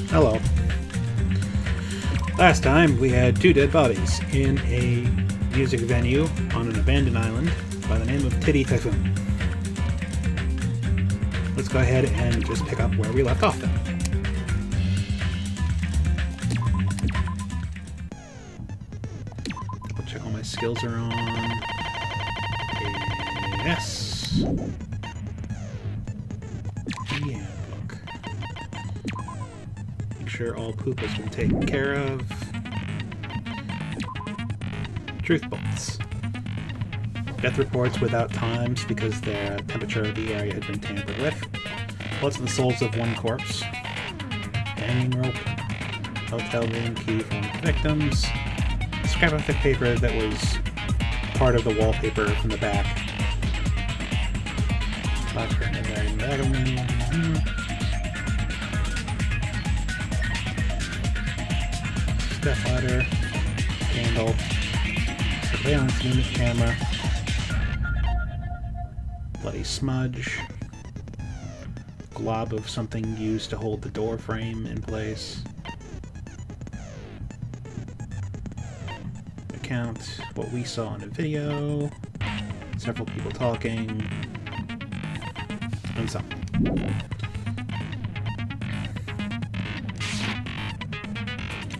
Hello. Last time we had 2 dead bodies in a music venue on an abandoned island by the name of Titty Typhoon. Let's go ahead and just pick up where we left off then. I'll check all my skills are on. Yes. Yeah, look. Make sure all poop has been taken care of. Truth bolts. Death reports without times because the temperature of the area had been tampered with. What's the souls of 1 corpse? Hanging rope. Hotel room key from victims. Scrap of thick paper that was part of the wallpaper from the back. Step ladder. Candle. Surveillance unit camera. Bloody smudge. Glob of something used to hold the door frame in place. Account what we saw in a video. Several people talking. And some.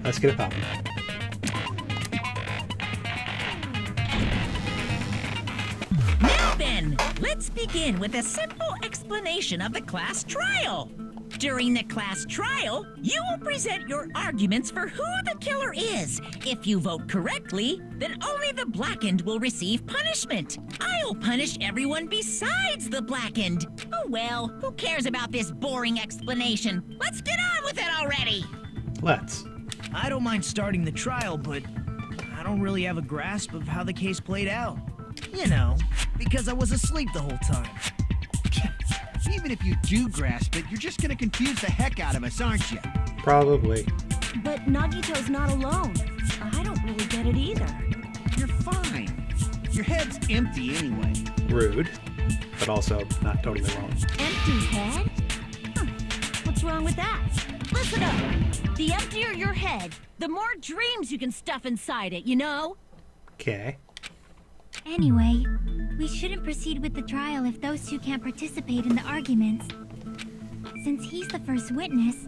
Let's get it popping. Now then, let's begin with a simple explanation of the class trial. During the class trial, you will present your arguments for who the killer is. If you vote correctly, then only the blackened will receive punishment. I'll punish everyone besides the blackened. Oh well, who cares about this boring explanation? Let's get on with it already. Let's. I don't mind starting the trial, but I don't really have a grasp of how the case played out. You know, because I was asleep the whole time. Even if you do grasp it, you're just gonna confuse the heck out of us, aren't you? Probably. But Nagito's not alone. I don't really get it either. You're fine. Your head's empty anyway. Rude, but also not totally wrong. Empty head? Huh. What's wrong with that? Listen up. The emptier your head, the more dreams you can stuff inside it, you know? Okay. Anyway, we shouldn't proceed with the trial if those 2 can't participate in the arguments. Since he's the first witness,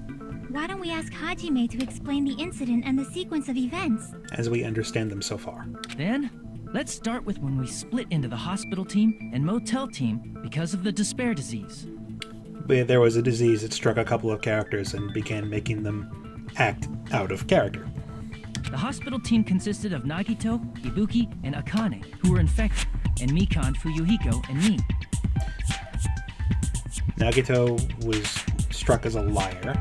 why don't we ask Hajime to explain the incident and the sequence of events? As we understand them so far. Then, let's start with when we split into the hospital team and motel team because of the despair disease. There was a disease that struck a couple of characters and began making them act out of character. The hospital team consisted of Nagito, Ibuki, and Akane, who were infected, and Mikan, Fuyuhiko, and me. Nagito was struck as a liar,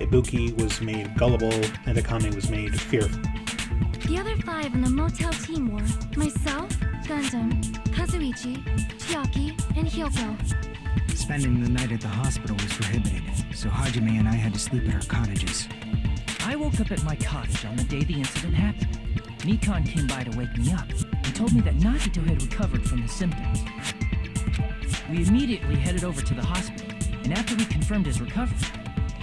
Ibuki was made gullible, and Akane was made fearful. The other 5 in the motel team were myself, Gundam, Kazuichi, Chiaki, and Hyoko. Spending the night at the hospital was prohibited, so Hajime and I had to sleep at our cottages. I woke up at my cottage on the day the incident happened. Mikan came by to wake me up and told me that Nagito had recovered from his symptoms. We immediately headed over to the hospital, and after we confirmed his recovery,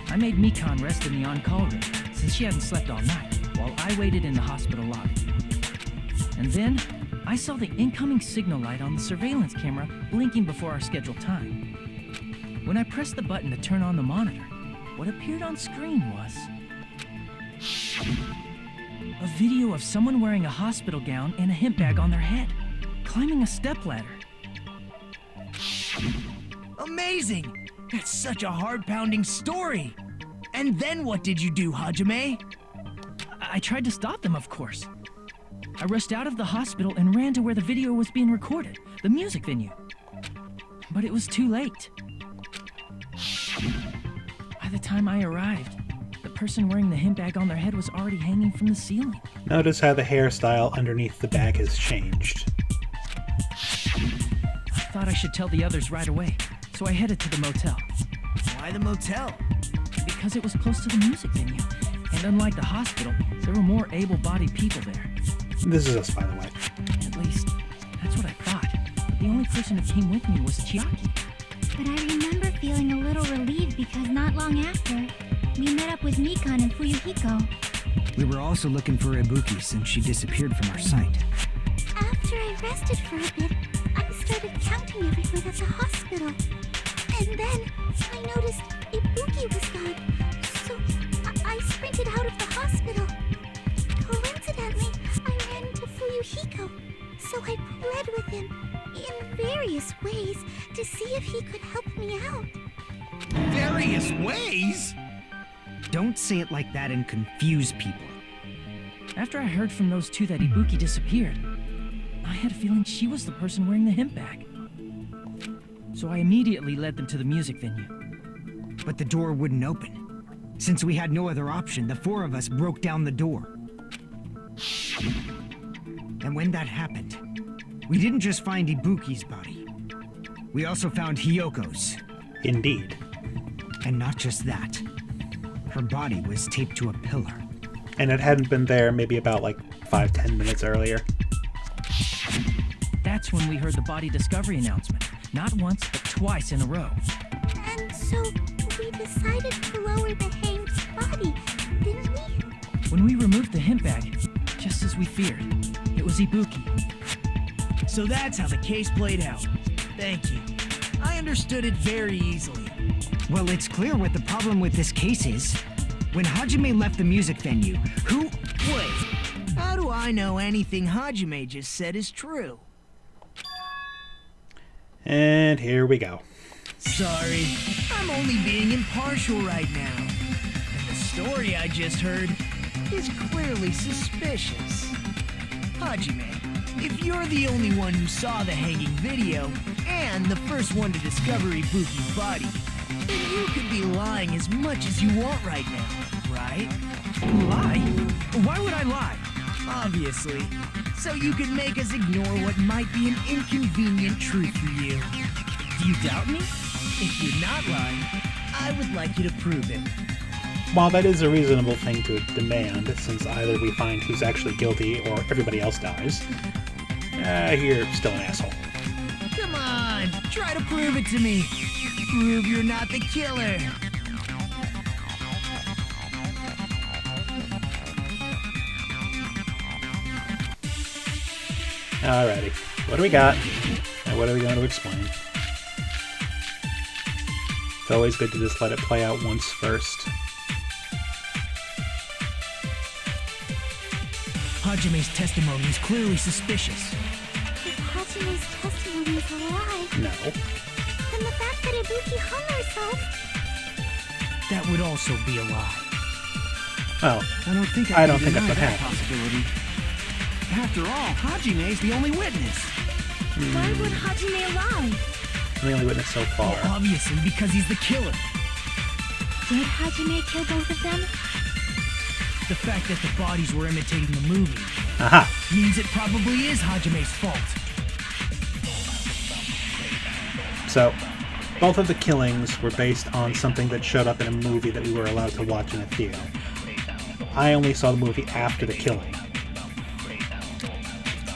I made Mikan rest in the on-call room since she hadn't slept all night while I waited in the hospital lobby. And then, I saw the incoming signal light on the surveillance camera blinking before our scheduled time. When I pressed the button to turn on the monitor, what appeared on screen was a video of someone wearing a hospital gown and a hemp bag on their head, climbing a stepladder. Amazing! That's such a heart-pounding story! And then what did you do, Hajime? I tried to stop them, of course. I rushed out of the hospital and ran to where the video was being recorded, the music venue. But it was too late. By the time I arrived, the person wearing the hemp bag on their head was already hanging from the ceiling. Notice how the hairstyle underneath the bag has changed. I thought I should tell the others right away, so I headed to the motel. Why the motel? Because it was close to the music venue, and unlike the hospital, there were more able-bodied people there. This is us, by the way. At least, that's what I thought. But the only person who came with me was Chiaki. But I remember feeling a little relieved because not long after, we met up with Mikan and Fuyuhiko. We were also looking for Ibuki since she disappeared from our sight. After I rested for a bit, I started counting everyone at the hospital. And then I noticed Ibuki was gone. So I sprinted out of the hospital. Coincidentally, I ran into Fuyuhiko. So I pled with him in various ways to see if he could help me out. Various ways? Don't say it like that and confuse people. After I heard from those two that Ibuki disappeared, I had a feeling she was the person wearing the hemp bag. So I immediately led them to the music venue. But the door wouldn't open. Since we had no other option, the four of us broke down the door. And when that happened, we didn't just find Ibuki's body. We also found Hyoko's. Indeed. And not just that. Her body was taped to a pillar. And it hadn't been there maybe about like 5-10 minutes earlier. That's when we heard the body discovery announcement. Not once, but twice in a row. And so we decided to lower the hanged body, didn't we? When we removed the hemp bag, just as we feared, it was Ibuki. So that's how the case played out. Thank you. I understood it very easily. Well, it's clear what the problem with this case is. When Hajime left the music venue, who... Wait, how do I know anything Hajime just said is true? And here we go. Sorry, I'm only being impartial right now. And the story I just heard is clearly suspicious. Hajime, if you're the only one who saw the hanging video, and the first one to discover Ibuki's body, then you could be lying as much as you want right now, right? Lie? Why would I lie? Obviously. So you can make us ignore what might be an inconvenient truth for you. Do you doubt me? If you're not lying, I would like you to prove it. While that is a reasonable thing to demand, since either we find who's actually guilty or everybody else dies, you're still an asshole. Come on, try to prove it to me. Prove you're not the killer. Alrighty, what do we got? And what are we going to explain? It's always good to just let it play out once first. Hajime's testimony is clearly suspicious. If Hajime's testimony is a lie, No. then the fact that Ibuki hung herself... That would also be a lie. Well, I don't think I I don't can think that's deny what that happened. possibility. After all, Hajime's the only witness. Why would Hajime lie? I'm the only witness so far. Well, obviously because he's the killer. Did Hajime kill both of them? The fact that the bodies were imitating the movie Aha! means it probably is Hajime's fault. So, both of the killings were based on something that showed up in a movie that we were allowed to watch in a theater. I only saw the movie after the killing.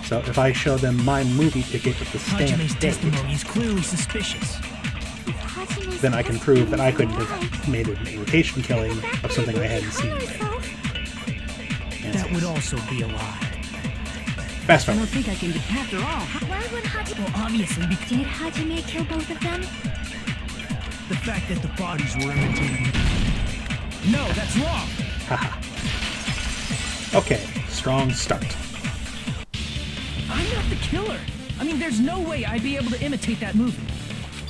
So if I show them my movie ticket with the Hajime's stamped date, testimony is clearly suspicious. If Hajime's then I can prove that I couldn't testimony have made an imitation killing of something I hadn't seen yet. That would also be a lie. Fast I don't forward. think I can get... After all, Why would Hajime... Well, obviously because Did Hajime kill both of them? the fact that the bodies were imitating... No, that's wrong! Haha. Okay, strong start. I'm not the killer. I mean, there's no way I'd be able to imitate that movie.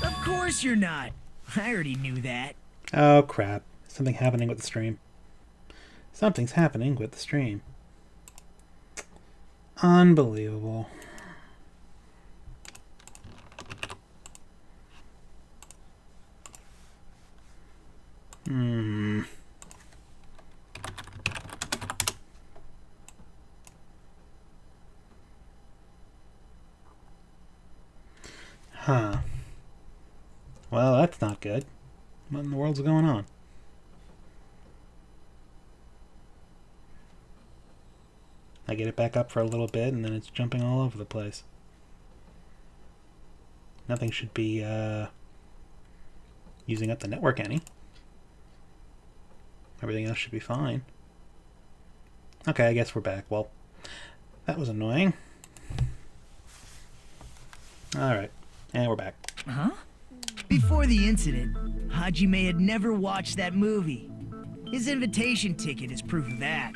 Of course you're not. I already knew that. Oh crap. Something happening with the stream. Something's happening with the stream. Unbelievable. Huh. Well, that's not good. What in the world's going on? I get it back up for a little bit, and then it's jumping all over the place. Nothing should be using up the network any. Everything else should be fine. Okay, I guess we're back. Well, that was annoying. Alright, and we're back. Huh? Before the incident, Hajime had never watched that movie. His invitation ticket is proof of that.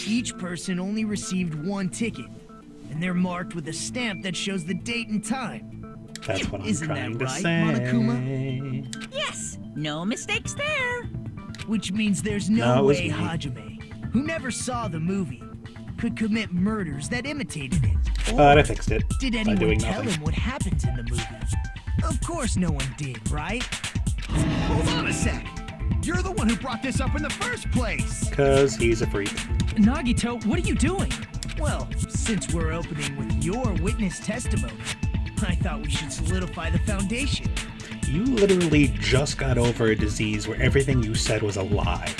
Each person only received one ticket, and they're marked with a stamp that shows the date and time. That's what I'm Isn't trying that to right, say. Monokuma? Yes, no mistakes there. Which means there's No, no it was way me. Hajime, who never saw the movie, could commit murders that imitated it. But I Or fixed it did by anyone doing tell nothing. him what happens in the movie? Of course no one did, right? Hold on a sec. You're the one who brought this up in the first place. Because he's a freak. Nagito, what are you doing? Well, since we're opening with your witness testimony, I thought we should solidify the foundation. You literally just got over a disease where everything you said was a lie.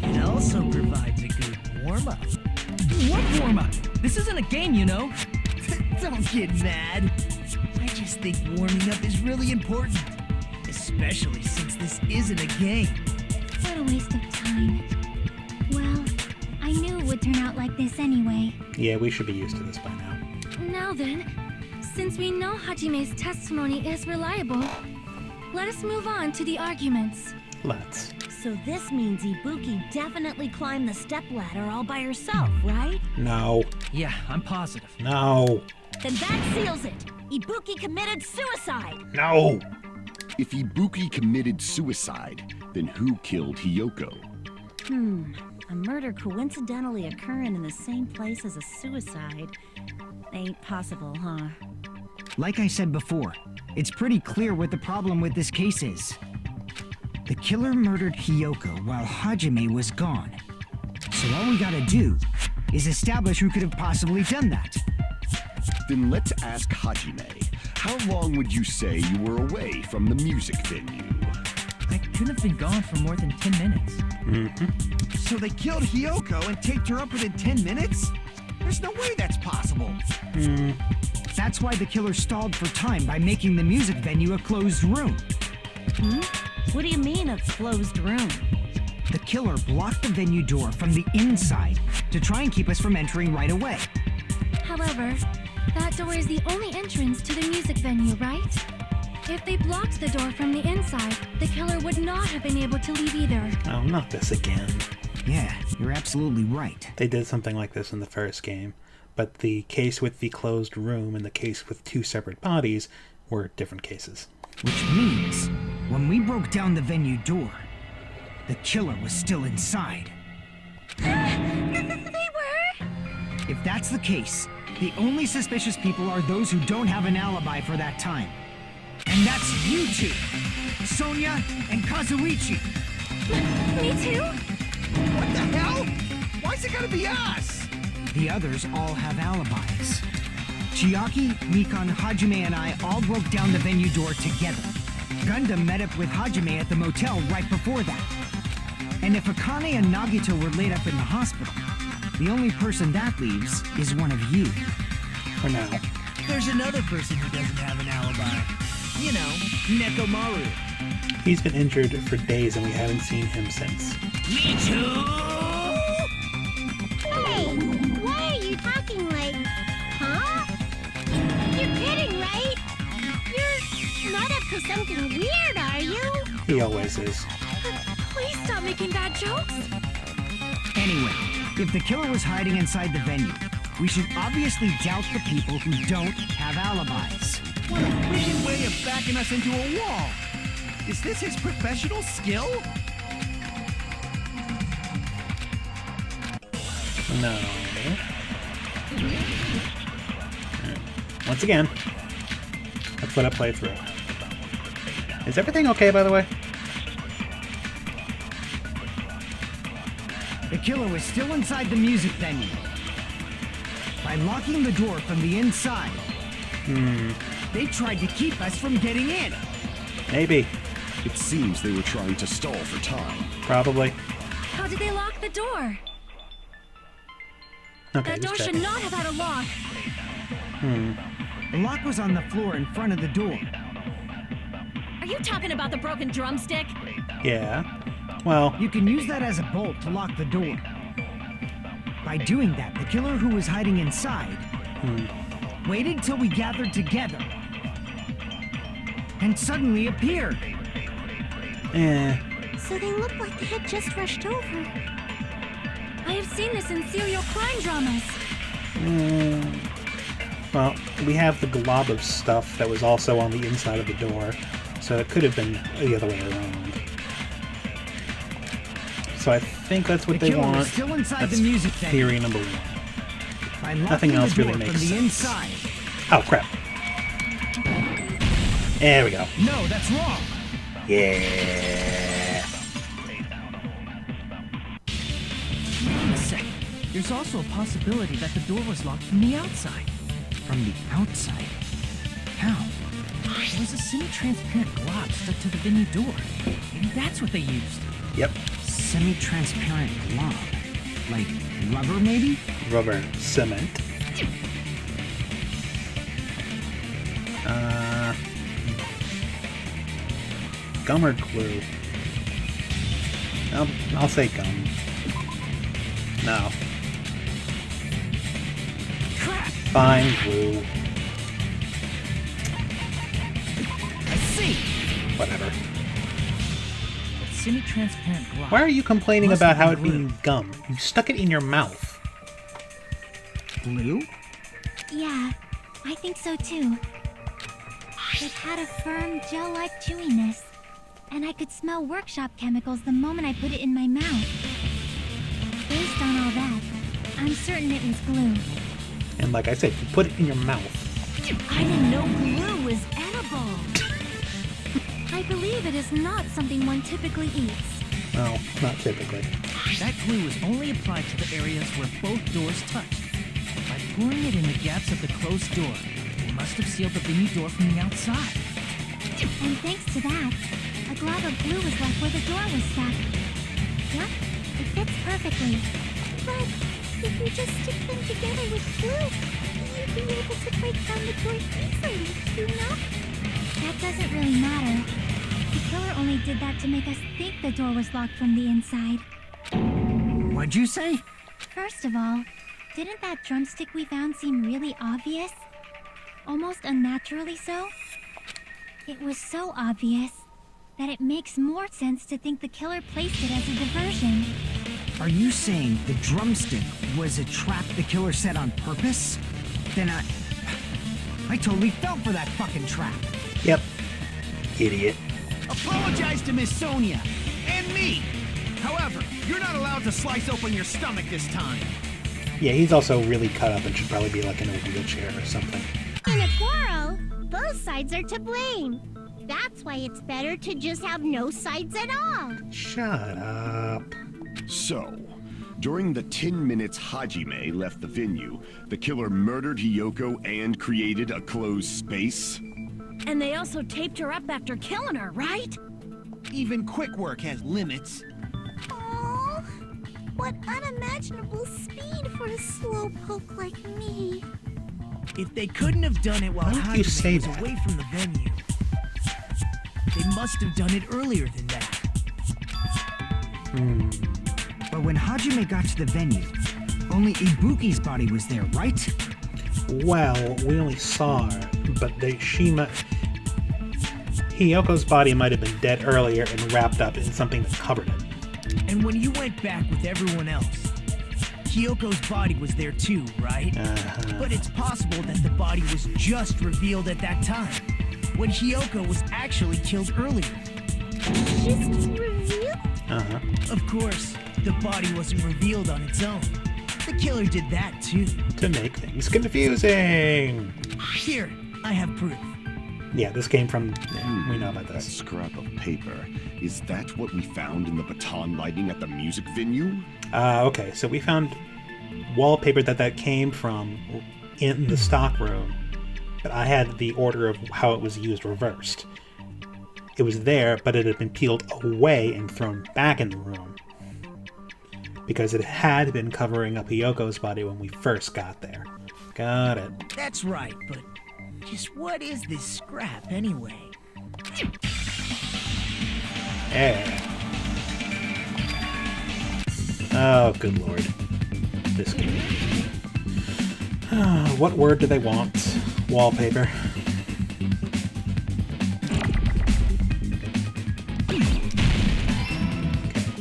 It also provides a good warm-up. What warm-up? This isn't a game, you know. Don't get mad. I just think warming up is really important. Especially since this isn't a game. What a waste of time. Well, I knew it would turn out like this anyway. Yeah, we should be used to this by now. Now then, since we know Hajime's testimony is reliable, let us move on to the arguments. Let's. So this means Ibuki definitely climbed the stepladder all by herself, right? No. Yeah, I'm positive. No. Then that seals it. Ibuki committed suicide. No. If Ibuki committed suicide, then who killed Hiyoko? A murder coincidentally occurring in the same place as a suicide. Ain't possible, huh? Like I said before, it's pretty clear what the problem with this case is. The killer murdered Hiyoko while Hajime was gone. So all we gotta do is establish who could have possibly done that. Then let's ask Hajime. How long would you say you were away from the music venue? I couldn't have been gone for more than 10 minutes. So they killed Hiyoko and taped her up within 10 minutes? There's no way that's possible. That's why the killer stalled for time by making the music venue a closed room. What do you mean a closed room? The killer blocked the venue door from the inside to try and keep us from entering right away. However, that door is the only entrance to the music venue, right? If they blocked the door from the inside, the killer would not have been able to leave either. Oh, not this again. Yeah, you're absolutely right. They did something like this in the first game, but the case with the closed room and the case with two separate bodies were different cases. Which means, when we broke down the venue door, the killer was still inside. They were? If that's the case, the only suspicious people are those who don't have an alibi for that time. And that's you two, Sonia and Kazuichi. Me too? What the hell? Why's it gotta be us? The others all have alibis. Chiaki, Mikan, Hajime, and I all broke down the venue door together. Gundam met up with Hajime at the motel right before that. And if Akane and Nagito were laid up in the hospital, the only person that leaves is one of you. For now. There's another person who doesn't have an alibi. You know, Nekomaru. He's been injured for days and we haven't seen him since. Me too! Hey, why are you talking like... Huh? You're kidding, right? You're not up to something weird, are you? He always is. Please stop making bad jokes. Anyway, if the killer was hiding inside the venue, we should obviously doubt the people who don't have alibis. What a wicked way of backing us into a wall! Is this his professional skill? No. Once again, let's let it play through. Is everything okay, by the way? The killer was still inside the music venue. By locking the door from the inside, they tried to keep us from getting in. Maybe. It seems they were trying to stall for time. Probably. How did they lock the door? Okay, That door just should checking. not have had a lock. The lock was on the floor in front of the door. Are you talking about the broken drumstick? Yeah. Well, You can use that as a bolt to lock the door. By doing that, the killer who was hiding inside waited till we gathered together and suddenly appeared. So they look like they had just rushed over. I have seen this in serial crime dramas. well, we have the glob of stuff that was also on the inside of the door, so it could have been the other way around. So I think that's what The they killer was want. still inside That's the music venue. theory number one. By locking Nothing the else door really makes from the sense. inside. Oh, crap. There we go. No, that's wrong. Yeah. Wait a second. There's also a possibility that the door was locked from the outside. From the outside? How? There was a semi-transparent glob stuck to the venue door. Maybe that's what they used. Yep. Semi-transparent glob. Like rubber, maybe? Rubber cement. Gum or glue? I'll say gum. No. Crap! Fine, glue. I see! Whatever. That semi-transparent glob. Why are you complaining Must about have how been it being gum? You stuck it in your mouth. Glue? Yeah, I think so too. It had a firm, gel-like chewiness, and I could smell workshop chemicals the moment I put it in my mouth. Based on all that, I'm certain it was glue. And like I said, you put it in your mouth. I didn't know glue was edible. I believe it is not something one typically eats. Well, not typically. That glue was only applied to the areas where both doors touched. By pouring it in the gaps of the closed door, they must have sealed the venue door from the outside. And thanks to that, a glob of glue was left where the door was stuck. Yep, it fits perfectly. But if you just stick them together with glue, you'd be able to break down the door easily, you know? That doesn't really matter. The killer only did that to make us think the door was locked from the inside. What'd you say? First of all, didn't that drumstick we found seem really obvious? Almost unnaturally so? It was so obvious that it makes more sense to think the killer placed it as a diversion. Are you saying the drumstick was a trap the killer set on purpose? Then I totally fell for that fucking trap. Yep. Idiot. Apologize to Miss Sonia and me. However, you're not allowed to slice open your stomach this time. Yeah, he's also really cut up and should probably be like in a wheelchair or something. In a quarrel, both sides are to blame. That's why it's better to just have no sides at all. Shut up. So, during the 10 minutes Hajime left the venue, the killer murdered Hiyoko and created a closed space? And they also taped her up after killing her, right? Even quick work has limits. Oh, what unimaginable speed for a slowpoke like me. If they couldn't have done it while Why don't you say Hajime was that? away from the venue, they must have done it earlier than that. But when Hajime got to the venue, only Ibuki's body was there, right? Well, we only saw her, but Hiyoko's body might have been dead earlier and wrapped up in something that covered it. And when you went back with everyone else, Hiyoko's body was there too, right? But it's possible that the body was just revealed at that time, when Hiyoko was actually killed earlier. Just revealed? Of course, the body wasn't revealed on its own. The killer did that too. To make things confusing. Here, I have proof. Yeah, this came from... we know about That this. scrap of paper. Is that what we found in the baton lighting at the music venue? Okay, so we found wallpaper that came from in the stock room, but I had the order of how it was used reversed. It was there, but it had been peeled away and thrown back in the room. because it had been covering up Hiyoko's body when we first got there. Got it. That's right, but just what is this scrap anyway? There. Oh, good lord. This game. What word do they want? Wallpaper. Okay,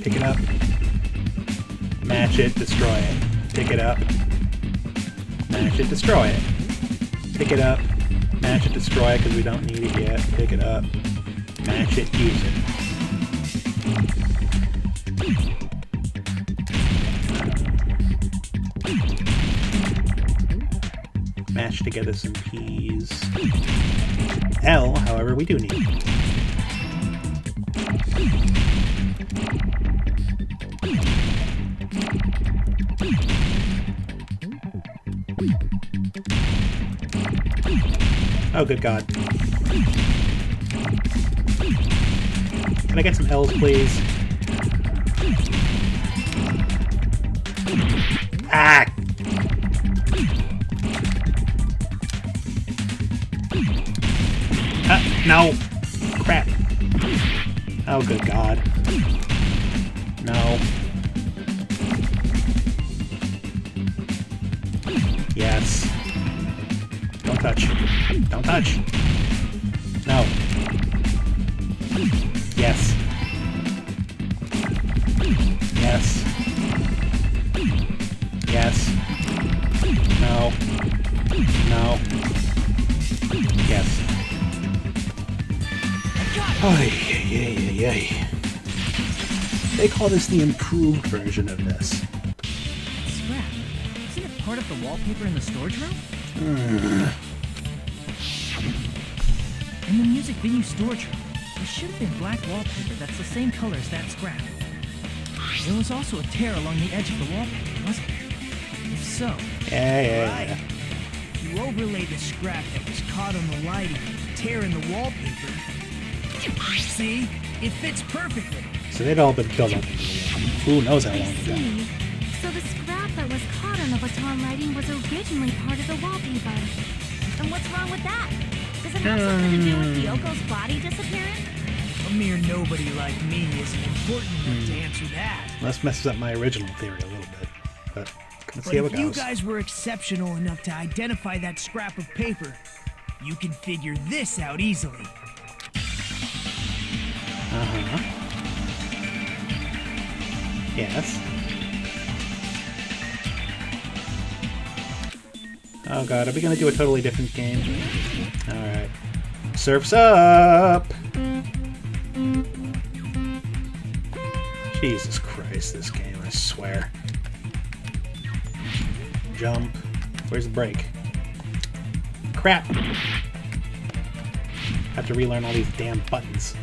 pick it up. Match it, destroy it. Pick it up. Match it, destroy it. Pick it up. Match it, destroy it, because we don't need it yet. Pick it up. Match it, use it. Mash together some keys. L, however, we do need. Oh, good God. Can I get some L's, please? Ah! No! Crap. Oh, good God. No. Yes. Don't touch. Don't touch. No. Yes. Yes. Yes. No. No. Yes. Oh, yay. They call this the improved version of this. Scrap. Isn't it part of the wallpaper in the storage room? In the music venue storage room, there should have been black wallpaper that's the same color as that scrap. There was also a tear along the edge of the wallpaper, wasn't there? If so... Yeah. If you overlay the scrap that was caught on the lighting with the tear in the wallpaper... See? It fits perfectly. So they'd all been killed up. Who knows how long I ago. see. So the scrap that was caught on the baton lighting was originally part of the wallpaper. And what's wrong with that? Does it have something to do with Yoko's body disappearance? A mere nobody like me isn't important enough to answer that. This messes up my original theory a little bit, but let's But see how it if you goes. guys were exceptional enough to identify that scrap of paper, you can figure this out easily. Yes. Oh God, are we gonna do a totally different game? Alright. Surf's up! Jesus Christ, this game, I swear. Jump. Where's the brake? Crap! Have to relearn all these damn buttons.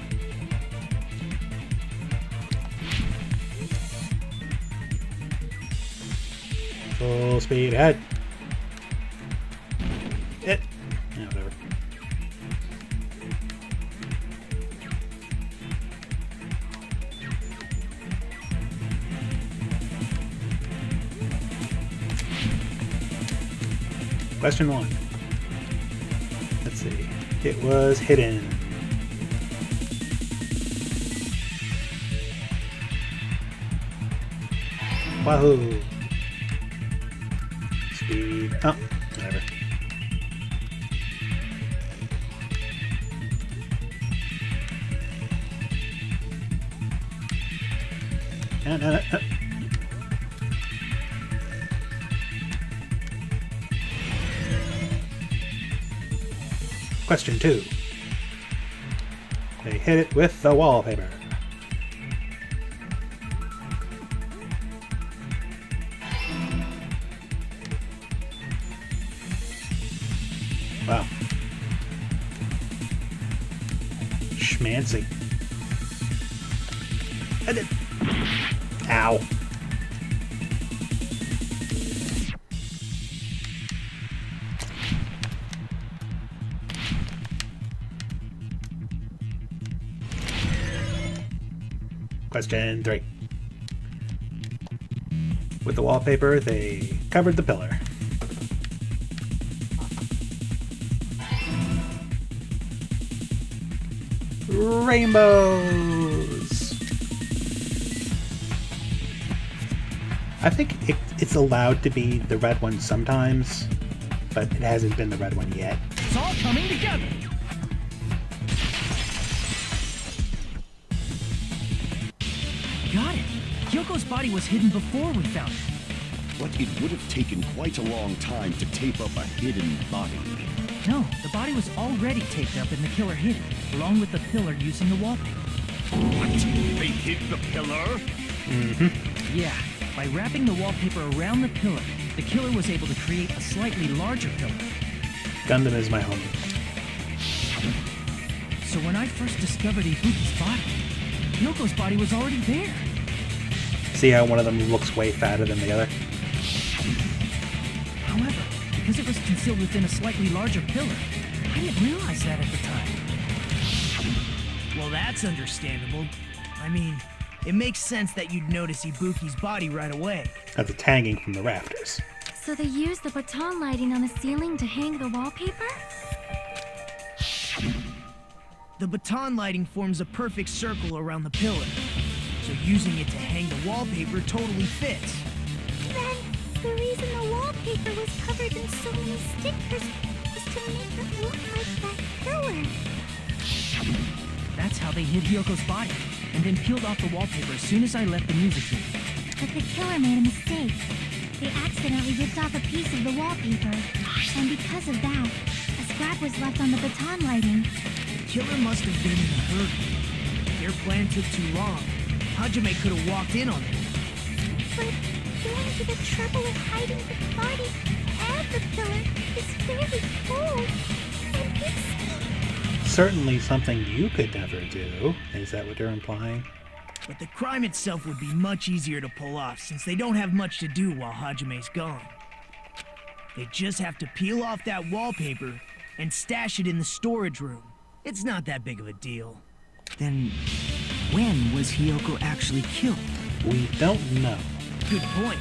Full speed ahead. Yeah, whatever. Question 1. Let's see. It was hidden. Wahoo! Speed. Oh, whatever. No. Question 2. They hit it with the wallpaper. Wow. Schmancy. Ow. Question 3. With the wallpaper, they covered the pillar. Rainbows! I think it's allowed to be the red one sometimes, but it hasn't been the red one yet. It's all coming together. Got it. Hyoko's body was hidden before we found it. But it would have taken quite a long time to tape up a hidden body. No, the body was already taped up and the killer hid it, along with the pillar using the wallpaper. What? They hid the pillar? Yeah, by wrapping the wallpaper around the pillar, the killer was able to create a slightly larger pillar. Gundam is my homie. So when I first discovered Ibuki's body, Hyoko's body was already there. See how one of them looks way fatter than the other? However, because it was concealed within a slightly larger pillar, I didn't realize that at the time. Well, that's understandable. I mean, it makes sense that you'd notice Ibuki's body right away. That's it's hanging from the rafters. So they used the baton lighting on the ceiling to hang the wallpaper? The baton lighting forms a perfect circle around the pillar, so using it to hang the wallpaper totally fits. Then, the reason the wallpaper was covered in so many stickers was to make it look like that pillar. That's how they hid Hyoko's body, and then peeled off the wallpaper as soon as I left the music room. But the killer made a mistake. They accidentally ripped off a piece of the wallpaper. And because of that, a scrap was left on the baton lighting. The killer must have been in a hurry. If their plan took too long, Hajime could have walked in on it. But going to the trouble of hiding the body and the pillar is very bold and risky. Certainly something you could never do. Is that what you're implying? But the crime itself would be much easier to pull off since they don't have much to do while Hajime's gone. They just have to peel off that wallpaper and stash it in the storage room. It's not that big of a deal. Then, when was Hyoko actually killed? We don't know. Good point.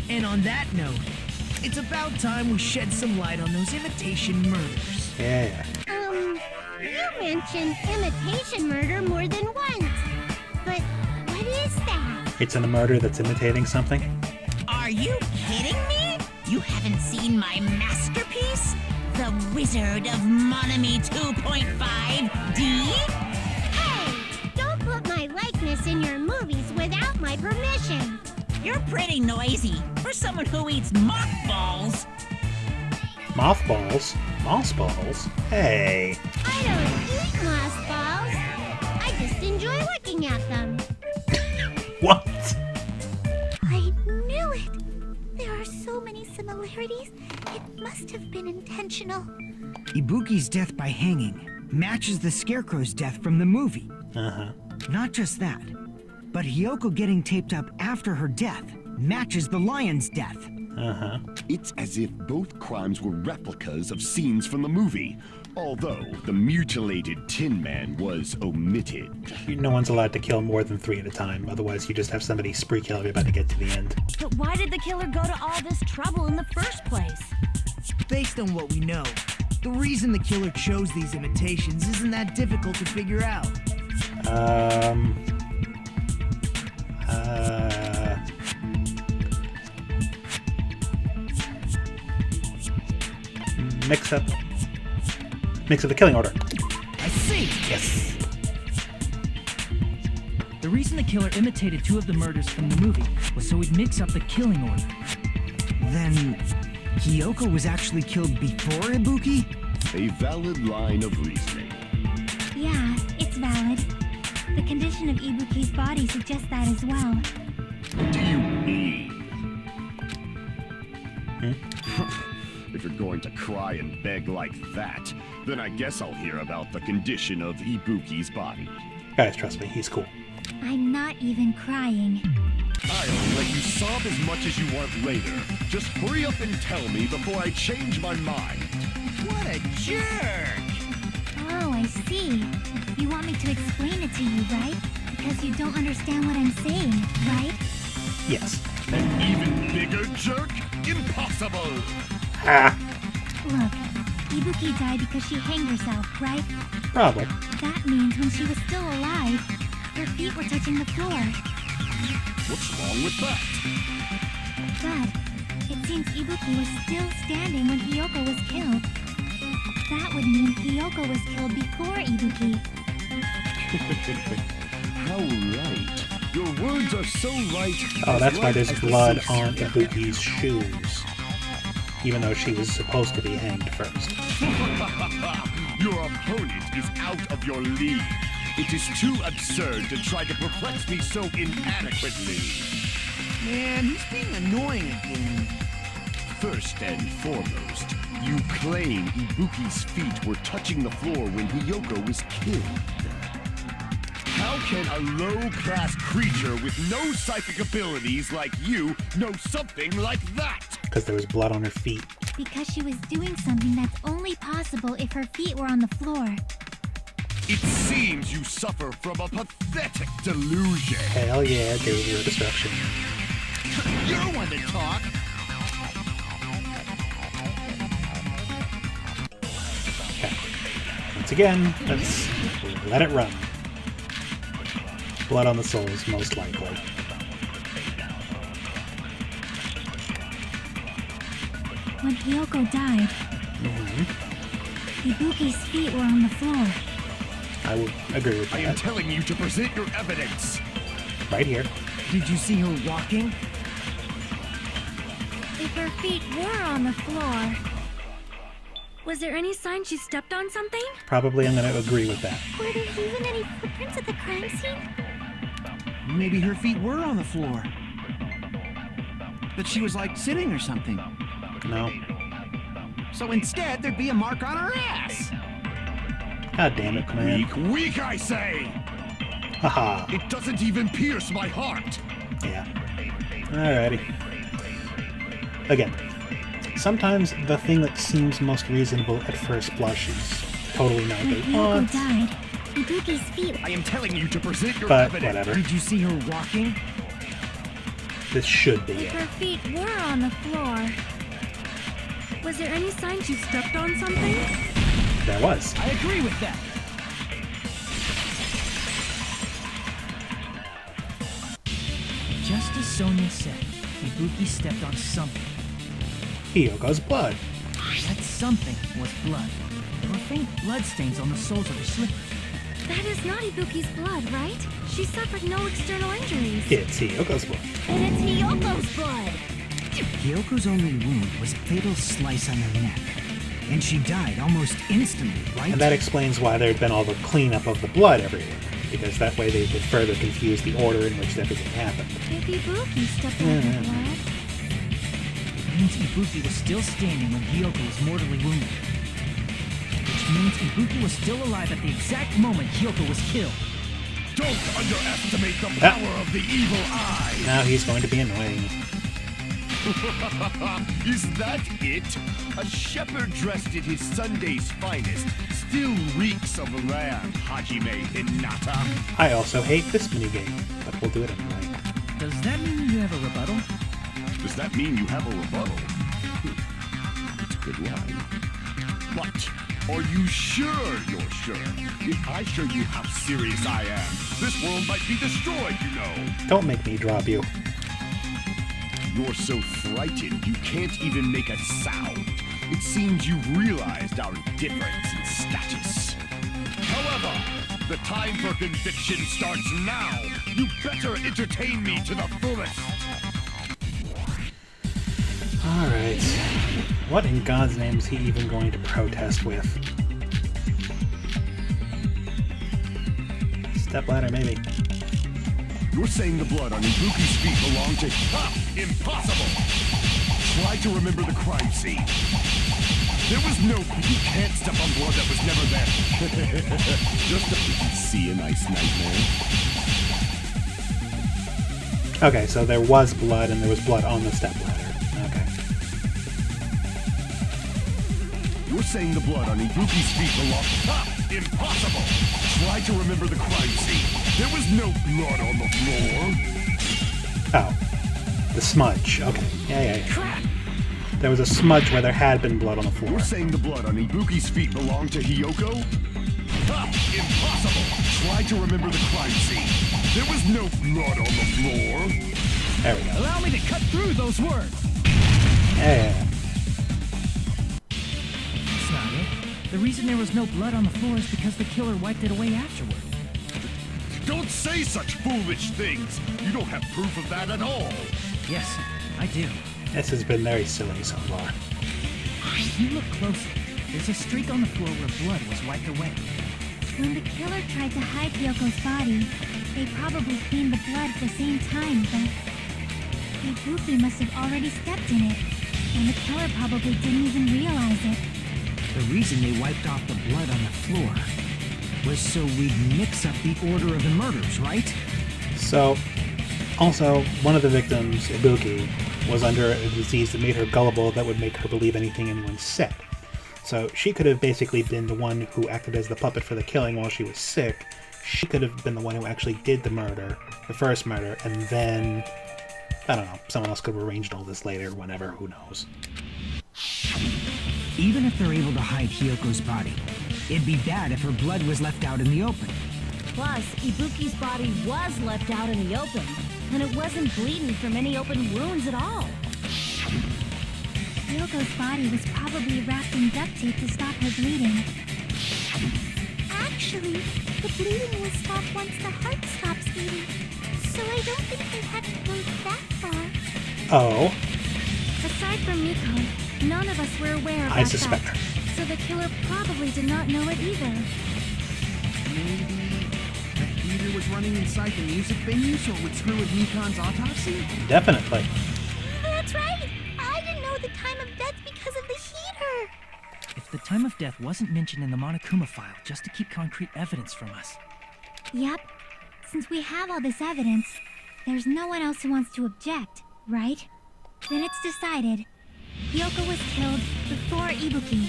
And on that note, it's about time we shed some light on those imitation murders. Yeah. You mentioned imitation murder more than once. But what is that? It's a murder that's imitating something. Are you kidding me? You haven't seen my masterpiece? The Wizard of Monami 2.5D? Hey, don't put my likeness in your movies without my permission. You're pretty noisy for someone who eats mothballs. Mothballs? Mothballs? Hey. I don't eat mothballs. I just enjoy looking at them. What? I knew it. There are so many similarities. It must have been intentional. Ibuki's death by hanging matches the Scarecrow's death from the movie. Uh-huh. Not just that, but Hyoko getting taped up after her death matches the lion's death. Uh-huh. It's as if both crimes were replicas of scenes from the movie, although the mutilated Tin Man was omitted. No one's allowed to kill more than 3 at a time, otherwise you just have somebody spree kill everybody to get to the end. But why did the killer go to all this trouble in the first place? Based on what we know, the reason the killer chose these imitations isn't that difficult to figure out. Mix up the killing order. I see! Yes. The reason the killer imitated 2 of the murders from the movie was so he'd mix up the killing order. Then, Hyoko was actually killed before Ibuki? A valid line of reasoning. Yeah, it's valid. The condition of Ibuki's body suggests that as well. What do you mean? If you're going to cry and beg like that, then I guess I'll hear about the condition of Ibuki's body. Guys, trust me, he's cool. I'm not even crying. I'll let you sob as much as you want later. Just hurry up and tell me before I change my mind. What a jerk! Oh, I see. You want me to explain it to you, right? Because you don't understand what I'm saying, right? Yes. An even bigger jerk? Impossible! Ah, Look, Ibuki died because she hanged herself, right? probably. That means when she was still alive, her feet were touching the floor. What's wrong with that? But it seems Ibuki was still standing when Hiyoko was killed. That would mean Hiyoko was killed before Ibuki. How right. Your words are so right. Oh, that's why right there's as the blood so on step. Ibuki's shoes. Even though she was supposed to be hanged first. Your opponent is out of your league. It is too absurd to try to perplex me so inadequately. Man, he's being annoying again. First and foremost, you claim Ibuki's feet were touching the floor when Hiyoko was killed. How can a low-class creature with no psychic abilities like you know something like that? Because there was blood on her feet. Because she was doing something that's only possible if her feet were on the floor. It seems you suffer from a pathetic delusion. Hell yeah, Daisy of Destruction. You're one to talk. Okay. Once again, let's let it run. Blood on the souls, most likely. When Hiyoko died, Ibuki's feet were on the floor. I would agree with I am that. telling you to present your evidence. Right here. Did you see her walking? If her feet were on the floor, was there any sign she stepped on something? Probably I'm going to agree with that. Were there even any footprints at the crime scene? Maybe her feet were on the floor. But she was like sitting or something. No. So instead, there'd be a mark on her ass. God damn it, man. Weak, I say! Haha. It doesn't even pierce my heart. Yeah. Alrighty. Again, sometimes the thing that seems most reasonable at first blush is totally not When good. Hiyoko died, Ibuki's feet. I am telling you to present your But evidence. whatever. Did you see her walking? This should be If it. her feet were on the floor, was there any sign she stepped on something? There was. I agree with that. Just as Sonia said, Ibuki stepped on something. Hiyoko's blood. That something was blood. There were faint bloodstains on the soles of her slippers. That is not Ibuki's blood, right? She suffered no external injuries. It's Hiyoko's blood. And it's Hiyoko's blood. Hyoko's only wound was a fatal slice on her neck. And she died almost instantly, right? And that explains why there'd been all the cleanup of the blood everywhere. Because that way they could further confuse the order in which everything happened. If Ibuki stepped on her blood, It means Ibuki was still standing when Hiyoko was mortally wounded. Which means Ibuki was still alive at the exact moment Hiyoko was killed. Don't underestimate the power of the evil eye. Now he's going to be annoying. Is that it? A shepherd dressed in his Sunday's finest still reeks of lamb, Hajime Hinata. I also hate this minigame, but we'll do it anyway. Does that mean you have a rebuttal? Does that mean you have a rebuttal? It's a good line. But are you sure you're sure? If I show you how serious I am, this world might be destroyed, you know. Don't make me drop you. You're so frightened you can't even make a sound. It seems you've realized our difference in status. However, the time for conviction starts now. You better entertain me to the fullest. Alright. What in God's name is he even going to protest with? Stepladder, maybe. You're saying the blood on Ibuki's feet belonged to... Ha! Impossible! Try to remember the crime scene. There was no... You can't step on blood that was never there. Just a... See a nice nightmare. Okay, so there was blood and there was blood on the stepladder. Okay. You're saying the blood on Ibuki's feet belonged... Ha! Impossible! Try to remember the crime scene. There was no blood on the floor. Oh. The smudge. Okay. Yeah. Crap! There was a smudge where there had been blood on the floor. You're saying the blood on Ibuki's feet belonged to Hiyoko? Ha! Impossible! Try to remember the crime scene. There was no blood on the floor. There we go. Allow me to cut through those words. Yeah. That's not it. The reason there was no blood on the floor is because the killer wiped it away afterward. Don't say such foolish things. You don't have proof of that at all. Yes, I do. This has been very silly so far. If you look closely, there's a streak on the floor where blood was wiped away. When the killer tried to hide Yoko's body, they probably cleaned the blood at the same time, but Ibuki must have already stepped in it, and the killer probably didn't even realize it. The reason they wiped off the blood on the floor was so we'd mix up the order of the murders, right? So, also, one of the victims, Ibuki, was under a disease that made her gullible that would make her believe anything anyone said. So she could have basically been the one who acted as the puppet for the killing while she was sick. She could have been the one who actually did the murder, the first murder, and then, I don't know, someone else could have arranged all this later, whenever, who knows. Even if they're able to hide Hiyoko's body, it'd be bad if her blood was left out in the open. Plus, Ibuki's body was left out in the open, and it wasn't bleeding from any open wounds at all. Yoko's body was probably wrapped in duct tape to stop her bleeding. Actually, the bleeding will stop once the heart stops beating, so I don't think they had to go that far. Oh, Aside from Miko, none of us were aware of I that suspect. fact, so the killer probably did not know it either. Maybe that heater was running inside the music venue so it would screw with Mikon's autopsy? Definitely. That's right! I didn't know the time of death because of the heater! If the time of death wasn't mentioned in the Monokuma file just to keep concrete evidence from us. Yep. Since we have all this evidence, there's no one else who wants to object, right? Then it's decided. Hyoko was killed before Ibuki.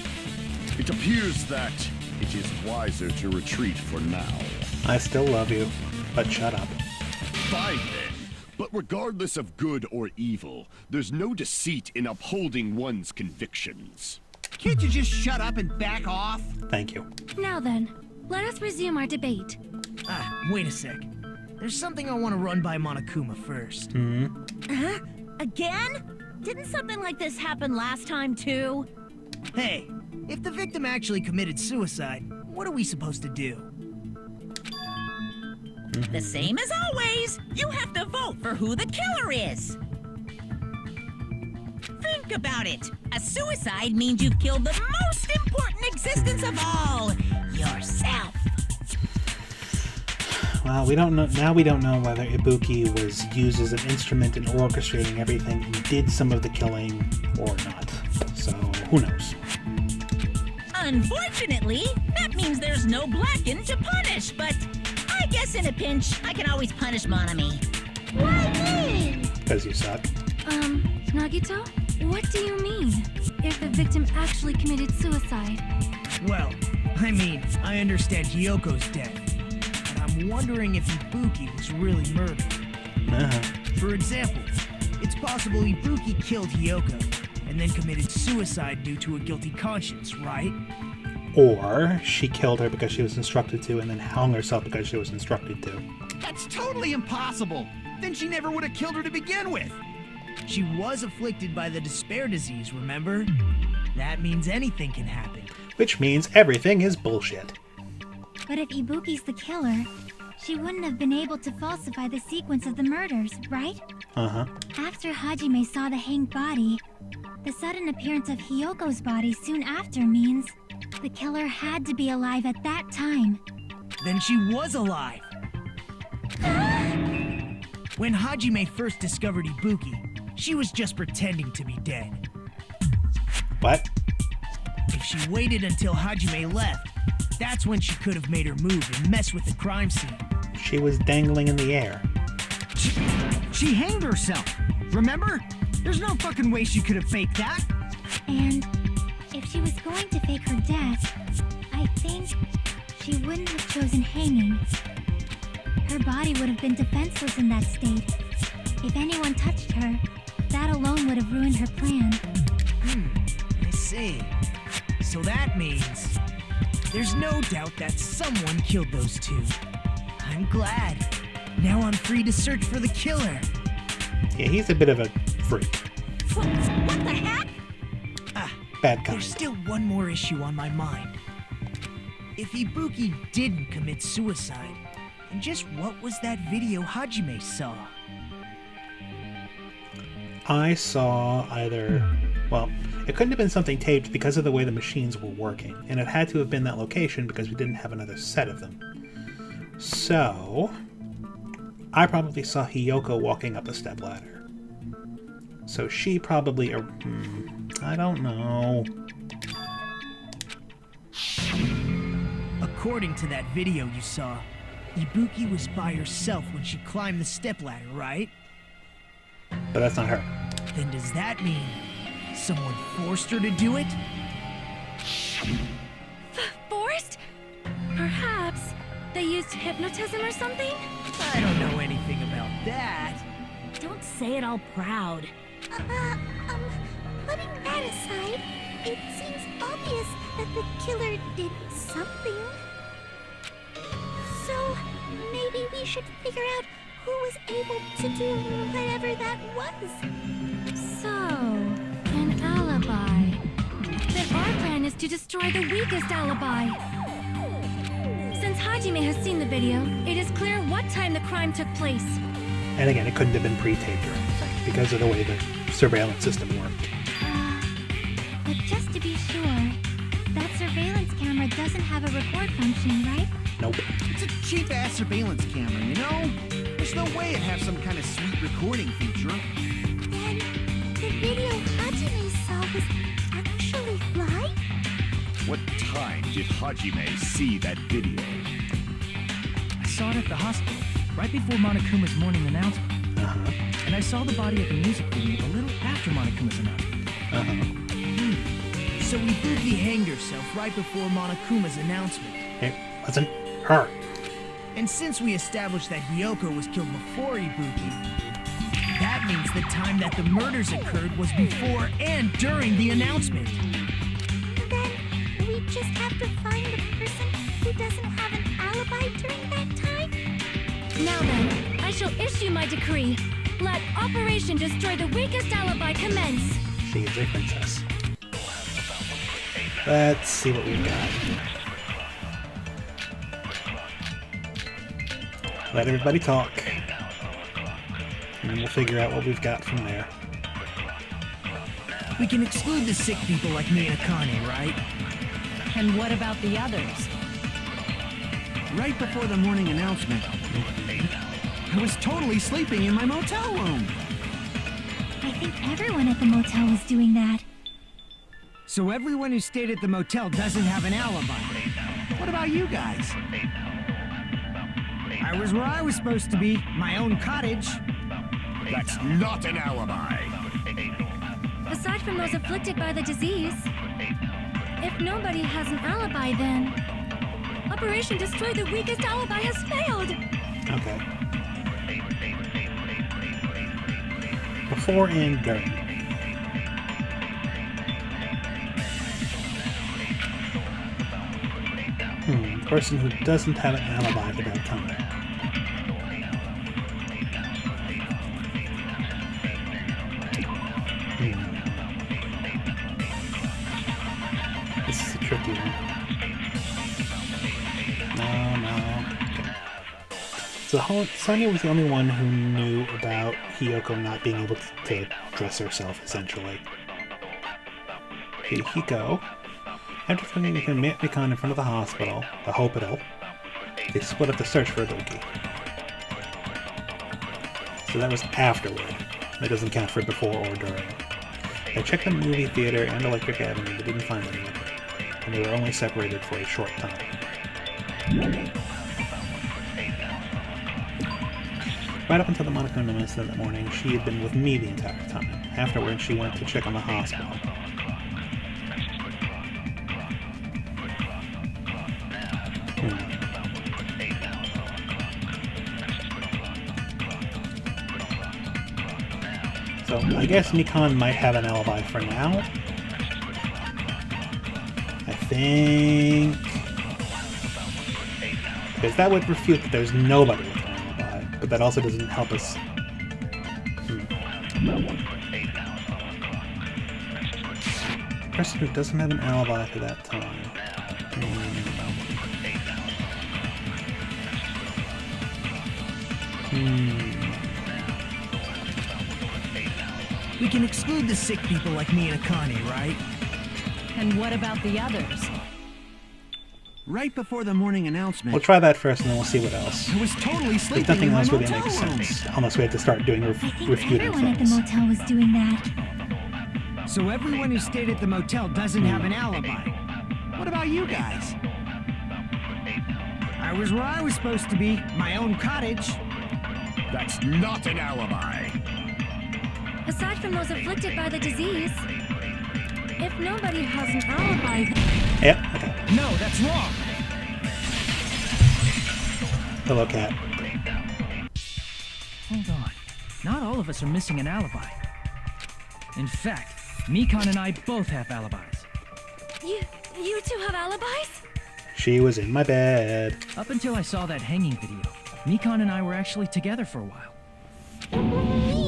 It appears that it is wiser to retreat for now. I still love you, but shut up. Fine then. But regardless of good or evil, there's no deceit in upholding one's convictions. Can't you just shut up and back off? Thank you. Now then, let us resume our debate. Wait a sec. There's something I want to run by Monokuma first. Huh? Again? Didn't something like this happen last time, too? Hey, if the victim actually committed suicide, what are we supposed to do? The same as always. You have to vote for who the killer is. Think about it. A suicide means you've killed the most important existence of all, yourself. Well, we don't know. Now we don't know whether Ibuki was used as an instrument in orchestrating everything and did some of the killing or not. So, who knows? Unfortunately, that means there's no Blacken to punish, but I guess in a pinch, I can always punish Monami. Why me? Because you suck. Nagito? What do you mean? If the victim actually committed suicide? Well, I mean, I understand Hyoko's death, but I'm wondering if Ibuki was really murdered. Uh-huh. For example, it's possible Ibuki killed Hyoko and then committed suicide due to a guilty conscience, right? Or she killed her because she was instructed to and then hung herself because she was instructed to. That's totally impossible! Then she never would have killed her to begin with! She was afflicted by the despair disease, remember? That means anything can happen. Which means everything is bullshit. But if Ibuki's the killer, she wouldn't have been able to falsify the sequence of the murders, right? Uh-huh. After Hajime saw the hanged body, the sudden appearance of Hyoko's body soon after means the killer had to be alive at that time. Then she was alive! When Hajime first discovered Ibuki, she was just pretending to be dead. What? If she waited until Hajime left, that's when she could have made her move and mess with the crime scene. She was dangling in the air. She hanged herself, remember? There's no fucking way she could have faked that. And if she was going to fake her death, I think she wouldn't have chosen hanging. Her body would have been defenseless in that state. If anyone touched her, that alone would have ruined her plan. I see. So that means there's no doubt that someone killed those two. I'm glad. Now I'm free to search for the killer. Yeah, he's a bit of a freak. What the heck? Bad guy. There's still one more issue on my mind. If Ibuki didn't commit suicide, then just what was that video Hajime saw? I saw either... Well, it couldn't have been something taped because of the way the machines were working, and it had to have been that location because we didn't have another set of them. So... I probably saw Hiyoko walking up a stepladder. So she probably... I don't know. According to that video you saw, Ibuki was by herself when she climbed the stepladder, right? But that's not her. Then does that mean someone forced her to do it? Forced? Perhaps they used hypnotism or something? I don't know anything about that. Don't say it all proud. Putting that aside, it seems obvious that the killer did something. So, maybe we should figure out who was able to do whatever that was. So, an alibi. Then our plan is to destroy the weakest alibi. Since Hajime has seen the video, it is clear what time the crime took place. And again, it couldn't have been pre-taped or anything because of the way the surveillance system worked. But just to be sure, that surveillance camera doesn't have a record function, right? Nope. It's a cheap-ass surveillance camera, you know? There's no way it'd have some kind of sweet recording feature. Then, the video Hajime saw was actually live? What time did Hajime see that video? I saw it at the hospital, right before Monokuma's morning announcement. Uh-huh. And I saw the body at the music video a little after Monokuma's announcement. Uh-huh. So Ibuki hanged herself right before Monokuma's announcement. It wasn't her. And since we established that Hiyoko was killed before Ibuki, that means the time that the murders occurred was before and during the announcement. Then, we just have to find the person who doesn't have an alibi during that time? Now then, I shall issue my decree. Let Operation Destroy the Weakest Alibi commence. She is a princess. Let's see what we've got. Let everybody talk. And then we'll figure out what we've got from there. We can exclude the sick people like me and Akane, right? And what about the others? Right before the morning announcement, I was totally sleeping in my motel room. I think everyone at the motel was doing that. So everyone who stayed at the motel doesn't have an alibi. What about you guys? I was where I was supposed to be, my own cottage. That's not an alibi. Aside from those afflicted by the disease, if nobody has an alibi, then Operation Destroy the Weakest Alibi has failed. Okay. Before and during. Person who doesn't have an alibi at that time. This is a tricky one. No. Okay. So Sonya was the only one who knew about Hiyoko not being able to dress herself, essentially. Hiko, after finding Mikon in front of the hospital, they split up to search for Ibuki. So that was afterward. That doesn't count for before or during. They checked the movie theater and Electric Avenue but didn't find anyone, and they were only separated for a short time. Right up until the Monokuma incident that morning, she had been with me the entire time. Afterwards, she went to check on the hospital. So I guess Mikan might have an alibi for now. I think... because that would refute that there's nobody with an alibi, but that also doesn't help us. Person who doesn't have an alibi for that time. We can exclude the sick people like me and Akane, right? And what about the others? Right before the morning announcement, We'll try that first, and then we'll see what else. I was totally Because sleeping nothing in my else really motel makes room. sense, unless we have to start doing I think refuting everyone at the things. motel was doing that. So everyone who stayed at the motel doesn't have an alibi. What about you guys? I was where I was supposed to be, my own cottage. That's not an alibi. Aside from those afflicted by the disease, if nobody has an alibi, Yep, okay. No, that's wrong. Hello, cat. Hold on. Not all of us are missing an alibi. In fact, Mikan and I both have alibis. you two have alibis? She was in my bed. Up until I saw that hanging video, Mikan and I were actually together for a while. We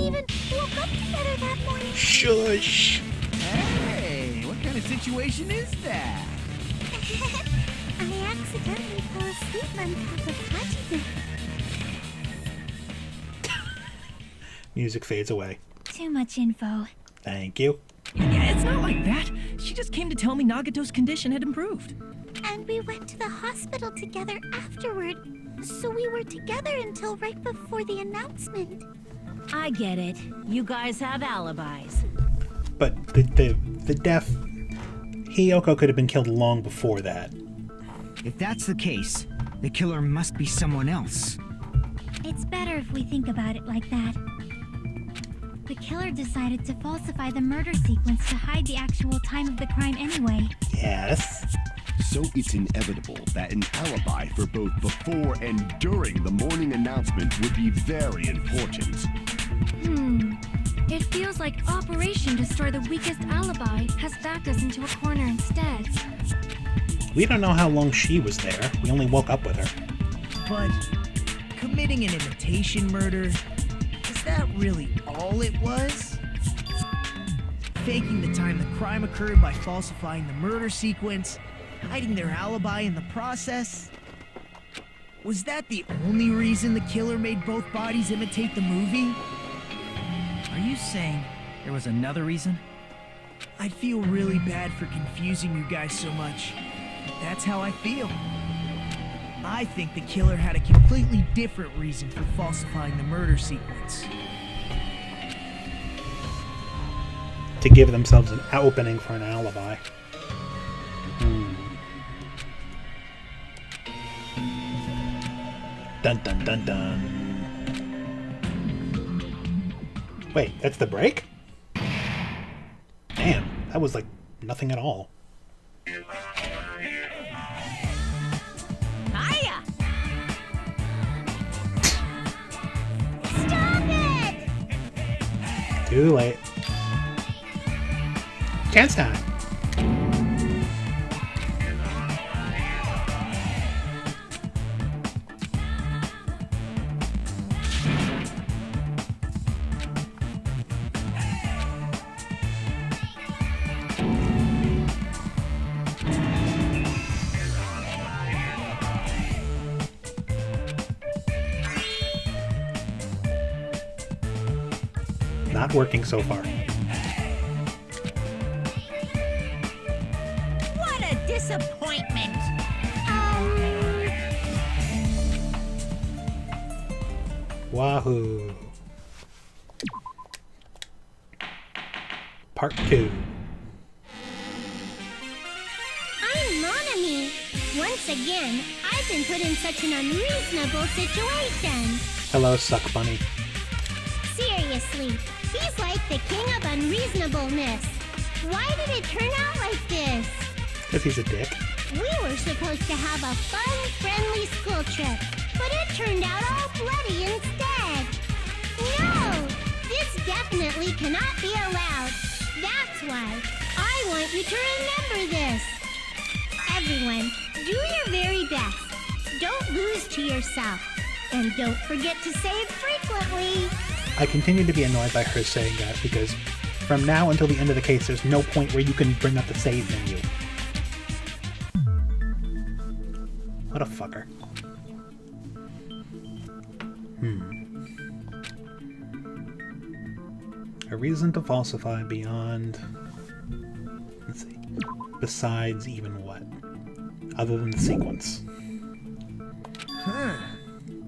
even woke up together that morning. Shush! Hey, what kind of situation is that? I accidentally fell asleep on top of Hajime. Music fades away. Too much info. Thank you. Yeah, it's not like that. She just came to tell me Nagato's condition had improved. And we went to the hospital together afterward. So we were together until right before the announcement. I get it. You guys have alibis. But the death... Hiyoko could have been killed long before that. If that's the case, the killer must be someone else. It's better if we think about it like that. The killer decided to falsify the murder sequence to hide the actual time of the crime anyway. Yes. So it's inevitable that an alibi for both before and during the morning announcement would be very important. It feels like Operation Destroy the Weakest Alibi has backed us into a corner instead. We don't know how long she was there. We only woke up with her. But committing an imitation murder, is that really all it was? Faking the time the crime occurred by falsifying the murder sequence, hiding their alibi in the process? Was that the only reason the killer made both bodies imitate the movie? Are you saying there was another reason? I feel really bad for confusing you guys so much, but that's how I feel. I think the killer had a completely different reason for falsifying the murder sequence. To give themselves an opening for an alibi. Dun dun dun dun. Wait, that's the break? Damn, that was like nothing at all. Hiya! Stop it! Too late. Chance time. Not working so far. What a disappointment! Wahoo. Part 2. I'm Monami. Once again, I've been put in such an unreasonable situation. Hello, Suck Bunny. Seriously, he's like the king of unreasonableness. Why did it turn out like this? Because he's a dick. We were supposed to have a fun, friendly school trip, but it turned out all bloody instead. No! This definitely cannot be allowed. That's why I want you to remember this. Everyone, do your very best. Don't lose to yourself. And don't forget to save frequently. I continue to be annoyed by her saying that because from now until the end of the case, there's no point where you can bring up the save menu. What a fucker. A reason to falsify beyond... Let's see. Besides even what? Other than the sequence. Huh.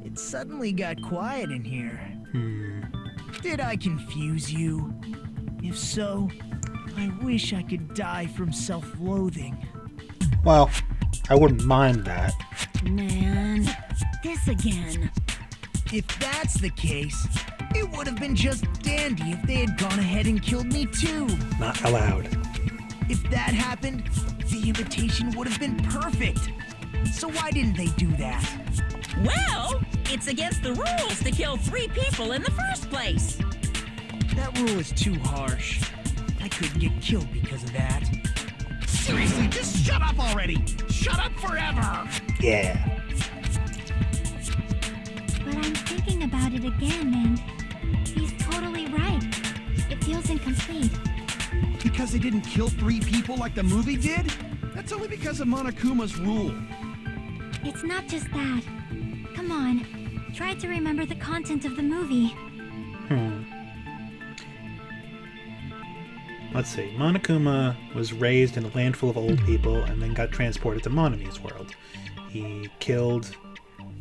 It suddenly got quiet in here. Did I confuse you? If so, I wish I could die from self-loathing. Well, I wouldn't mind that. Man, this again. If that's the case, it would have been just dandy if they had gone ahead and killed me too. Not allowed. If that happened, the invitation would have been perfect. So why didn't they do that? Well, it's against the rules to kill 3 people in the first place. That rule is too harsh. I couldn't get killed because of that. Seriously, just shut up already! Shut up forever! Yeah. But I'm thinking about it again, and he's totally right. It feels incomplete. Because they didn't kill 3 people like the movie did? That's only because of Monokuma's rule. It's not just that. Come on, try to remember the content of the movie. Let's see. Monokuma was raised in a land full of old people and then got transported to Monomi's world. He killed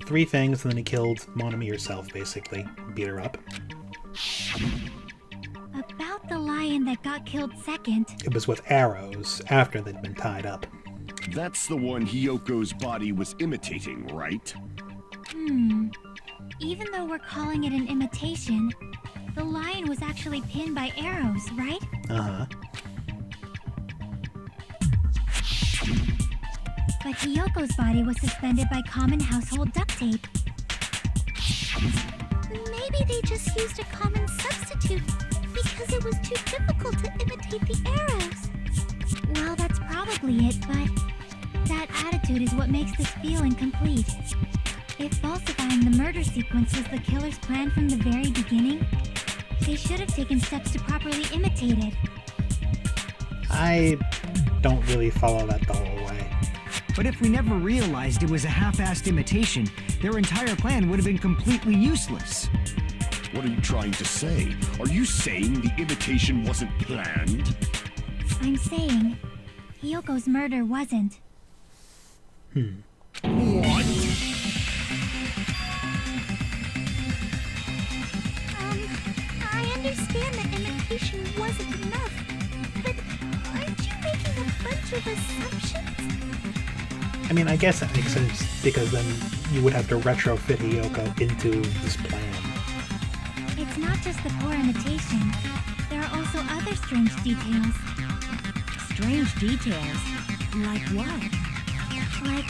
3 things and then he killed Monomi herself, basically. Beat her up. About the lion that got killed second. It was with arrows after they'd been tied up. That's the one Hyoko's body was imitating, right? Even though we're calling it an imitation, the lion was actually pinned by arrows, right? Uh-huh. But Hyoko's body was suspended by common household duct tape. Maybe they just used a common substitute because it was too difficult to imitate the arrows. Well, that's probably it, but that attitude is what makes this feel incomplete. If falsifying the murder sequence was the killer's plan from the very beginning, they should have taken steps to properly imitate it. I don't really follow that the whole way. But if we never realized it was a half-assed imitation, their entire plan would have been completely useless. What are you trying to say? Are you saying the imitation wasn't planned? I'm saying Hyoko's murder wasn't. What? I understand that imitation wasn't enough, but aren't you making a bunch of assumptions? I mean, I guess that makes sense, because then you would have to retrofit Hyoko into this plan. It's not just the poor imitation. There are also other strange details. Strange details? Like what? Like,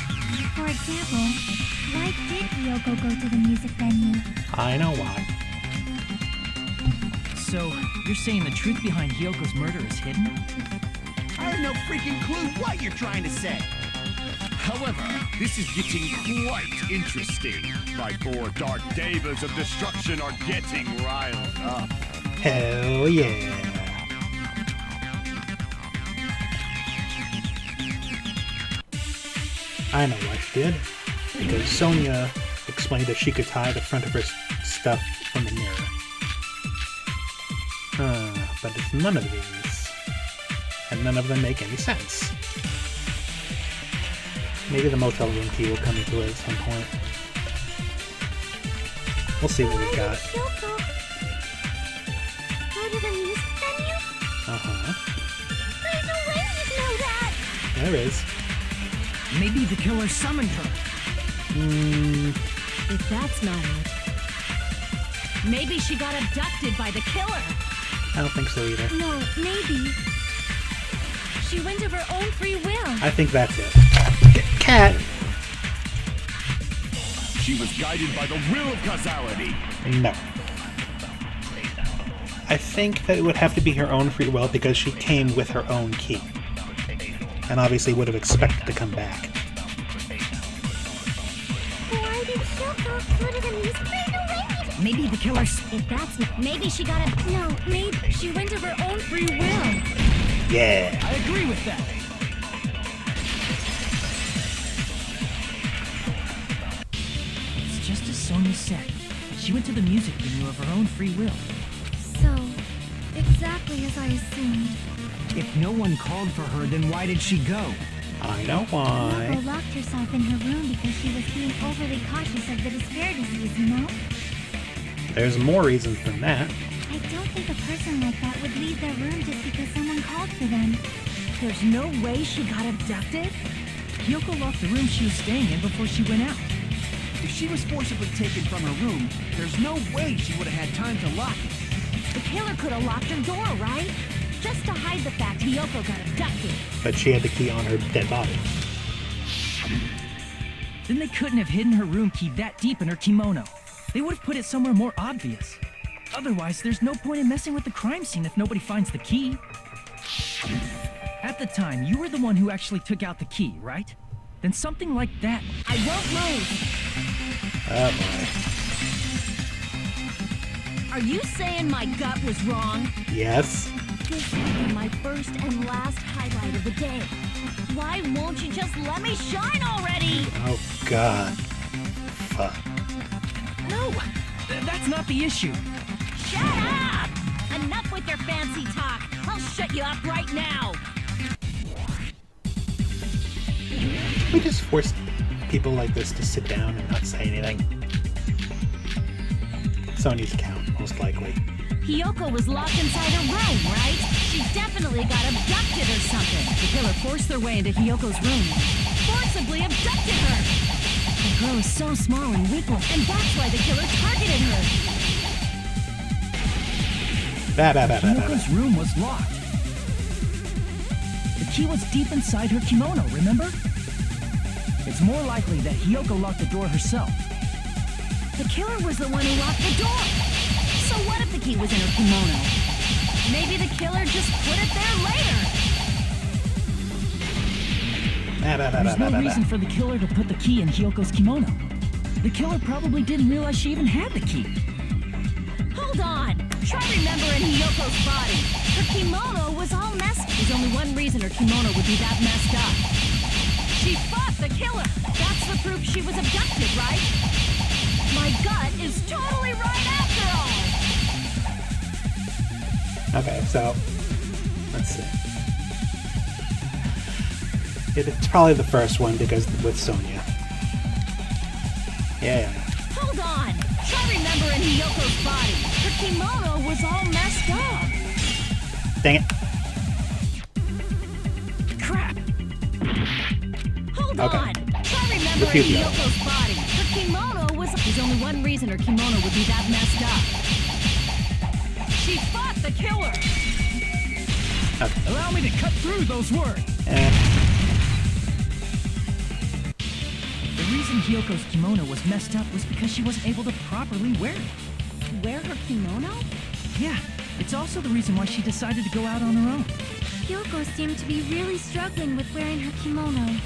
for example, why did Hyoko go to the music venue? I know why. So, you're saying the truth behind Hyoko's murder is hidden? I have no freaking clue what you're trying to say. However, this is getting quite interesting. My 4 dark devas of destruction are getting riled up. Hell yeah. I know why she did. Because Sonia explained that she could tie the front of her stuff from the mirror. But it's none of these. And none of them make any sense. Maybe the motel room key will come into it at some point. We'll see what we've got. Hyoko go to the music venue? Uh-huh. There's no way you'd know that! There is. Maybe the killer summoned her. If that's not it, maybe she got abducted by the killer. I don't think so either. No, maybe. She went of her own free will. I think that's it. Cat! She was guided by the will of causality. No. I think that it would have to be her own free will because she came with her own key. And obviously would have expected to come back. Why did Shoko go to the music venue? Maybe the killer's... If that's maybe she got a No, maybe she went of her own free will. Yeah. I agree with that. It's just as Sonia said. She went to the music venue of her own free will. So, exactly as I assumed. If no one called for her, then why did she go? I know Yoko why. locked herself in her room because she was being overly cautious of the despair disease, you know? There's more reasons than that. I don't think a person like that would leave their room just because someone called for them. There's no way she got abducted? Kyoko locked the room she was staying in before she went out. If she was forcibly taken from her room, there's no way she would have had time to lock it. The killer could have locked her door, right? Just to hide the fact Hiyoko got abducted. But she had the key on her dead body. Then they couldn't have hidden her room key that deep in her kimono. They would have put it somewhere more obvious. Otherwise, there's no point in messing with the crime scene if nobody finds the key. At the time, you were the one who actually took out the key, right? Then something like that. I won't move. Oh boy. Are you saying my gut was wrong? Yes. This will be my first and last highlight of the day. Why won't you just let me shine already? Oh god. Fuck. No! That's not the issue. Shut up! Enough with your fancy talk. I'll shut you up right now. We just force people like this to sit down and not say anything. Sony's account, most likely. Hiyoko was locked inside her room, right? She definitely got abducted or something. The killer forced their way into Hiyoko's room. Forcibly abducted her. The girl is so small and weakless. And that's why the killer targeted her. Hiyoko's room was locked. The key was deep inside her kimono, remember? It's more likely that Hiyoko locked the door herself. The killer was the one who locked the door. So what if the key was in her kimono? Maybe the killer just put it there later. There's no reason for the killer to put the key in Hiyoko's kimono. The killer probably didn't realize she even had the key. Hold on. Try remembering Hiyoko's body. Her kimono was all messed. There's only one reason her kimono would be that messed up. She fought the killer. That's the proof she was abducted, right? My gut is totally right after all. Okay, so let's see. It's probably the first one because with Sonia. Yeah. Hold on. Try remembering Hiyoko's body. Her kimono was all messed up. Dang it. Crap. Hold Okay. on. Try remembering Refugio. Hiyoko's body. Her kimono was... There's only one reason her kimono would be that messed up. She fought the killer. Okay. Allow me to cut through those words. The reason Hiyoko's kimono was messed up was because she wasn't able to properly wear it. Wear her kimono? Yeah, it's also the reason why she decided to go out on her own. Kyoko seemed to be really struggling with wearing her kimono.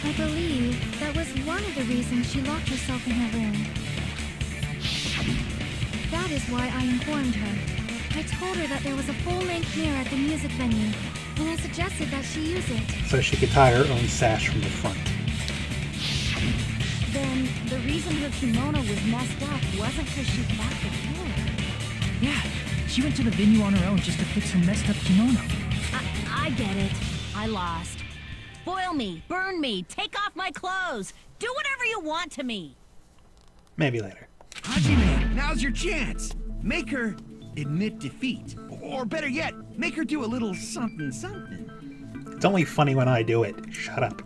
I believe that was one of the reasons she locked herself in her room. That is why I informed her. I told her that there was a full-length mirror at the music venue, and I suggested that she use it. So she could tie her own sash from the front. Then the reason her kimono was messed up wasn't because she fought the killer. Yeah, she went to the venue on her own just to fix her messed up kimono. I get it. I lost. Boil me, burn me, take off my clothes. Do whatever you want to me. Maybe later. Hajime, now's your chance. Make her admit defeat. Or better yet, make her do a little something something. It's only funny when I do it. Shut up.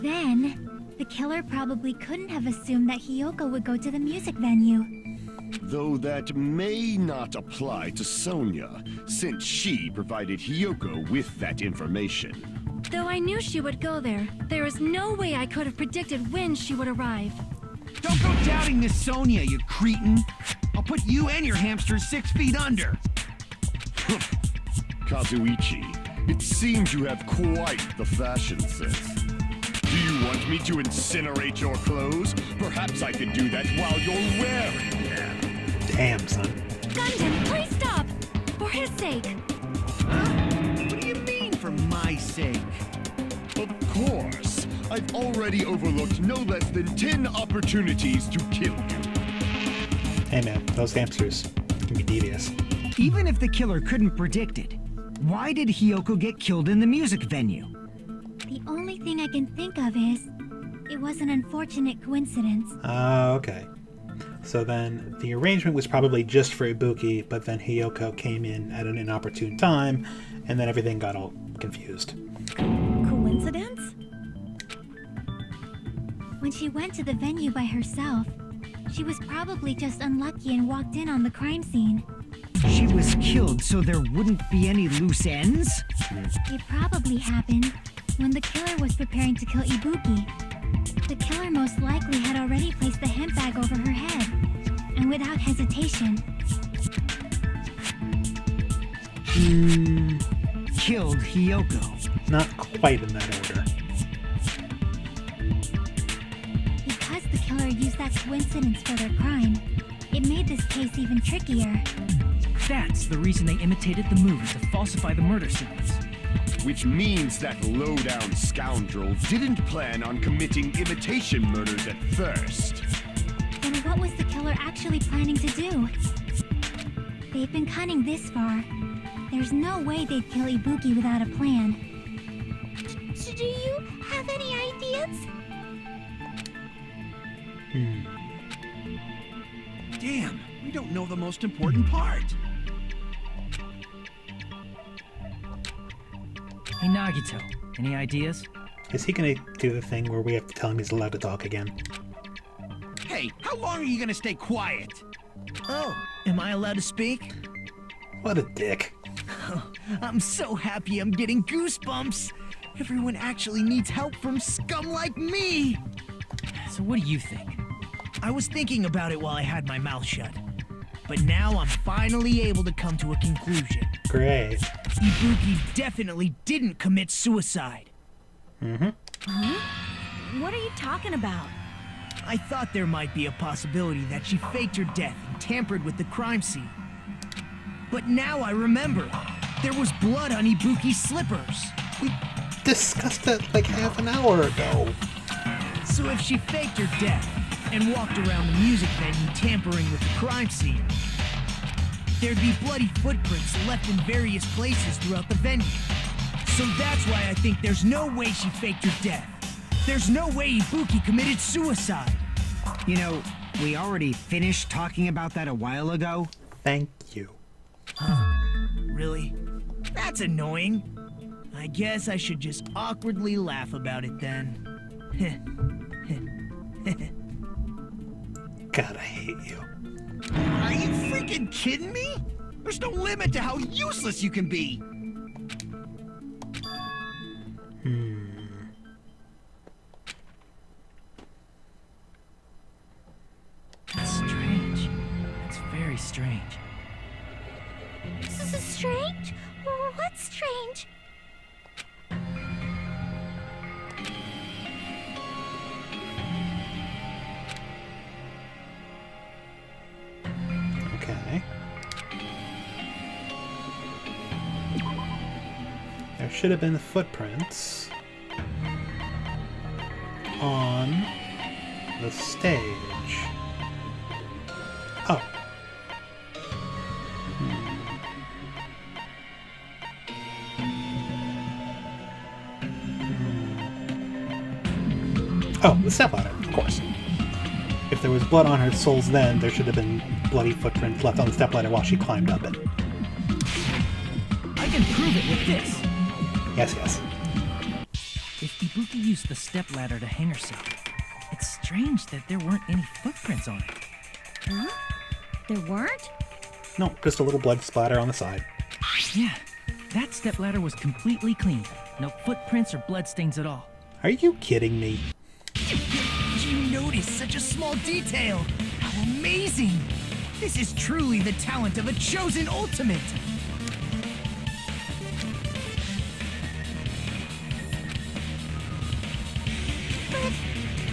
Then, the killer probably couldn't have assumed that Hiyoko would go to the music venue. Though that may not apply to Sonia, since she provided Hiyoko with that information. Though I knew she would go there, there is no way I could have predicted when she would arrive. Don't go doubting Miss Sonia, you cretin. A I'll put you and your hamsters 6 feet under. Kazuichi, it seems you have quite the fashion sense. Do you want me to incinerate your clothes? Perhaps I could do that while you're wearing them. Damn, son. Gundam, please stop! For his sake. What do you mean, for my sake? Of course. I've already overlooked no less than 10 opportunities to kill you. Hey man, those hamsters can be devious. Even if the killer couldn't predict it, why did Hiyoko get killed in the music venue? The only thing I can think of is it was an unfortunate coincidence. Okay. So then the arrangement was probably just for Ibuki, but then Hiyoko came in at an inopportune time, and then everything got all confused. Coincidence? When she went to the venue by herself, she was probably just unlucky and walked in on the crime scene. She was killed so there wouldn't be any loose ends? It probably happened when the killer was preparing to kill Ibuki. The killer most likely had already placed the hemp bag over her head, and without hesitation, Killed Hiyoko. Not quite in that order. because the killer used that coincidence for their crime, it made this case even trickier. That's the reason they imitated the movie to falsify the murder sequence. Which means that low-down scoundrel didn't plan on committing imitation murders at first. Then what was the killer actually planning to do? They've been cunning this far. There's no way they'd kill Ibuki without a plan. Do you have any ideas? Damn, we don't know the most important part. Hey Nagito, any ideas? Is he gonna do the thing where we have to tell him he's allowed to talk again? Hey, how long are you gonna stay quiet? Oh, am I allowed to speak? What a dick. I'm so happy I'm getting goosebumps. Everyone actually needs help from scum like me. So what do you think? I was thinking about it while I had my mouth shut. But now I'm finally able to come to a conclusion. Great. Ibuki definitely didn't commit suicide. What are you talking about? I thought there might be a possibility that she faked her death and tampered with the crime scene. But now I remember. There was blood on Ibuki's slippers. We discussed that like half an hour ago. So if she faked her death and walked around the music venue tampering with the crime scene, there'd be bloody footprints left in various places throughout the venue. So that's why I think there's no way she faked her death. There's no way Ibuki committed suicide. You know, we already finished talking about that a while ago. Thank you. Really? That's annoying. I guess I should just awkwardly laugh about it then. God, I hate you. Are you freaking kidding me? There's no limit to how useless you can be. That's strange. That's very strange. This is strange? What's strange? Okay. There should have been footprints on the stage. Oh. Oh, the stepladder, of course. If there was blood on her soles then, there should have been bloody footprints left on the stepladder while she climbed up it. I can prove it with this. Yes, yes. If Ibuki used the stepladder to hang herself, it's strange that there weren't any footprints on it. Huh? There weren't? No, just a little blood splatter on the side. Yeah, that stepladder was completely clean. No footprints or bloodstains at all. Are you kidding me? You noticed such a small detail. How amazing. This is truly the talent of a chosen ultimate! But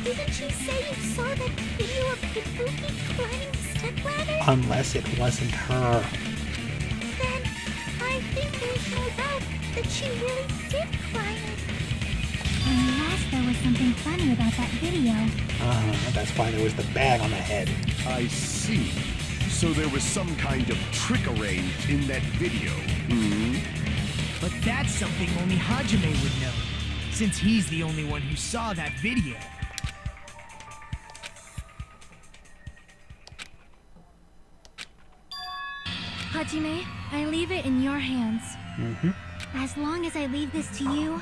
didn't you say you saw that video of Ibuki climbing the stepladder? Unless it wasn't her. Then I think there's no doubt that she really did climb it. Unless there was something funny about that video. That's why there was the bag on the head. I see. So there was some kind of trick arranged in that video, hmm? But that's something only Hajime would know, since he's the only one who saw that video. Hajime, I leave it in your hands. As long as I leave this to you,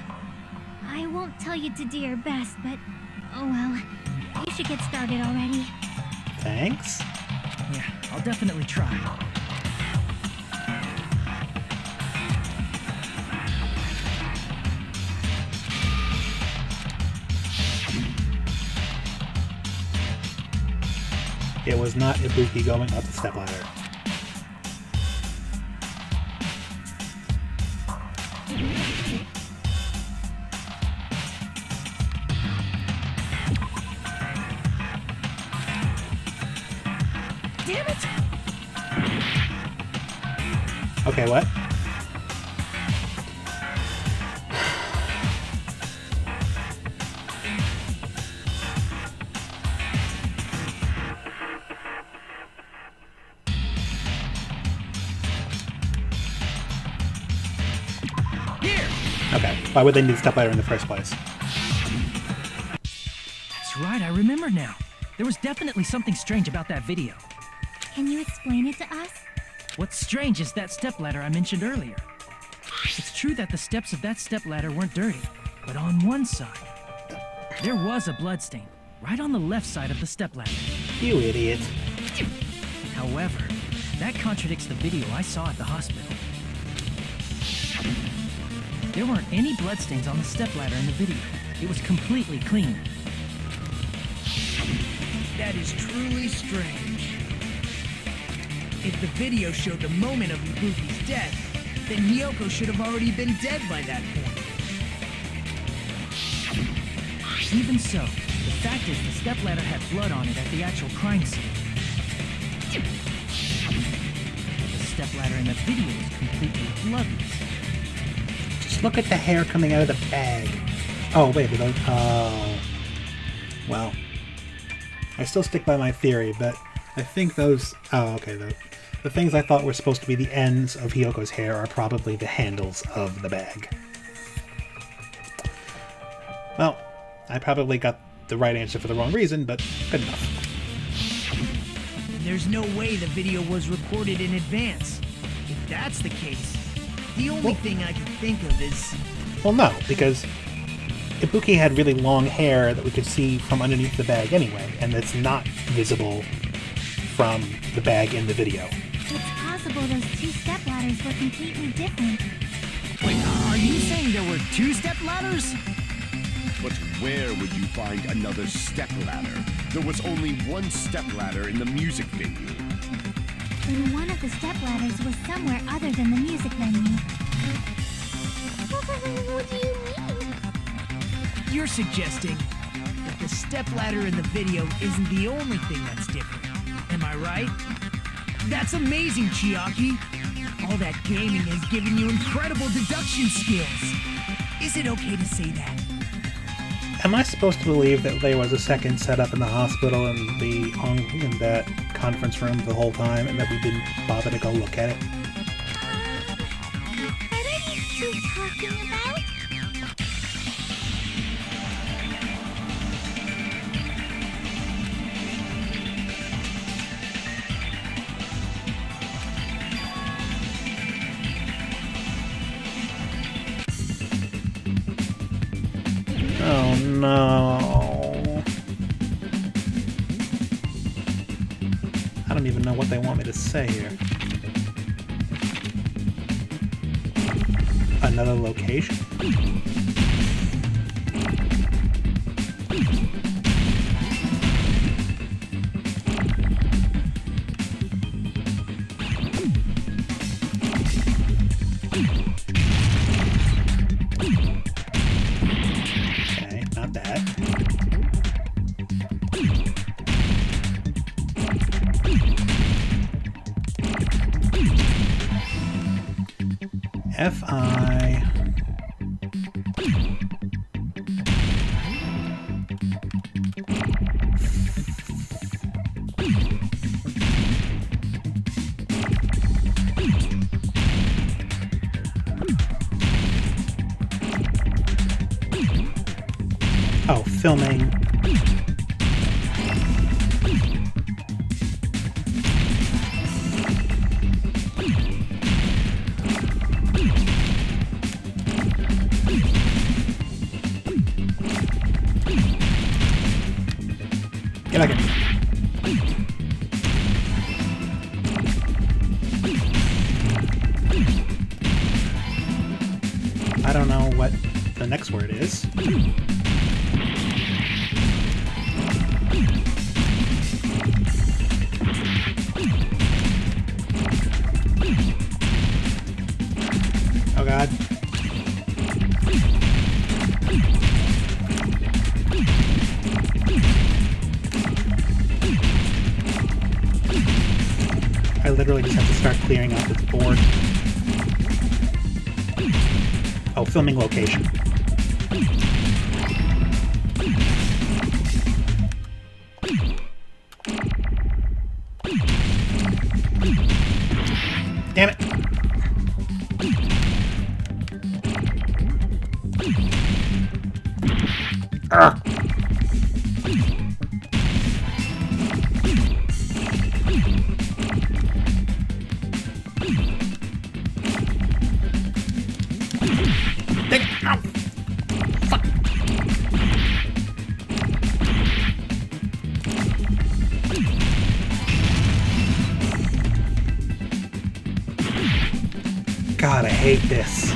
I won't tell you to do your best, but oh well. You should get started already. Thanks. Yeah, I'll definitely try. It was not Ibuki going up the stepladder. Damn it! Okay, what? Okay, why would they need a stepladder in the first place? That's right, I remember now. There was definitely something strange about that video. Can you explain it to us? What's strange is that stepladder I mentioned earlier. It's true that the steps of that stepladder weren't dirty, but on one side, there was a bloodstain, right on the left side of the stepladder. You idiot. However, that contradicts the video I saw at the hospital. There weren't any bloodstains on the stepladder in the video. It was completely clean. That is truly strange. If the video showed the moment of Ibuki's death, then Hiyoko should have already been dead by that point. Even so, the fact is the stepladder had blood on it at the actual crime scene. The stepladder in the video is completely bloodless. Just look at the hair coming out of the bag. Oh, wait, we don't... Oh. Well. I still stick by my theory, but I think those... Oh, okay. The things I thought were supposed to be the ends of Hiyoko's hair are probably the handles of the bag. Well, I probably got the right answer for the wrong reason, but good enough. There's no way the video was recorded in advance. If that's the case, the only thing I can think of is... Well, no, because Ibuki had really long hair that we could see from underneath the bag anyway, and that's not visible from the bag in the video. It's possible those two stepladders were completely different. Wait, are you saying there were two stepladders? But where would you find another stepladder? There was only one stepladder in the music venue. Then one of the stepladders was somewhere other than the music venue. What do you mean? You're suggesting that the stepladder in the video isn't the only thing that's different. Am I right? That's amazing, Chiaki! All that gaming has given you incredible deduction skills. Is it okay to say that? Am I supposed to believe that there was a second setup in the hospital and in that conference room the whole time, and that we didn't bother to go look at it? What are you two talking about? Oh no. I don't even know what they want me to say here. Another location? FI. Oh, filming. Get back in. I don't know what the next word is. Oh God. I literally just have to start clearing out this board. Oh, filming location. Damn it. Ugh. Dang it. Ow. Fuck. God, I hate this.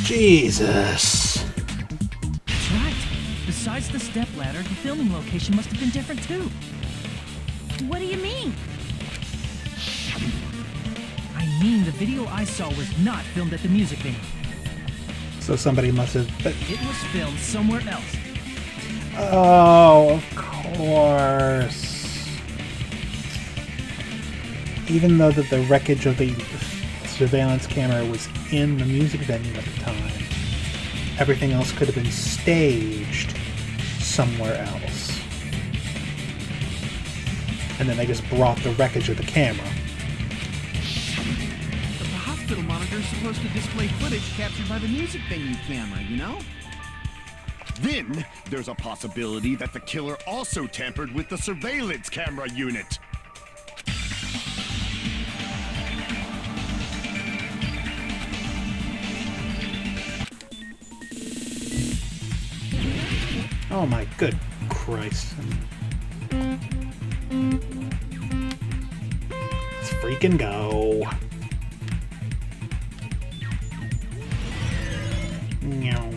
Jesus. That's right. Besides the stepladder, the filming location must have been different too. What do you mean? I mean, the video I saw was not filmed at the music venue. So somebody must have... It was filmed somewhere else. Oh, of course. Even though that the wreckage of the surveillance camera was in the music venue at the time, everything else could have been staged somewhere else. And then they just brought the wreckage of the camera. But the hospital monitor's supposed to display footage captured by the music venue camera, you know? Then there's a possibility that the killer also tampered with the surveillance camera unit. Oh my good Christ. Let's freaking go. Meow.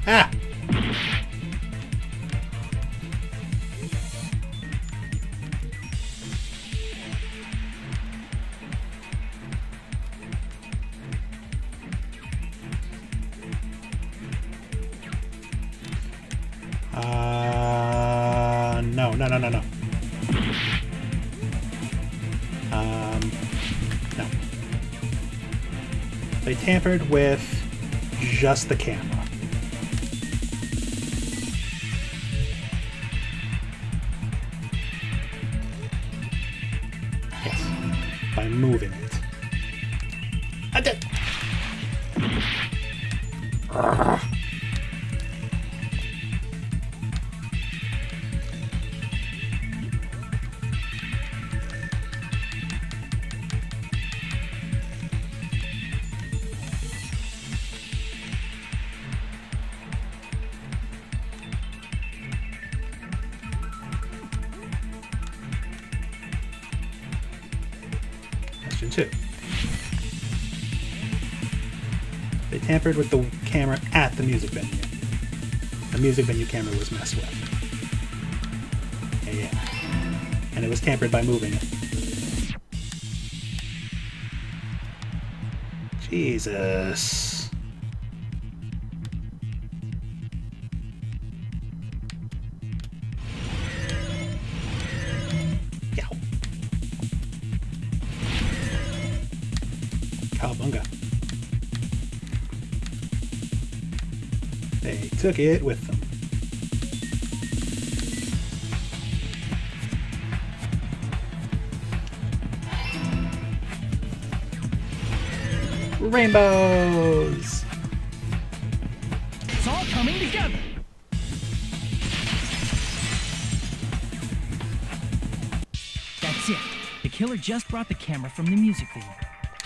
Ah! No. No. They tampered with just the camera. Yes, by moving it. I did. Question 2. They tampered with the camera at the music venue. The music venue camera was messed with. Yeah. and it was tampered by moving it. Jesus. Yow. Cowabunga. They took it with them. Rainbows! It's all coming together. That's it. The killer just brought the camera from the music venue.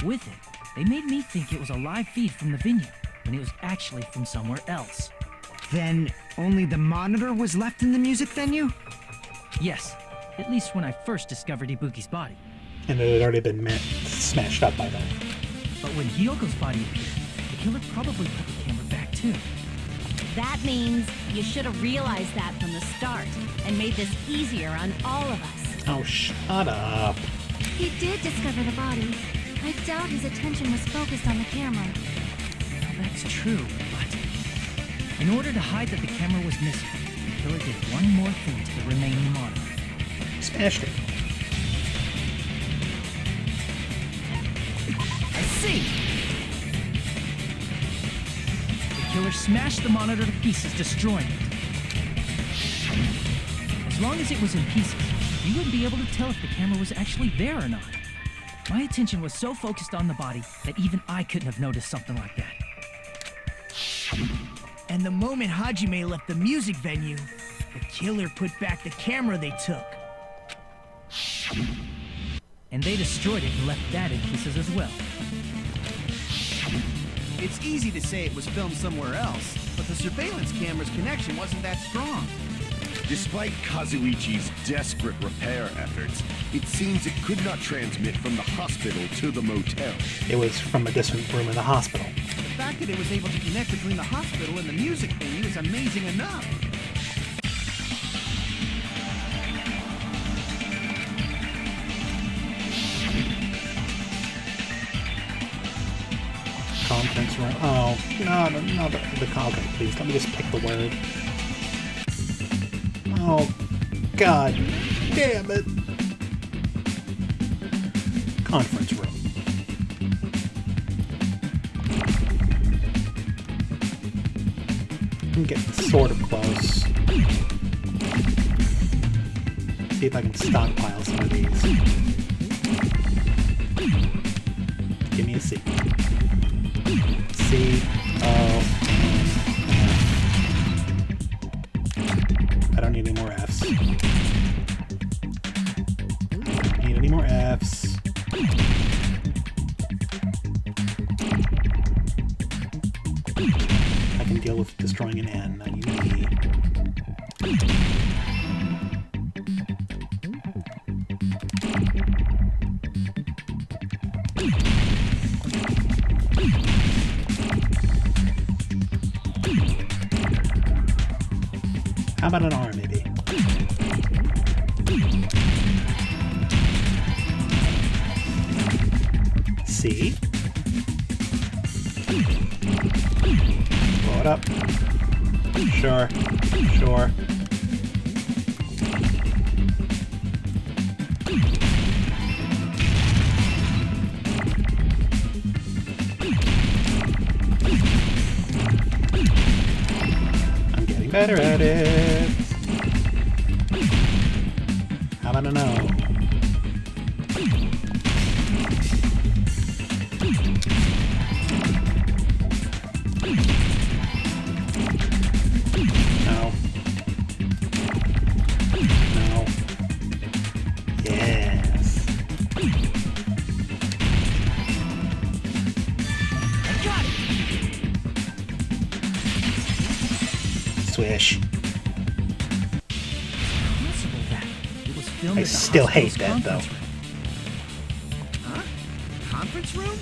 With it, they made me think it was a live feed from the venue, when it was actually from somewhere else. Then only the monitor was left in the music venue? Yes, at least when I first discovered Ibuki's body. And it had already been smashed up by then. But when Hyoko's body appeared, the killer probably put the camera back too. That means you should have realized that from the start and made this easier on all of us. Oh, shut up. He did discover the body. I doubt his attention was focused on the camera. Well, that's true, but in order to hide that the camera was missing, the killer did one more thing to the remaining monitor. Smashed it. I see! The killer smashed the monitor to pieces, destroying it. As long as it was in pieces, you wouldn't be able to tell if the camera was actually there or not. My attention was so focused on the body that even I couldn't have noticed something like that. And the moment Hajime left the music venue, the killer put back the camera they took. And they destroyed it and left that in pieces as well. It's easy to say it was filmed somewhere else, but the surveillance camera's connection wasn't that strong. Despite Kazuichi's desperate repair efforts, it seems it could not transmit from the hospital to the motel. It was from a distant room in the hospital. The fact that it was able to connect between the hospital and the music venue is amazing enough. Conference room. Oh, no, the okay, please, let me just pick the word. Oh, God damn it. Conference room. I'm getting sort of close. See if I can stockpile some of these. Give me a C. C. Oh. I don't need any more Fs. Don't need any more Fs. I can deal with destroying an N. I need an E. How about an R, maybe? C. Blow it up. Sure. Sure. I'm getting better at it. How about an O? No. No. Yes. I got it! Swish. Possible that it was filmed I at the still hate hospital's that, though. conference room. Huh? Conference room?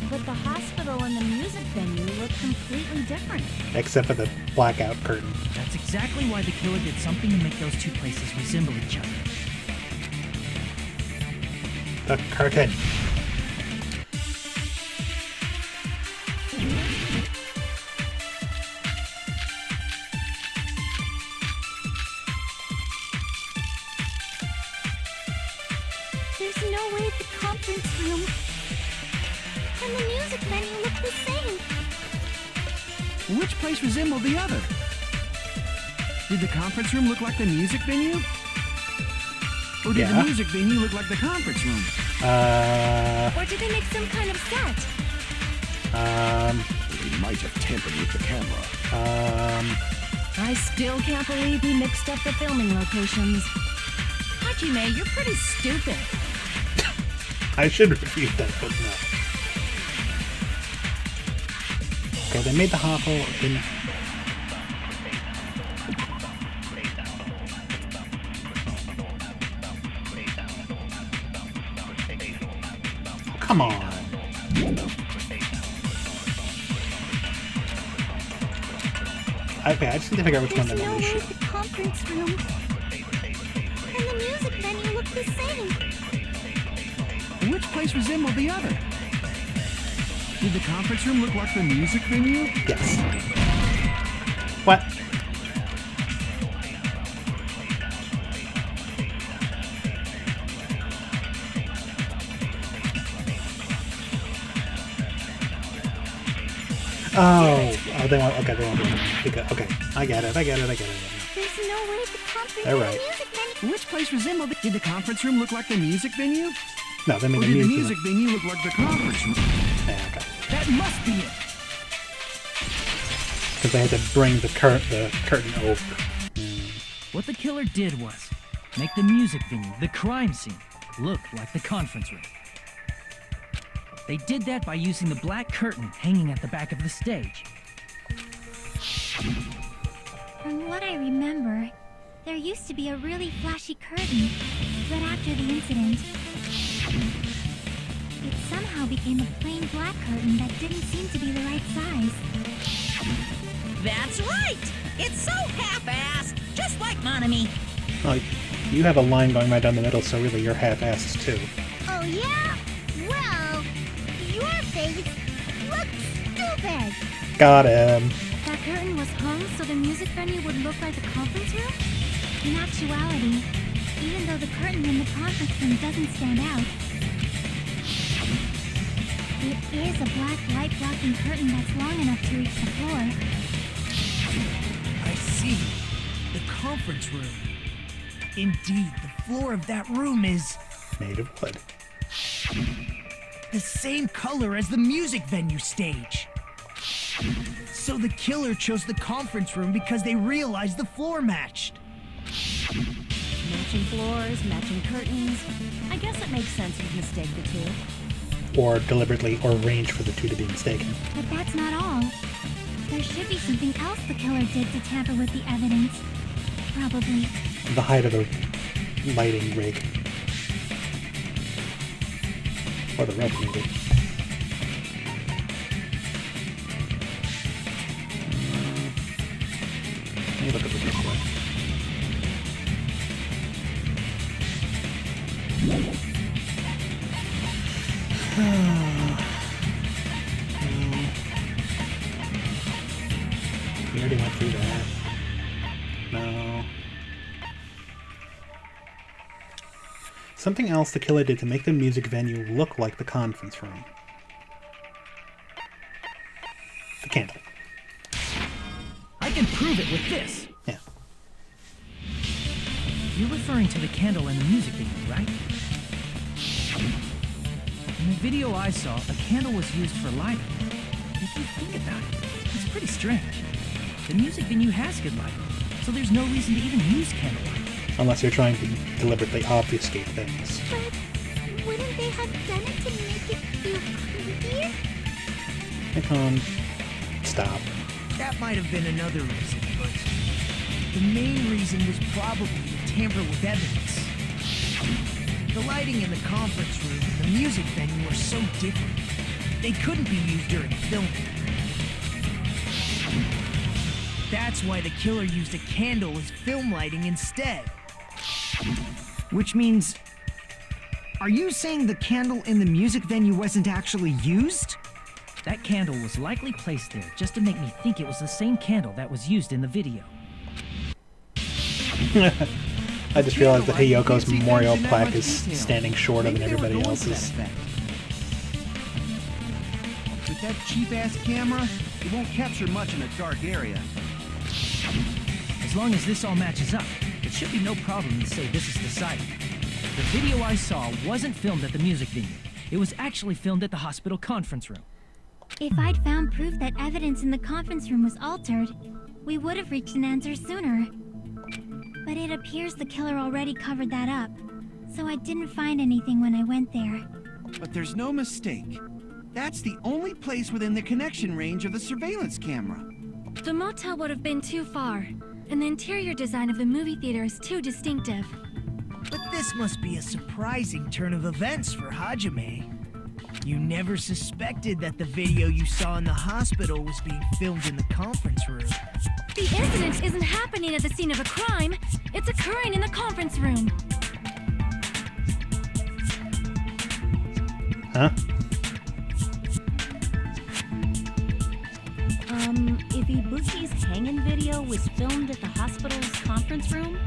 But the hospital and the music venue look completely different. Except for the blackout curtain. That's exactly why the killer did something to make those two places resemble each other. the curtain. There's no way the conference room and the music venue look the same. Which place resembled the other? Did the conference room look like the music venue? Or did the music venue look like the conference room? Or did they make some kind of set? They might have tampered with the camera. I still can't believe he mixed up the filming locations. Hajime, you're pretty stupid. I should refute that, but no. Okay, they made the hopple. Didn't... Oh, come on. Okay, I just need to figure out which one they want to shoot. The conference room and the music venue look the same. Which place resembled the other? Did the conference room look like the music venue? Yes. What? Oh, they want. Okay, they want. Okay, I get it. There's no way the conference They're right. and music venue. Which place resembled it? Did the conference room look like the music venue? No, they made Or the did the music. music venue look like the conference room? Yeah, okay. That must be it. Because they had to bring the curtain over. What the killer did was make the music venue, the crime scene, look like the conference room. They did that by using the black curtain hanging at the back of the stage. From what I remember, there used to be a really flashy curtain, but after the incident, it somehow became a plain black curtain that didn't seem to be the right size. That's right! It's so half-assed, just like Monami. Oh, you have a line going right down the middle, so really you're half-assed too. Oh, yeah? Well, your face looks stupid. Got him. That curtain was hung so the music venue would look like the conference room? In actuality, even though the curtain in the conference room doesn't stand out, it is a black light-blocking curtain that's long enough to reach the floor. I see. The conference room. Indeed, the floor of that room is Made of wood. the same color as the music venue stage. So the killer chose the conference room because they realized the floor matched. Matching floors, matching curtains. I guess it makes sense you'd mistake the two. Or deliberately arrange for the two to be mistaken. But that's not all. There should be something else the killer did to tamper with the evidence. Probably. The height of the lighting rig. Or the rope, maybe. Let me look at this real quick. We already went through that. No. Something else the killer did to make the music venue look like the conference room. The candle. I can prove it with this. Yeah. You're referring to the candle in the music video, right? In the video I saw, a candle was used for lighting. If you think about it, it's pretty strange. The music venue has good lighting, so there's no reason to even use candlelight. Unless you're trying to deliberately obfuscate things. But wouldn't they have done it to make it feel creepier? Nikon, stop. That might have been another reason, but the main reason was probably to tamper with evidence. The lighting in the conference room and the music venue are so different. They couldn't be used during filming. That's why the killer used a candle as film lighting instead. Which means Are you saying the candle in the music venue wasn't actually used? That candle was likely placed there just to make me think it was the same candle that was used in the video. I just realized that Hiyoko's memorial plaque is standing shorter than everybody else's. With that cheap-ass camera, it won't capture much in a dark area. As long as this all matches up, it should be no problem to say this is the site. The video I saw wasn't filmed at the music venue. It was actually filmed at the hospital conference room. If I'd found proof that evidence in the conference room was altered, we would have reached an answer sooner. But it appears the killer already covered that up, so I didn't find anything when I went there. But there's no mistake. That's the only place within the connection range of the surveillance camera. The motel would have been too far, and the interior design of the movie theater is too distinctive. But this must be a surprising turn of events for Hajime. You never suspected that the video you saw in the hospital was being filmed in the conference room. The incident isn't happening at the scene of a crime. It's occurring in the conference room. Huh? If Ibuki's hanging video was filmed at the hospital's conference room,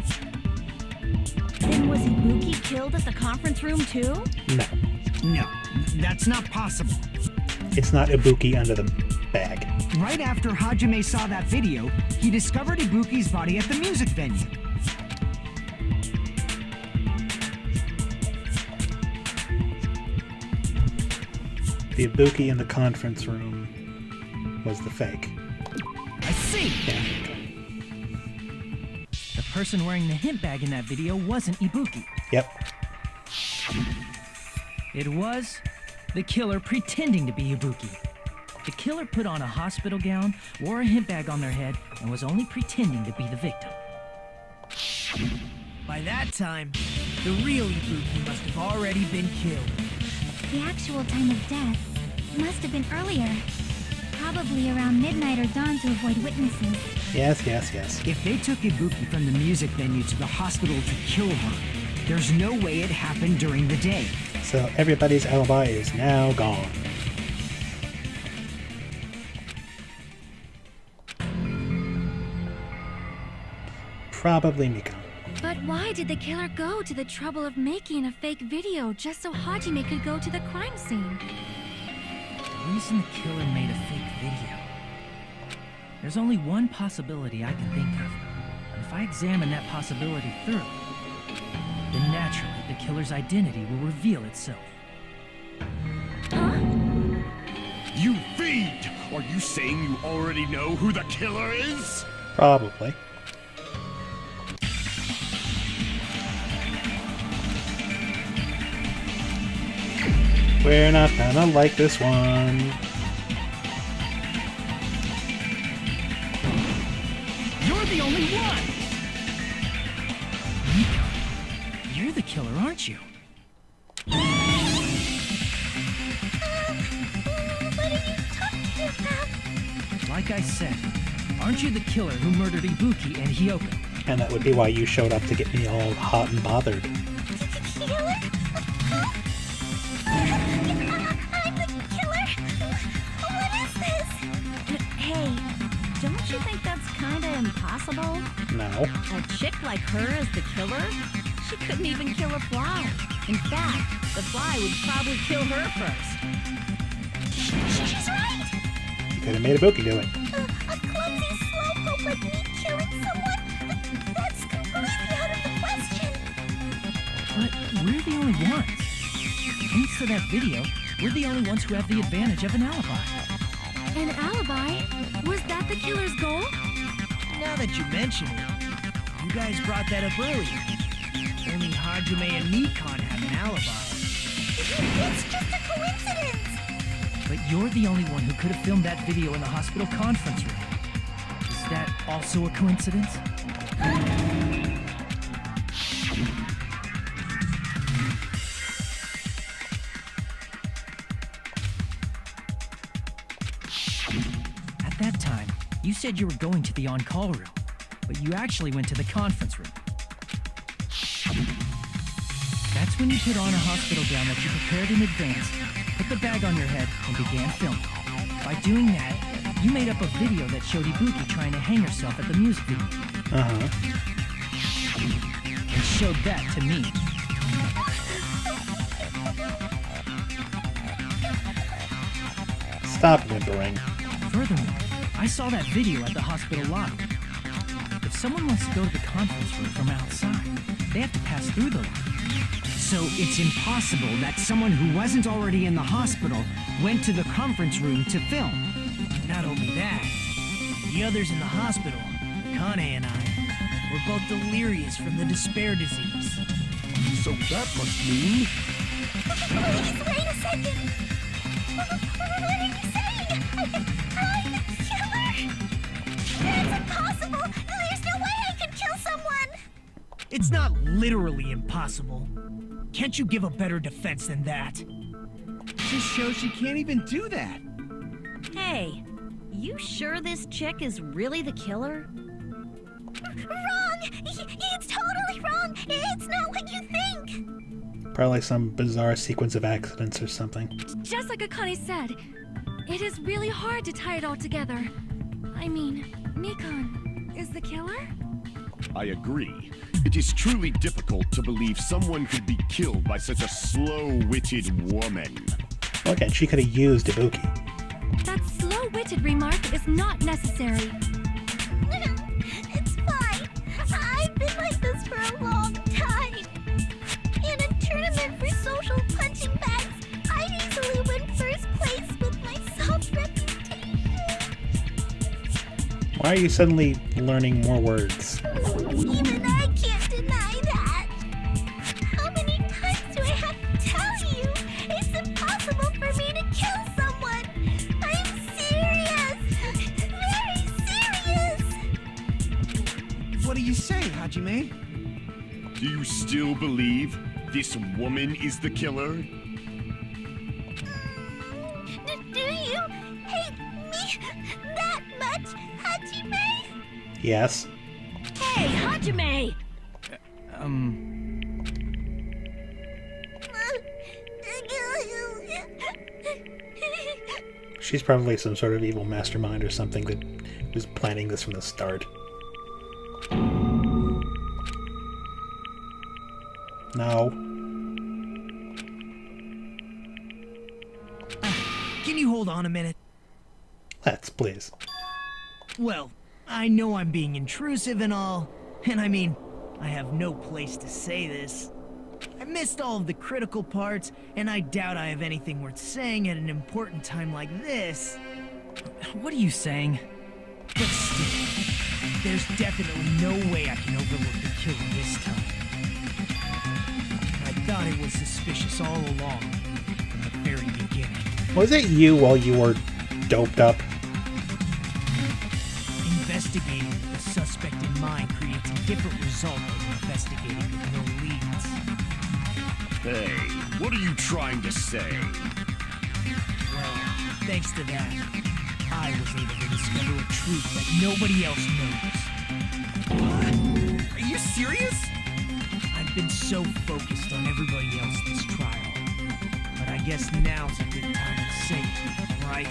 then was Ibuki killed at the conference room too? No. No, that's not possible. It's not Ibuki under the bag. Right after Hajime saw that video, he discovered Ibuki's body at the music venue. The Ibuki in the conference room was the fake. I see! Yeah. The person wearing the hint bag in that video wasn't Ibuki. Yep. It was the killer pretending to be Ibuki. The killer put on a hospital gown, wore a hint bag on their head, and was only pretending to be the victim. By that time, the real Ibuki must have already been killed. The actual time of death must have been earlier. Probably around midnight or dawn to avoid witnesses. Yes, yes, yes. If they took Ibuki from the music venue to the hospital to kill her, there's no way it happened during the day. So everybody's alibi is now gone. Probably Mika. But why did the killer go to the trouble of making a fake video just so Hajime could go to the crime scene? The reason the killer made a fake video. There's only one possibility I can think of. And if I examine that possibility thoroughly, then naturally the killer's identity will reveal itself. You fiend! Are you saying you already know who the killer is? Probably. We're not gonna like this one. You're the only one! Mika, you're the killer, aren't you? What are you talking about? Like I said, aren't you the killer who murdered Ibuki and Hyoko? And that would be why you showed up to get me all hot and bothered. Killer? I'm the killer? What is this? Hey, don't you think that's kinda impossible? No. A chick like her as the killer? She couldn't even kill a fly. In fact, the fly would probably kill her first. She's right! You could have made Ibuki do it. A clumsy slowpoke like me killing someone? That's completely out of the question. But we're the only ones. Thanks to that video, we're the only ones who have the advantage of an alibi. An alibi? Was that the killer's goal? Now that you mention it, you guys brought that up earlier. Only Hajime and Nikon have an alibi. It's just a coincidence! But you're the only one who could have filmed that video in the hospital conference room. Is that also a coincidence? At that time, you said you were going to the on-call room, but you actually went to the conference room. That's That's when you put on a hospital gown that you prepared in advance, put the bag on your head, and began filming. By doing that, you made up a video that showed Ibuki trying to hang herself at the music video. Uh-huh. And showed that to me. Stop whimpering. Furthermore, I saw that video at the hospital lobby. If someone wants to go to the conference room from outside, they have to pass through the lobby. So it's impossible that someone who wasn't already in the hospital went to the conference room to film. Not only that, the others in the hospital, Kane and I, were both delirious from the despair disease. So that must mean... Please, wait a second. What are you saying? I'm the killer? That's impossible. There's no way I could kill someone. It's not literally impossible. Can't you give a better defense than that? Just shows she can't even do that. Hey, you sure this chick is really the killer? Wrong! It's totally wrong! It's not what you think! Probably some bizarre sequence of accidents or something. Just like Akane said, it is really hard to tie it all together. I mean, Nikon is the killer? I agree. It is truly difficult to believe someone could be killed by such a slow-witted woman. Okay, she could have used Ibuki. That slow-witted remark is not necessary. It's fine. I've been like this for a long time. In a tournament for social punching bags, I'd easily win first place with my self-reputation. Why are you suddenly learning more words? Even I can't deny that. How many times do I have to tell you? It's impossible for me to kill someone. I'm serious. Very serious. What do you say, Hajime? Do you still believe this woman is the killer? Do you hate me that much, Hajime? Yes. Hey, Hajime! She's probably some sort of evil mastermind or something that was planning this from the start. No. Can you hold on a minute? Let's, please. Well, I know I'm being intrusive and all, and I mean, I have no place to say this. I missed all of the critical parts, and I doubt I have anything worth saying at an important time like this. What are you saying? But still, there's definitely no way I can overlook the killing this time. I thought it was suspicious all along, from the very beginning. Was it you while you were doped up? Investigating with the suspect in mind creates a different result than investigating with no leads. Hey, what are you trying to say? Well, thanks to that, I was able to discover a truth that nobody else knows. What? Are you serious? I've been so focused on everybody else this trial, but I guess now's a good time to say it, right?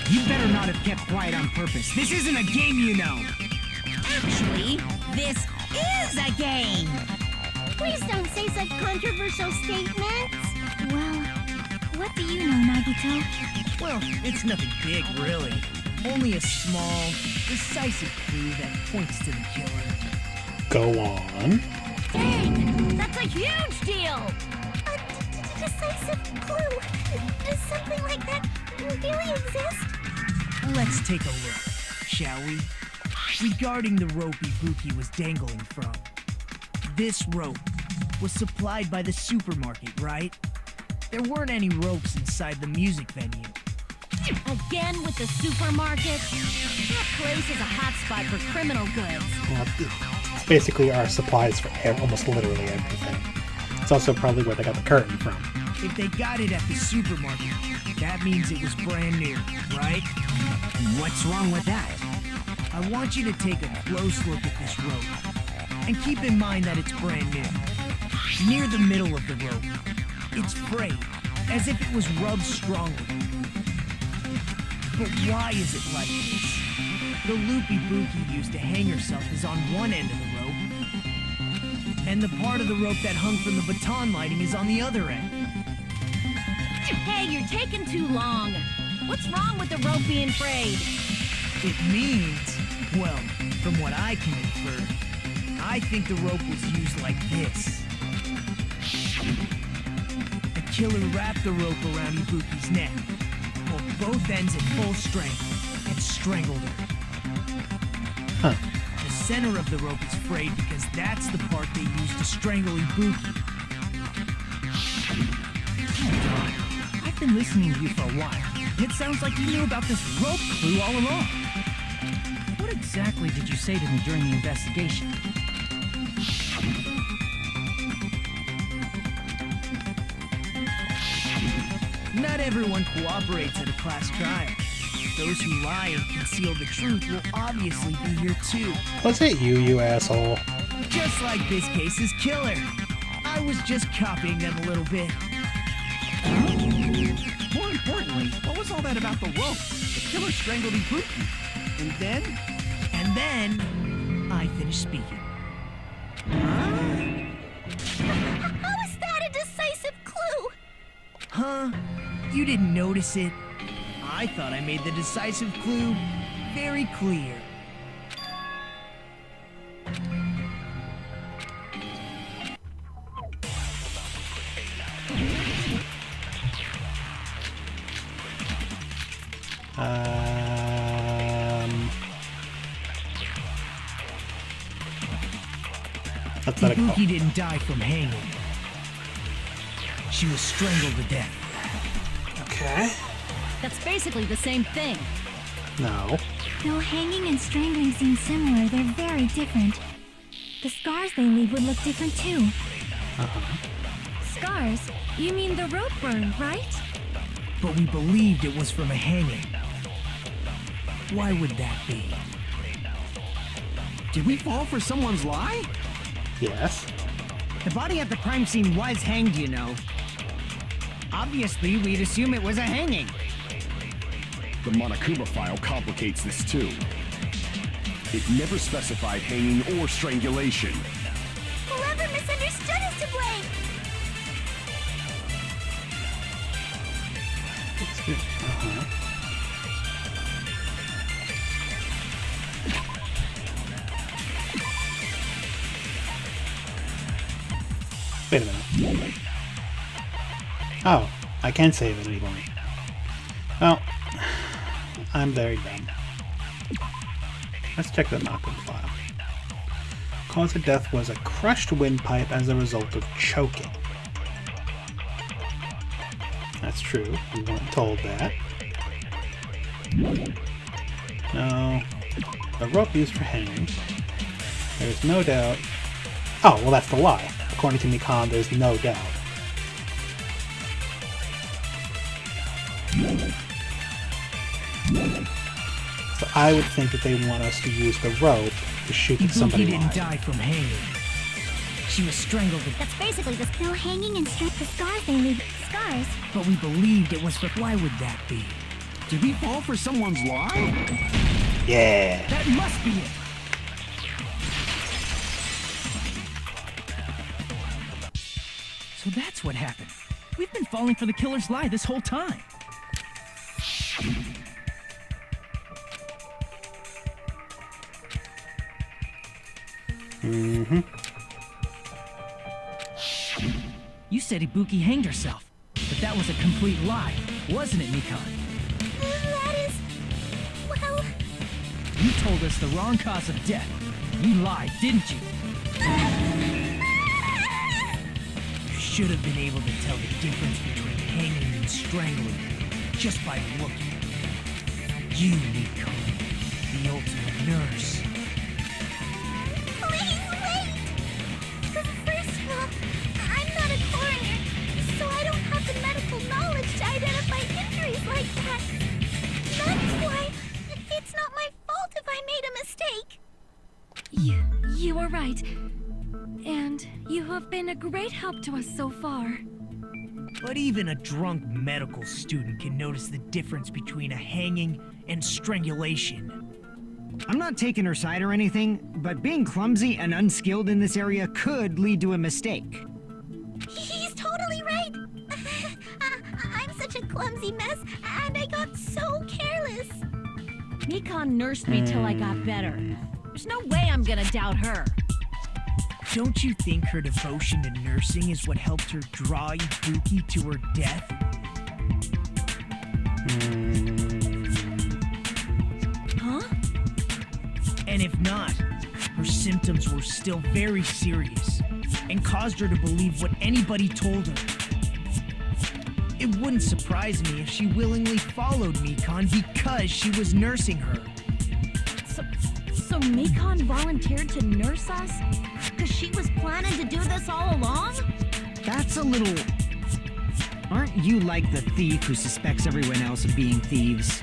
You better not have kept quiet on purpose. This isn't a game, you know. Actually, this is a game! Please don't say such controversial statements. Well, what do you know, Nagito? Well, it's nothing big, really. Only a small, decisive clue that points to the killer. Go on. Dang! That's a huge deal! A decisive clue. Does something like that really exist? Let's take a look, shall we? Regarding the rope Ibuki was dangling from. This rope was supplied by the supermarket, right? There weren't any ropes inside the music venue. Again with the supermarket? That place is a hotspot for criminal goods. Well, it's basically our supplies for almost literally everything. It's also probably where they got the curtain from. If they got it at the supermarket, that means it was brand new, right? What's wrong with that? I want you to take a close look at this rope. And keep in mind that it's brand new. near the middle of the rope. It's frayed, as if it was rubbed strongly. But why is it like this? The loopy Buki used to hang herself is on one end of the rope, and the part of the rope that hung from the baton lighting is on the other end. Hey, you're taking too long. What's wrong with the rope being frayed? It means, well, from what I can infer, I think the rope was used like this. The killer wrapped the rope around Ibuki's neck, pulled both ends at full strength, and strangled her. Huh. The center of the rope is frayed because that's the part they used to strangle Ibuki. I've been listening to you for a while. It sounds like you knew about this rope clue all along. What exactly did you say to me during the investigation? Not everyone cooperates at a class trial. Those who lie and conceal the truth will obviously be here too. Was it you, you asshole? Just like this case's killer. I was just copying them a little bit. More importantly, what was all that about the rope? The killer strangled Ibuki. And then? And then, I finished speaking. How is that a decisive clue? Huh? You didn't notice it? I thought I made the decisive clue very clear. Let's let it go. Ibuki didn't die from hanging. She was strangled to death. Okay. That's basically the same thing. No. Though hanging and strangling seem similar, they're very different. The scars they leave would look different too. Scars? You mean the rope burn, right? But we believed it was from a hanging. Why would that be? Did we fall for someone's lie? Yes. The body at the crime scene was hanged, you know. Obviously, we'd assume it was a hanging. The Monokuma file complicates this too. It never specified hanging or strangulation. Whoever misunderstood is to blame. Wait a minute. Oh, I can save it anymore. Well, I'm very dumb. Let's check the knock-on file. Cause of death was a crushed windpipe as a result of choking. That's true. We weren't told that. No. The rope used for hanging. There's no doubt. Oh, well, that's the lie. According to Mikan, there's no doubt. So I would think that they want us to use the rope to shoot at somebody Ibuki didn't alive. die from hanging. She was strangled to death. That's basically the Though hanging and the scars they leave. Scars? But we believed it was for... Why would that be? Did we fall for someone's lie? Yeah. That must be it! So that's what happened. We've been falling for the killer's lie this whole time. Mm-hmm. You said Ibuki hanged herself, but that was a complete lie, wasn't it, Mikan? That is... well... You told us the wrong cause of death. You lied, didn't you? You should have been able to tell the difference between hanging and strangling just by looking. You, Nico, the ultimate nurse. Please wait! First of all, I'm not a coroner, so I don't have the medical knowledge to identify injuries like that. That's why it's not my fault if I made a mistake. You were right. And and you have been a great help to us so far. But even a drunk medical student can notice the difference between a hanging and strangulation. I'm not taking her side or anything, but being clumsy and unskilled in this area could lead to a mistake. He's totally right. I'm such a clumsy mess, and I got so careless. Mikon nursed me till I got better. There's no way I'm gonna doubt her. Don't you think her devotion to nursing is what helped her draw Ibuki to her death? Huh? And if not, her symptoms were still very serious and caused her to believe what anybody told her. It wouldn't surprise me if she willingly followed Mikon because she was nursing her. So Mikon volunteered to nurse us? Because she was planning to do this all along? That's a little... Aren't you like the thief who suspects everyone else of being thieves?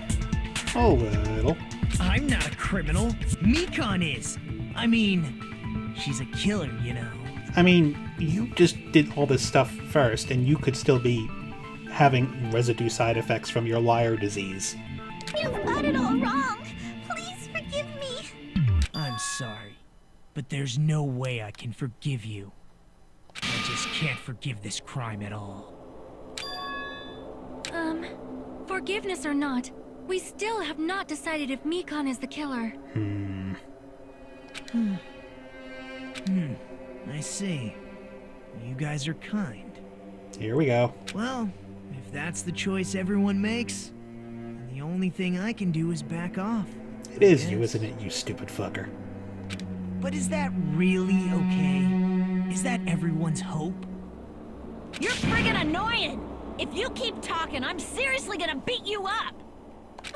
A little. I'm not a criminal. Mikon is. I mean, she's a killer, you know. I mean, you just did all this stuff first, and you could still be having residue side effects from your liar disease. You've got it all wrong. Please forgive me. I'm sorry, but there's no way I can forgive you. I just can't forgive this crime at all. Forgiveness or not, we still have not decided if Mikon is the killer. I see. You guys are kind. Here we go. Well, if that's the choice everyone makes, then the only thing I can do is back off. It is you, isn't it, you stupid fucker? But is that really okay? Is that everyone's hope? You're friggin' annoying! If you keep talking, I'm seriously gonna beat you up! But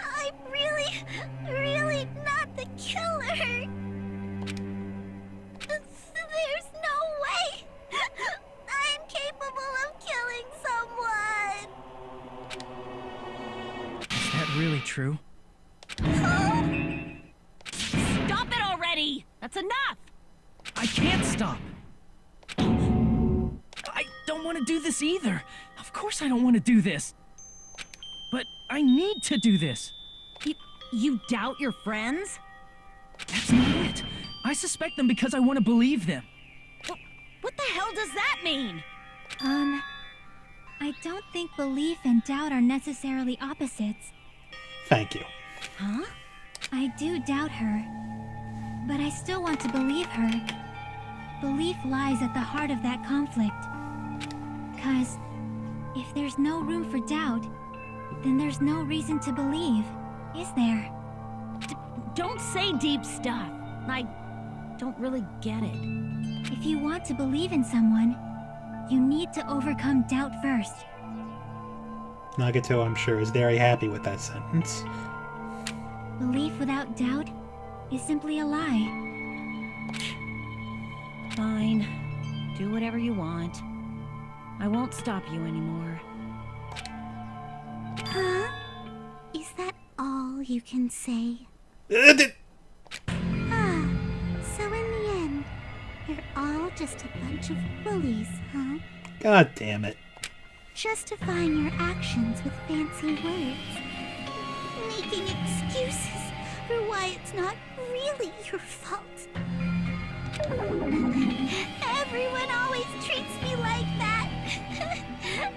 I'm really not the killer. There's no way I'm capable of killing someone. Is that really true? Stop it already! That's enough! I can't stop! I don't want to do this either. Of course I don't want to do this. But I need to do this. You doubt your friends? That's not it. I suspect them because I want to believe them. What the hell does that mean? I don't think belief and doubt are necessarily opposites. Thank you. Huh? I do doubt her, but I still want to believe her. Belief lies at the heart of that conflict. 'Cause if there's no room for doubt, then there's no reason to believe, is there? Don't say deep stuff. I don't really get it. If you want to believe in someone, you need to overcome doubt first. Nagato, I'm sure, is very happy with that sentence. Belief without doubt is simply a lie. Fine. Do whatever you want. I won't stop you anymore. Huh? Is that all you can say? Ah, so in the end, you're all just a bunch of bullies, huh? God damn it. Justifying your actions with fancy words. Making excuses for why it's not really your fault. Everyone always treats me like that.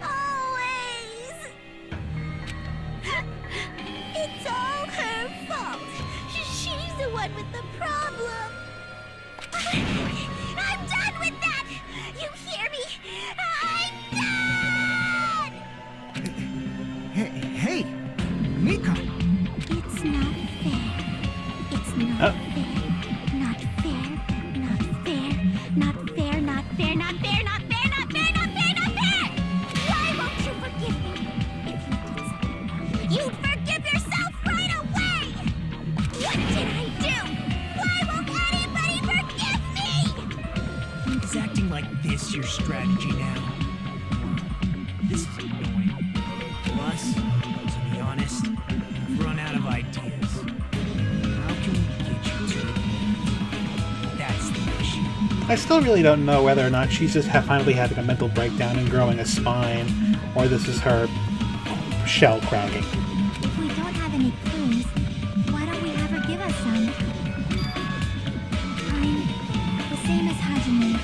Always. It's all her fault. She's the one with the problem. I'm done with that. You hear me? I'm done. Hey, Mika! It's not fair. It's not fair. Not fair. Not fair. Not fair. Not fair. Not fair. Not fair. Not fair. Not fair. Not fair. Why won't you forgive me? If you did something, you'd forgive yourself right away. What did I do? Why won't anybody forgive me? Is acting like this your strategy now? This is annoying. Plus, to be honest, I've run out of ideas. How can we get you to? That's the issue. I still really don't know whether or not she's just finally having a mental breakdown and growing a spine, or this is her shell cracking. If we don't have any clues, why don't we have her give us some? I'm the same as Hajime.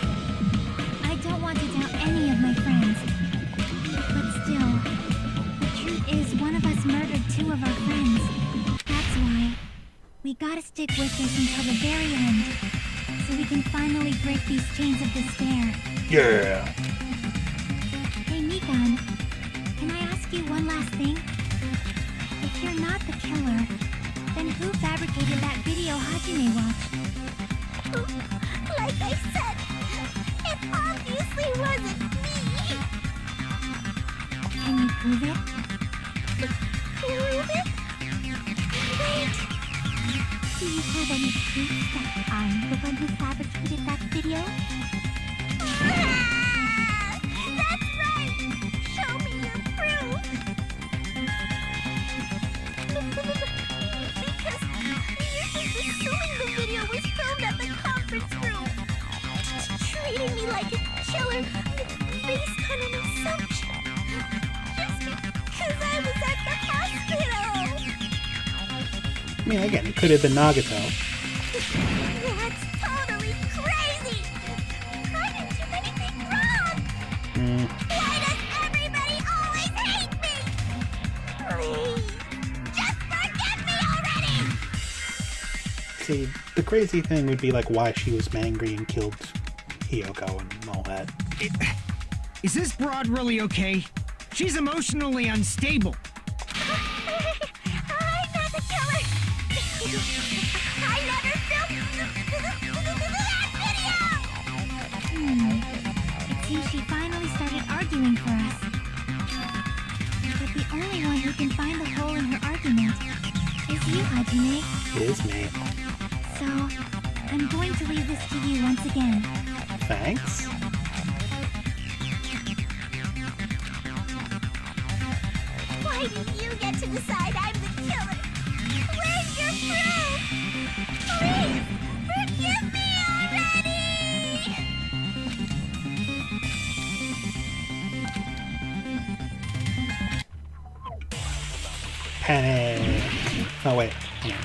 I don't want to doubt any of my friends. But still, the truth is one of us murdered 2 of our friends. That's why we gotta stick with this until the very end, so we can finally break these chains of despair. Yeah. Hey, Mikan, can I ask you one last thing? If you're not the killer, then who fabricated that video Hajime watched? Like I said, it obviously wasn't me. Can you prove it? Prove it? Wait. Do you have any proof that I'm the one who fabricated that video? Ah! That's right! Show me your proof! Because you're just assuming the video was filmed at the conference room. Treating me like a killer based on an assumption. Just because I was at the hospital. I mean, again, it could have been Nagato. That's totally crazy! I didn't do anything wrong! Why does everybody always hate me? Please, just forget me already! See, the crazy thing would be like why she was angry and killed Hiyoko and all that. Is this broad really okay? She's emotionally unstable. I'm not the killer! I never filmed that video! It seems she finally started arguing for us. But the only one who can find the hole in her argument is you, Hajime. It is me. So, I'm going to leave this to you once again. Thanks. Why do you get to decide I'm the killer? Where's your proof? Please, forgive me already! Panic. Oh, wait. Hang on.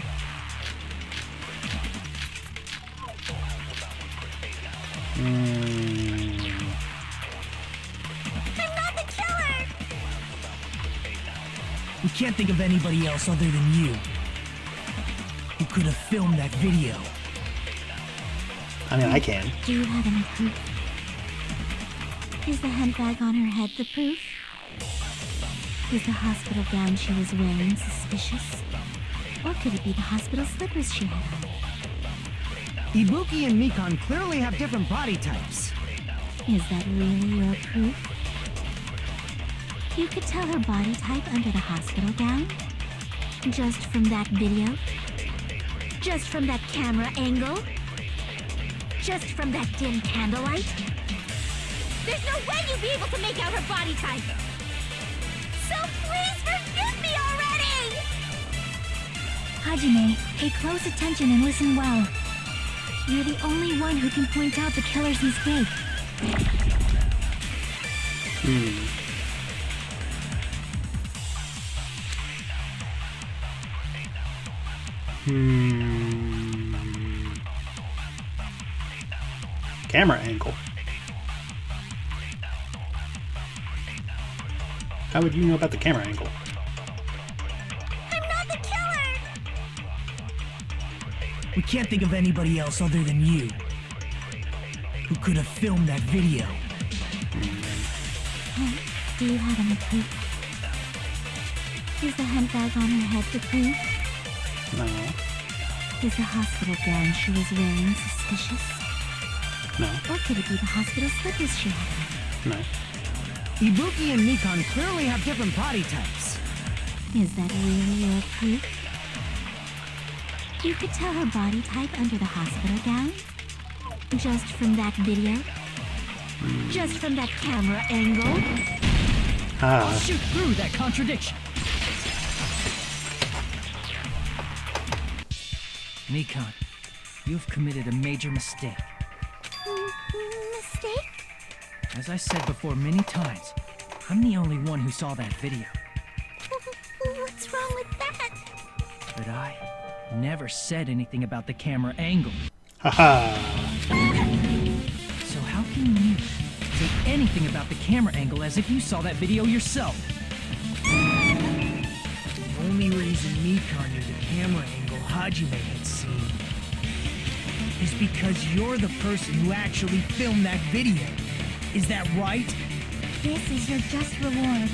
I'm not the killer! We can't think of anybody else other than you who could have filmed that video. I mean, I can. Do you have any proof? Is the handbag on her head the proof? Is the hospital gown she was wearing suspicious? Or could it be the hospital slippers she had on? Ibuki and Mikan clearly have different body types. Is that really your proof? You could tell her body type under the hospital gown? Just from that video? Just from that camera angle? Just from that dim candlelight? There's no way you'd be able to make out her body type! So please forgive me already! Hajime, pay close attention and listen well. You're the only one who can point out the killer's mistake. Camera angle. How would you know about the camera angle? I'm not the killer! We can't think of anybody else other than you who could have filmed that video. Do you have any proof? Is the handbag on her head the proof? No. Is the hospital gown she was wearing suspicious? No. Or could it be the hospital slippers she had on? No. Ibuki and Mikan clearly have different body types. Is that really your proof? You could tell her body type under the hospital gown? Just from that video? Just from that camera angle? I'll shoot through that contradiction. Nikon, you've committed a major mistake. mistake? As I said before many times, I'm the only one who saw that video. What's wrong with that? But I never said anything about the camera angle. Haha. So how can you say anything about the camera angle as if you saw that video yourself? The only reason Nikon knew the camera angle Hajime had seen is because you're the person who actually filmed that video. Is that right? This is your just reward.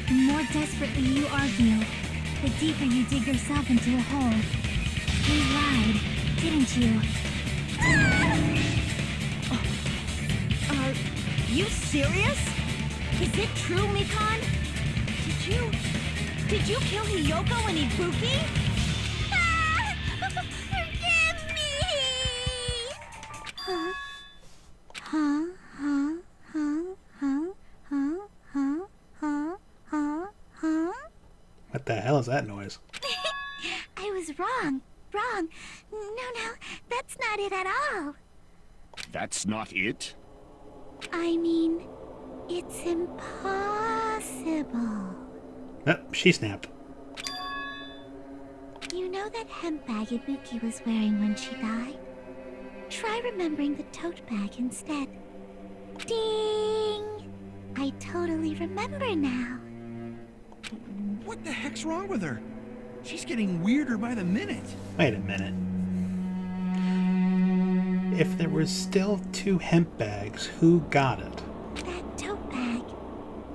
The more desperately you argue, the deeper you dig yourself into a hole. You lied, didn't you? Are you serious? Is it true, Mikan? Did you kill Hiyoko and Ibuki? Forgive me! Huh? What the hell is that noise? I was wrong. Wrong. No, that's not it at all. That's not it? I mean, it's impossible. Oh, she snapped. You know that hemp bag Ibuki was wearing when she died? Try remembering the tote bag instead. Ding! I totally remember now. What the heck's wrong with her? She's getting weirder by the minute. Wait a minute. If there was still 2 hemp bags, who got it? That tote bag.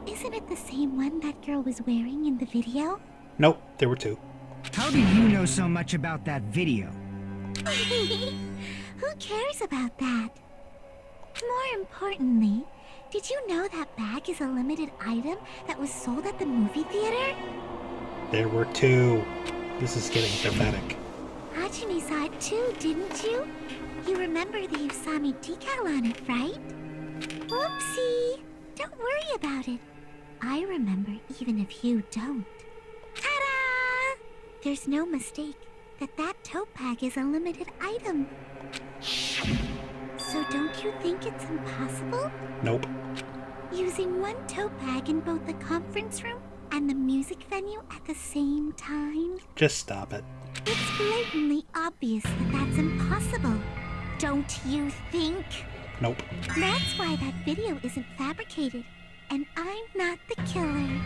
Isn't it the same one that girl was wearing in the video? Nope, there were 2. How do you know so much about that video? Who cares about that? More importantly, did you know that bag is a limited item that was sold at the movie theater? There were 2. This is getting pathetic. Hajime saw it too, didn't you? You remember the Usami decal on it, right? Whoopsie! Don't worry about it. I remember even if you don't. Ta-da! There's no mistake that that tote bag is a limited item. So don't you think it's impossible? Nope. Using one tote bag in both the conference room and the music venue at the same time? Just stop it. It's blatantly obvious that that's impossible. Don't you think? Nope. That's why that video isn't fabricated, and I'm not the killer.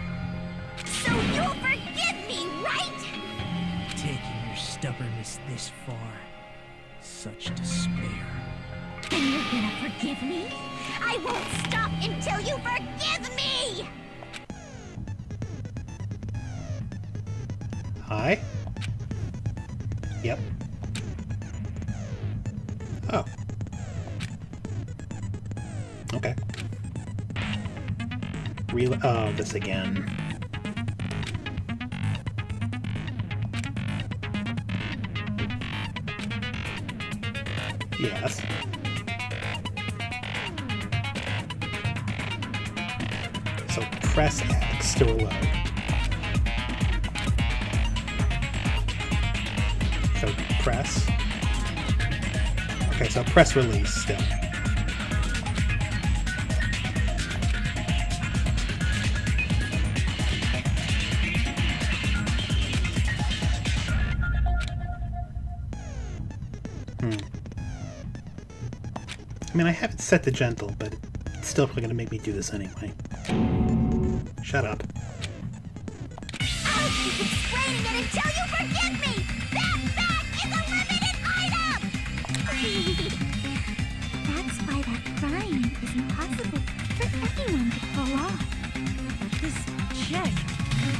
So you'll forgive me, right? Taking your stubbornness this far. Such despair. And you're gonna forgive me? I won't stop until you forgive me! Hi? Yep. Oh. Okay. Oh, this again. Yes. So press X to reload. So press. Okay, so press release still. I mean, I have it set to gentle, but it's still probably going to make me do this anyway. Shut up. I'll keep explaining it until you forgive me! That bag is a limited item! That's why that crime is impossible for anyone to pull off. This chick,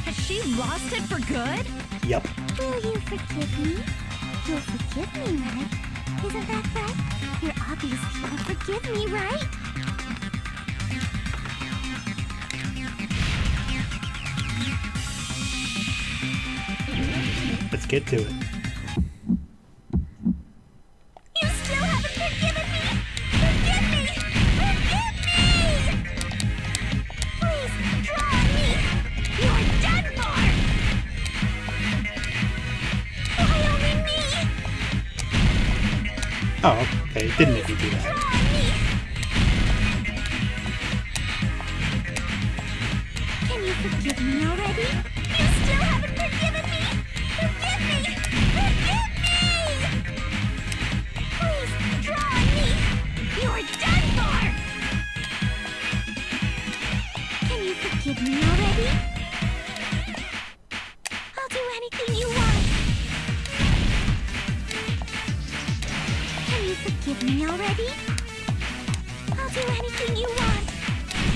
has she lost it for good? Yep. Will you forgive me? You'll forgive me, right? Isn't that right? You're obviously gonna forgive me, right? Let's get to it. You still haven't forgiven me! Forgive me! Forgive me! Please, draw me! You're done for! Why only me? Oh, okay. It didn't make me do that. Draw me! forgive me already? You still haven't forgiven me? Forgive me! Forgive me! Please, draw on me! You're done for! Can you forgive me already? I'll do anything you want. Can you forgive me already? I'll do anything you want.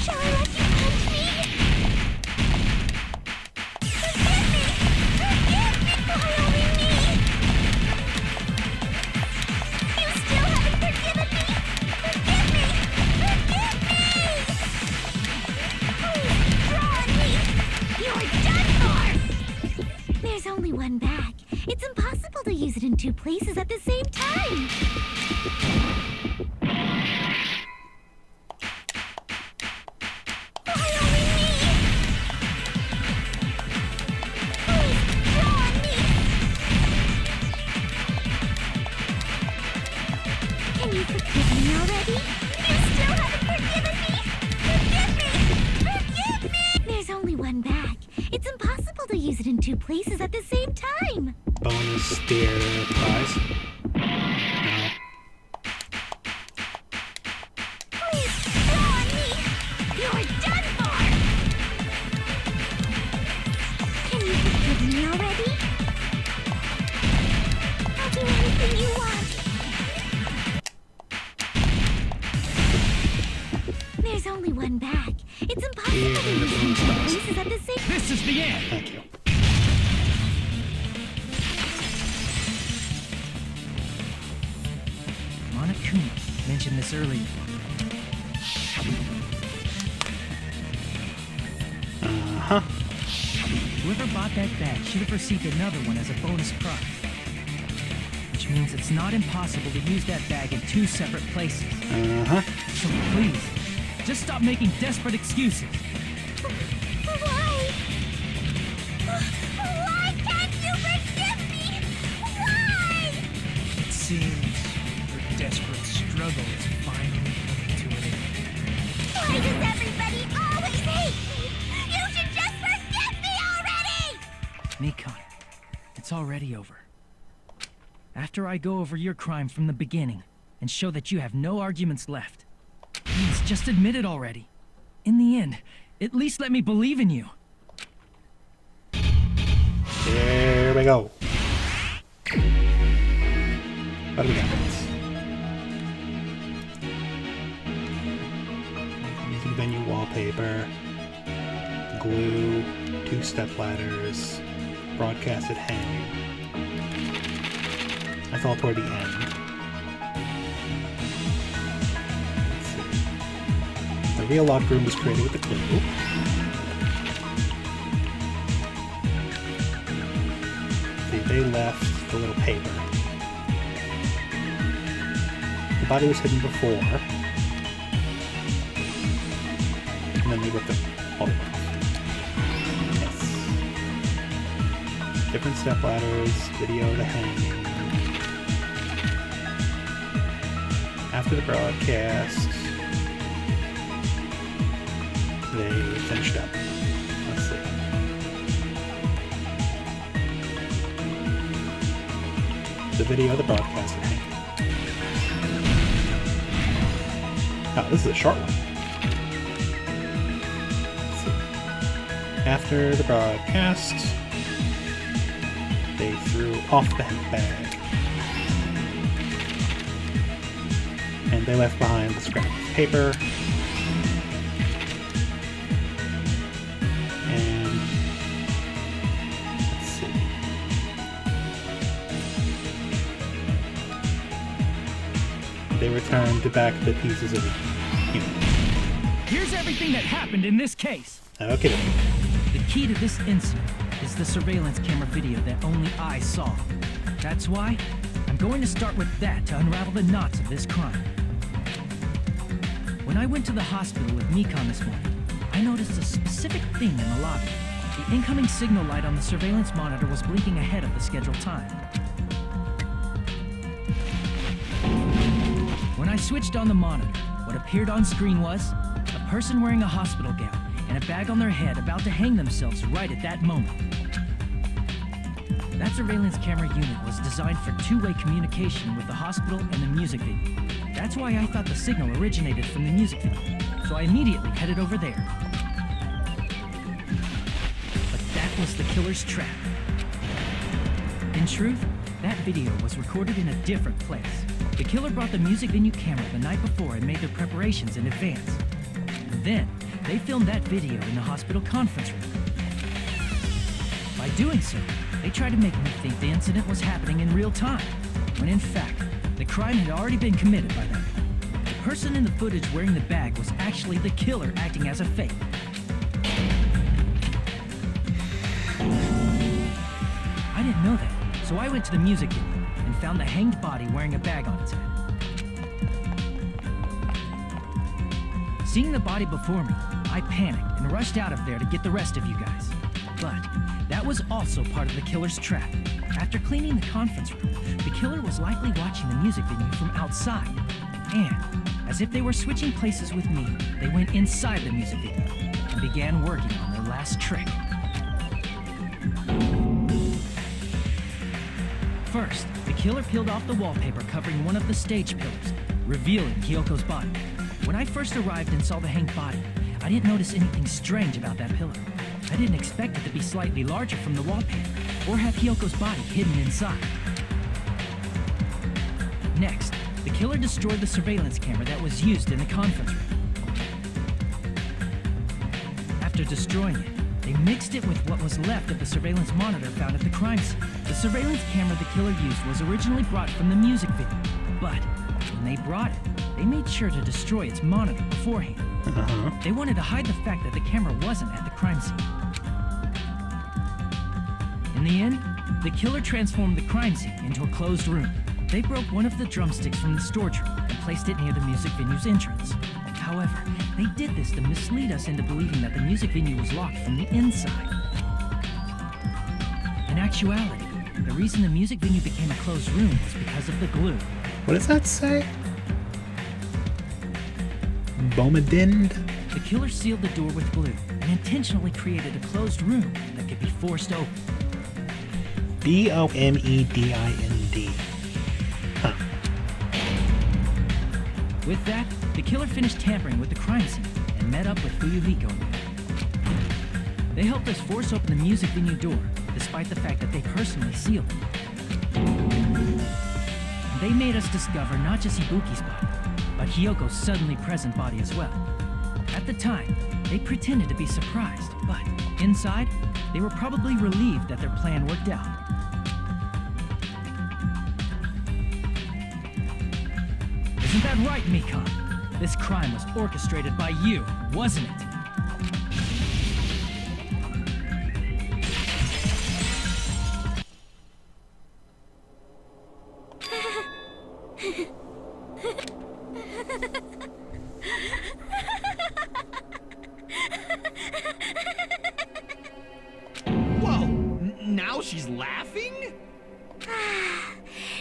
Shall I let you punch me? Forgive me! Forgive me! Why only me? You still haven't forgiven me? Forgive me! Forgive me! Please, draw on me! You're done for! There's only one bag. It's impossible to use it in two places at the same time. Why only me? Please, draw on me! Can you forgive me already? You still haven't forgiven me? Forgive me! Forgive me! There's only one bag. It's impossible to use it in two places at the same time. Bonus deer prize. No. Please, draw on me! You're done for! Can you forgive me already? I'll do anything you want. There's only one bag. It's impossible to use it in two places at the same time. This is the end! Thank you. Monokuma mentioned this earlier. Uh-huh. Whoever bought that bag should have received another one as a bonus prize. Which means it's not impossible to use that bag in two separate places. Uh-huh. So please, just stop making desperate excuses. Why? Why can't you forgive me? Why? It seems your desperate struggle is finally coming to an end. Why does everybody always hate me? You should just forgive me already! Nikon, it's already over. After I go over your crime from the beginning and show that you have no arguments left, please just admit it already. In the end, at least let me believe in you. There we go. What do we got? Using venue wallpaper, glue, 2 step ladders, broadcasted hanging. That's all toward the end. Let's see. The real locked room was created with the glue. They left the little paper. The body was hidden before. And then they ripped it all off. Yes. Different step ladders, video to hanging. After the broadcast, they finished up. Let's see. The video, the broadcast, and hang. Oh, this is a short one. Let's see. After the broadcast, they threw off the hemp bag. And they left behind the scrap of paper. And let's see. They returned back the pieces of human. Here's everything that happened in this case. Okay. The key to this incident is the surveillance camera video that only I saw. That's why I'm going to start with that to unravel the knots of this crime. When I went to the hospital with Nikon this morning, I noticed a specific thing in the lobby. The incoming signal light on the surveillance monitor was blinking ahead of the scheduled time. When I switched on the monitor, what appeared on screen was a person wearing a hospital gown and and a bag on their head about to hang themselves right at that moment. That surveillance camera unit was designed for two-way communication with the hospital and the music venue. That's why I thought the signal originated from the music venue, so I immediately headed over there. But that was the killer's trap. In truth, that video was recorded in a different place. The killer brought the music venue camera the night before and made their preparations in advance. And then, they filmed that video in the hospital conference room. By doing so, they tried to make me think the incident was happening in real time, when in fact, the crime had already been committed by them. The person in the footage wearing the bag was actually the killer acting as a fake. I didn't know that, so I went to the music venue and found the hanged body wearing a bag on its head. Seeing the body before me, I panicked and rushed out of there to get the rest of you guys. But that was also part of the killer's trap. After cleaning the conference room, the killer was likely watching the music venue from outside. And, as if they were switching places with me, they went inside the music venue and began working on their last trick. First, the killer peeled off the wallpaper covering one of the stage pillars, revealing Hyoko's body. When I first arrived and saw the hanged body, I didn't notice anything strange about that pillar. I didn't expect it to be slightly larger from the wallpaper, or have Hyoko's body hidden inside. Next, the killer destroyed the surveillance camera that was used in the conference room. After destroying it, they mixed it with what was left of the surveillance monitor found at the crime scene. The surveillance camera the killer used was originally brought from the music video, but when they brought it, they made sure to destroy its monitor beforehand. They wanted to hide the fact that the camera wasn't at the crime scene. In the end, the killer transformed the crime scene into a closed room. They broke one of the drumsticks from the storage room and placed it near the music venue's entrance. However, they did this to mislead us into believing that the music venue was locked from the inside. In actuality, the reason the music venue became a closed room was because of the glue. What does that say? Bomadind? The killer sealed the door with glue and intentionally created a closed room that could be forced open. B-O-M-E-D-I-N-D. Huh. With that, the killer finished tampering with the crime scene and met up with Fuyuhiko and me. They helped us force open the music venue door, despite the fact that they personally sealed it. They made us discover not just Ibuki's body, but Hyoko's suddenly present body as well. At the time, they pretended to be surprised, but inside, they were probably relieved that their plan worked out. Isn't that right, Mikon? This crime was orchestrated by you, wasn't it? Whoa! Now she's laughing?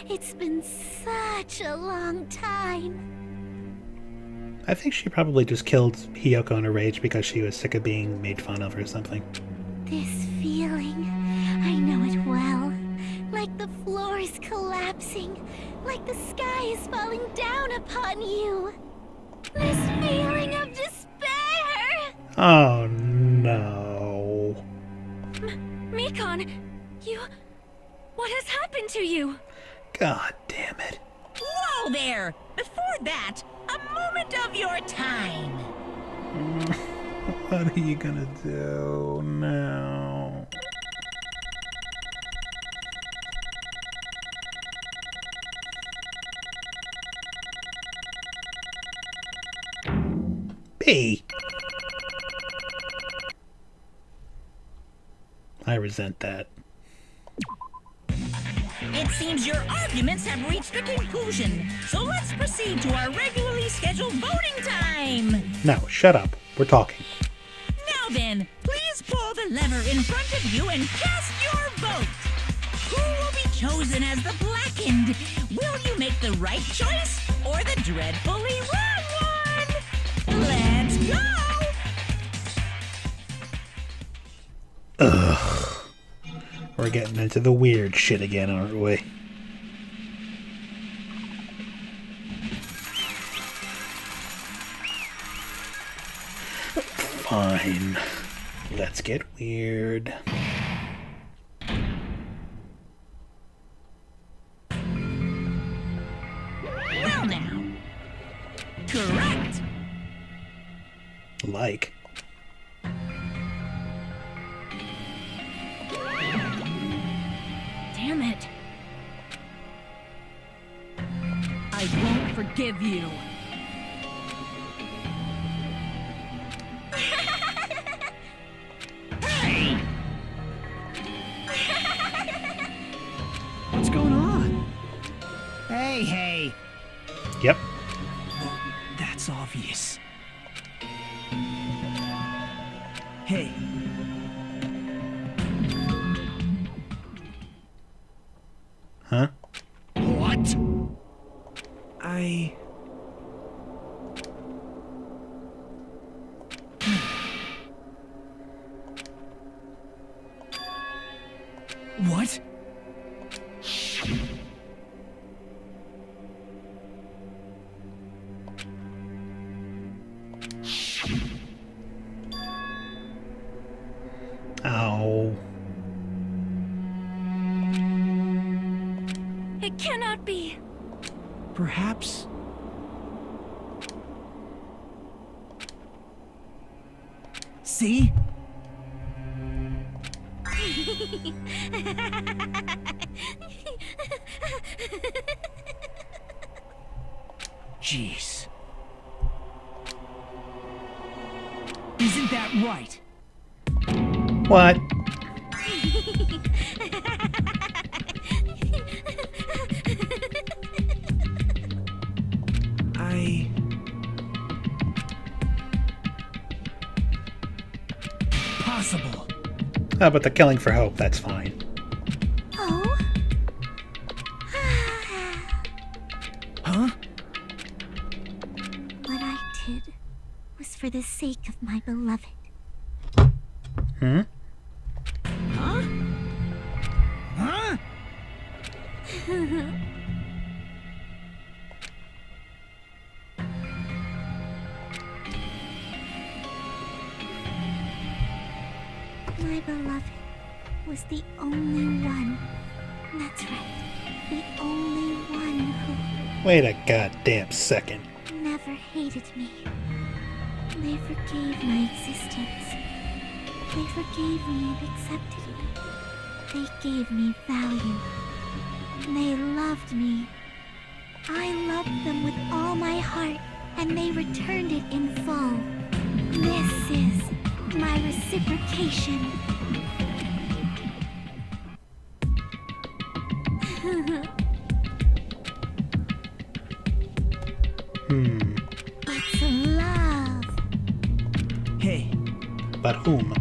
It's been such a long time. I think she probably just killed Hiyoko in a rage because she was sick of being made fun of or something. This feeling, I know it well. Like the floor is collapsing, like the sky is falling down upon you. This feeling of despair! Oh no. Mikon, what has happened to you? God damn it. Whoa there! Before that, a moment of your time. What are you gonna do now? B. I resent that. It seems your arguments have reached a conclusion, so let's proceed to our regularly scheduled voting time. No, shut up. We're talking. Now then, please pull the lever in front of you and cast your vote. Who will be chosen as the blackened? Will you make the right choice or the dreadfully wrong one? Let's go! Ugh. We're getting into the weird shit again, aren't we? Fine. Let's get weird. Well now. Correct. Like. Damn it. I won't forgive you. Hey! What's going on? Hey. Yep. That's obvious. Hey. Huh? What? What? Ow. It cannot be. Perhaps. See? Jeez. Isn't that right? What? Possible. Oh, but the killing for hope, that's fine. Oh? Huh? What I did was for the sake of my beloved. Hmm? Huh? My beloved was the only one. That's right. The only one who Wait a goddamn second. never hated me. They forgave my existence. They forgave me and accepted me. They gave me value. They loved me. I loved them with all my heart, and they returned it in full. This is my reciprocation. It's love. Hey. But whom?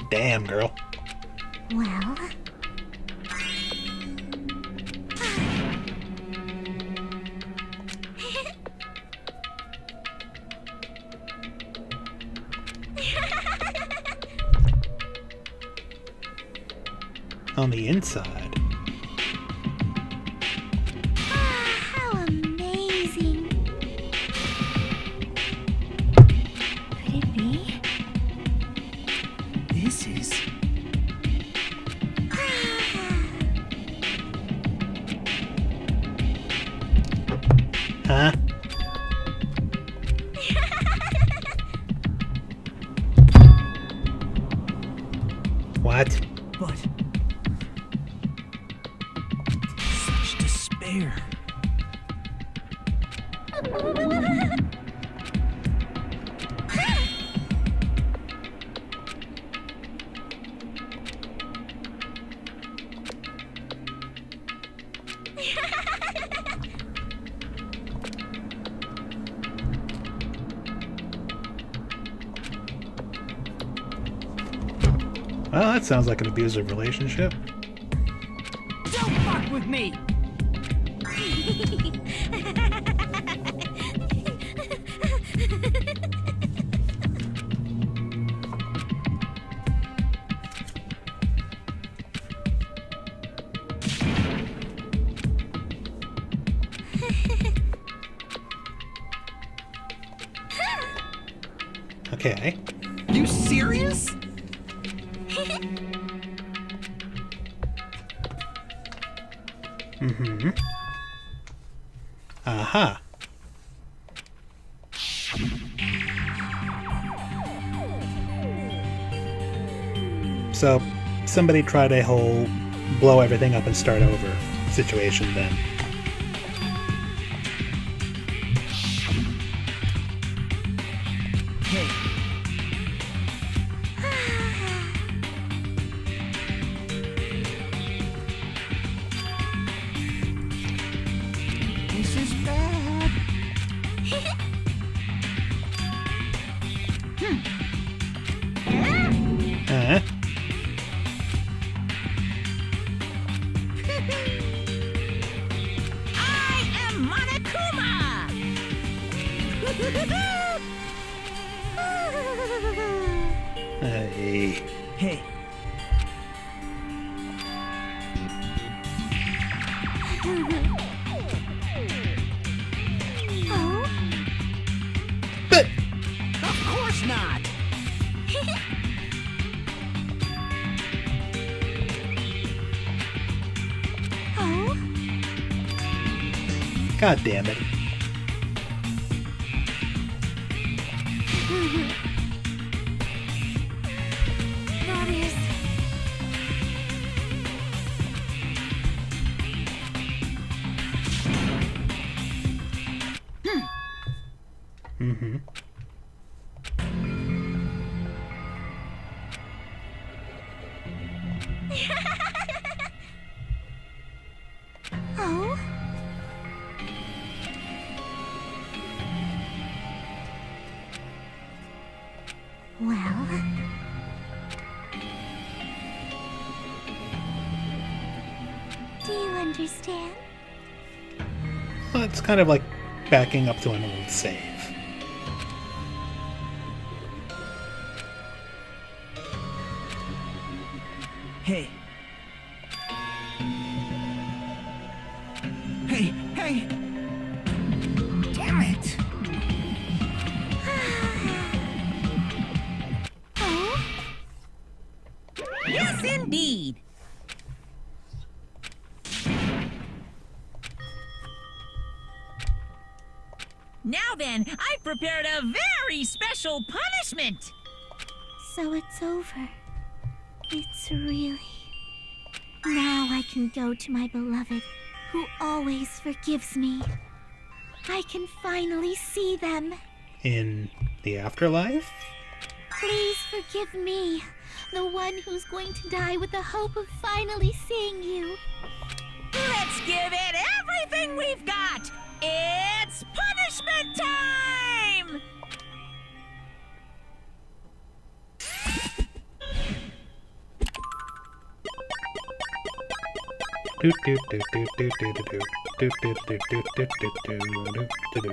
Damn, girl. Well... On the inside. how amazing. Could it be? This is... Huh? What? But... such despair. Well, that sounds like an abusive relationship. Don't fuck with me! Okay. You serious? Mm-hmm. Aha. So, somebody tried a whole blow everything up and start over situation then. Hey, This is bad. Uh, I am Monokuma! hey. hey. Oh? But Of course not. Oh? God damn it. That is... Mm-hmm. Oh? Well... Do you understand? Well, it's kind of like backing up to an old save. Hey. Hey, hey! Damn it! Oh? Yes, indeed! Now then, I've prepared a very special punishment! So it's over. It's really... Now I can go to my beloved, who always forgives me. I can finally see them. In the afterlife? Please forgive me, the one who's going to die with the hope of finally seeing you. Let's give it everything we've got! It's punishment time! Do do do do do do do do do do do do do do do do do.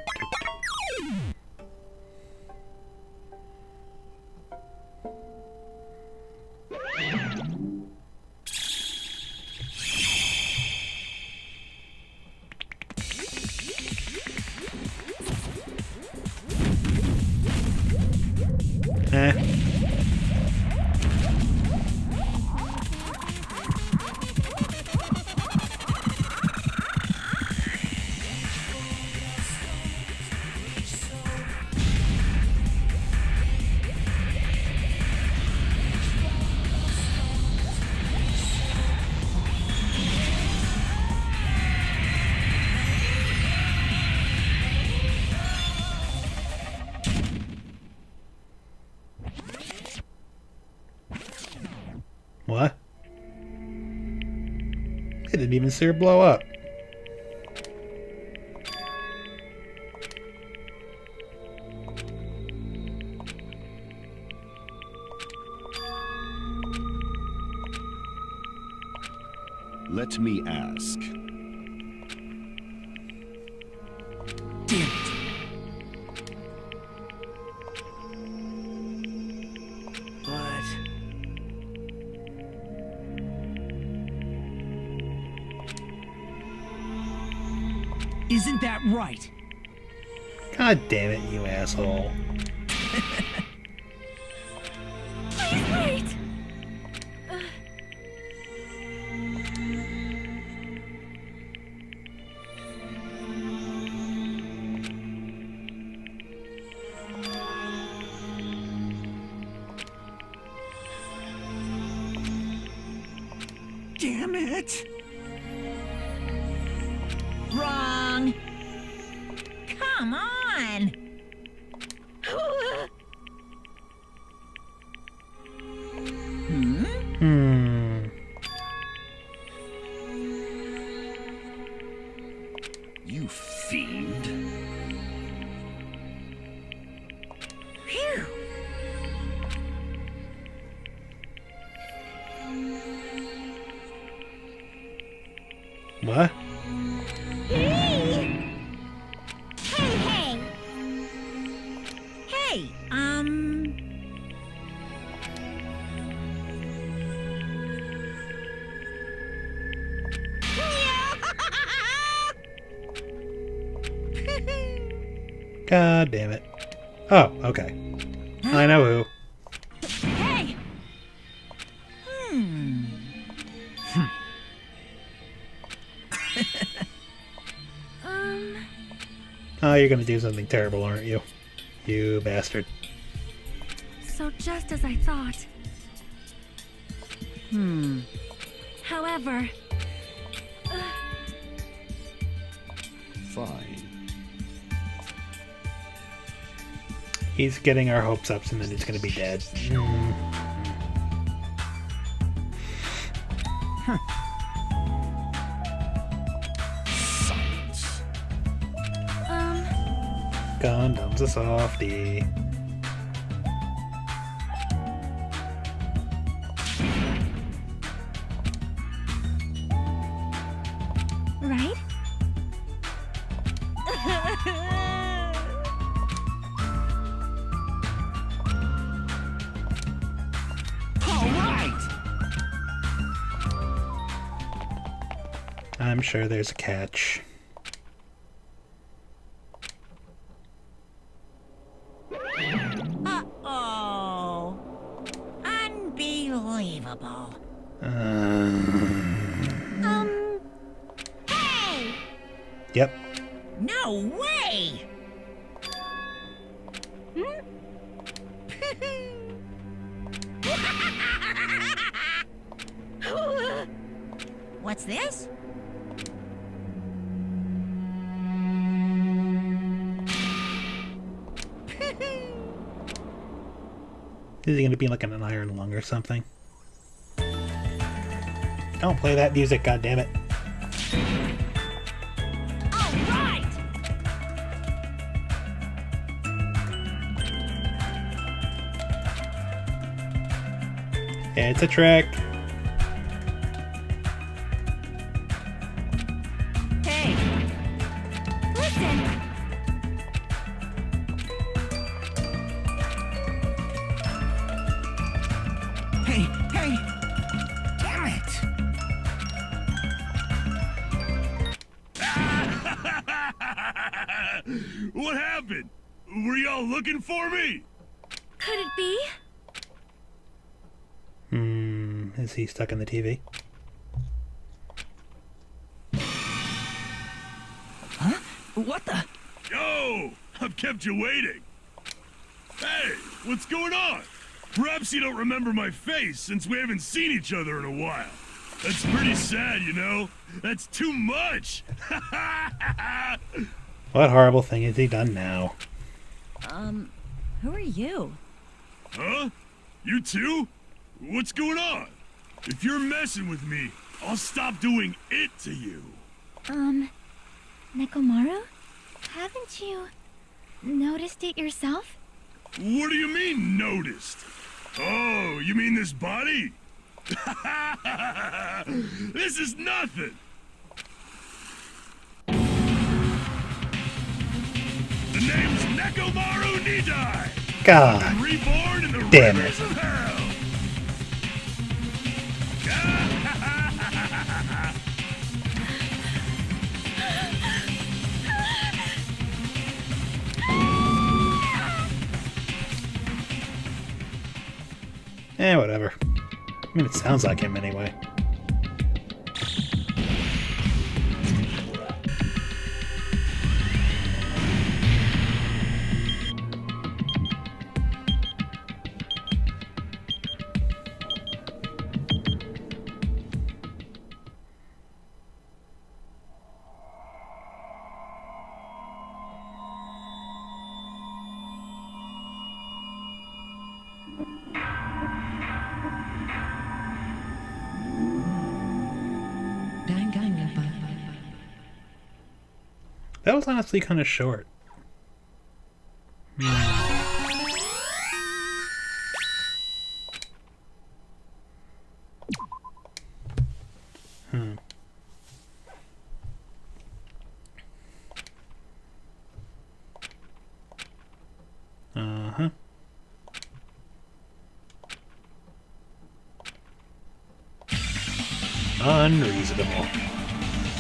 What? I didn't even see her blow up. Let me ask. Isn't that right? God damn it, you asshole. Please wait! Damn it! Wrong. Come on. You fiend. Phew. What? Hey! Hey, Hey, God damn it. Oh, okay. I know who. hey. Oh, you're gonna do something terrible, aren't you? You bastard. So just as I thought. However, Fine. He's getting our hopes up and then he's gonna be dead. Silence. Gundam's a softie. Right? All right! I'm sure there's a catch. Uh-oh. Unbelievable. hey! Yep. No way! What's this? Is he gonna be like an iron lung or something? Don't play that music, goddammit. All right! It's a trick. Hey, listen! Hey, hey! Damn it! What happened? Were y'all looking for me? Could it be? Is he stuck in the TV? Huh? What the? Yo! I've kept you waiting. Hey, what's going on? Perhaps you don't remember my face since we haven't seen each other in a while. That's pretty sad, you know? That's too much! What horrible thing has he done now? Who are you? Huh? You too? What's going on? If you're messing with me, I'll stop doing it to you. Nekomaru? Haven't you noticed it yourself? What do you mean, noticed? Oh, you mean this body? This is nothing! The name's Nekomaru Nidai! God I'm reborn in the damn rivers it. of hell! Eh, whatever. I mean, it sounds like him anyway. That was honestly kind of short. Uh-huh. Unreasonable.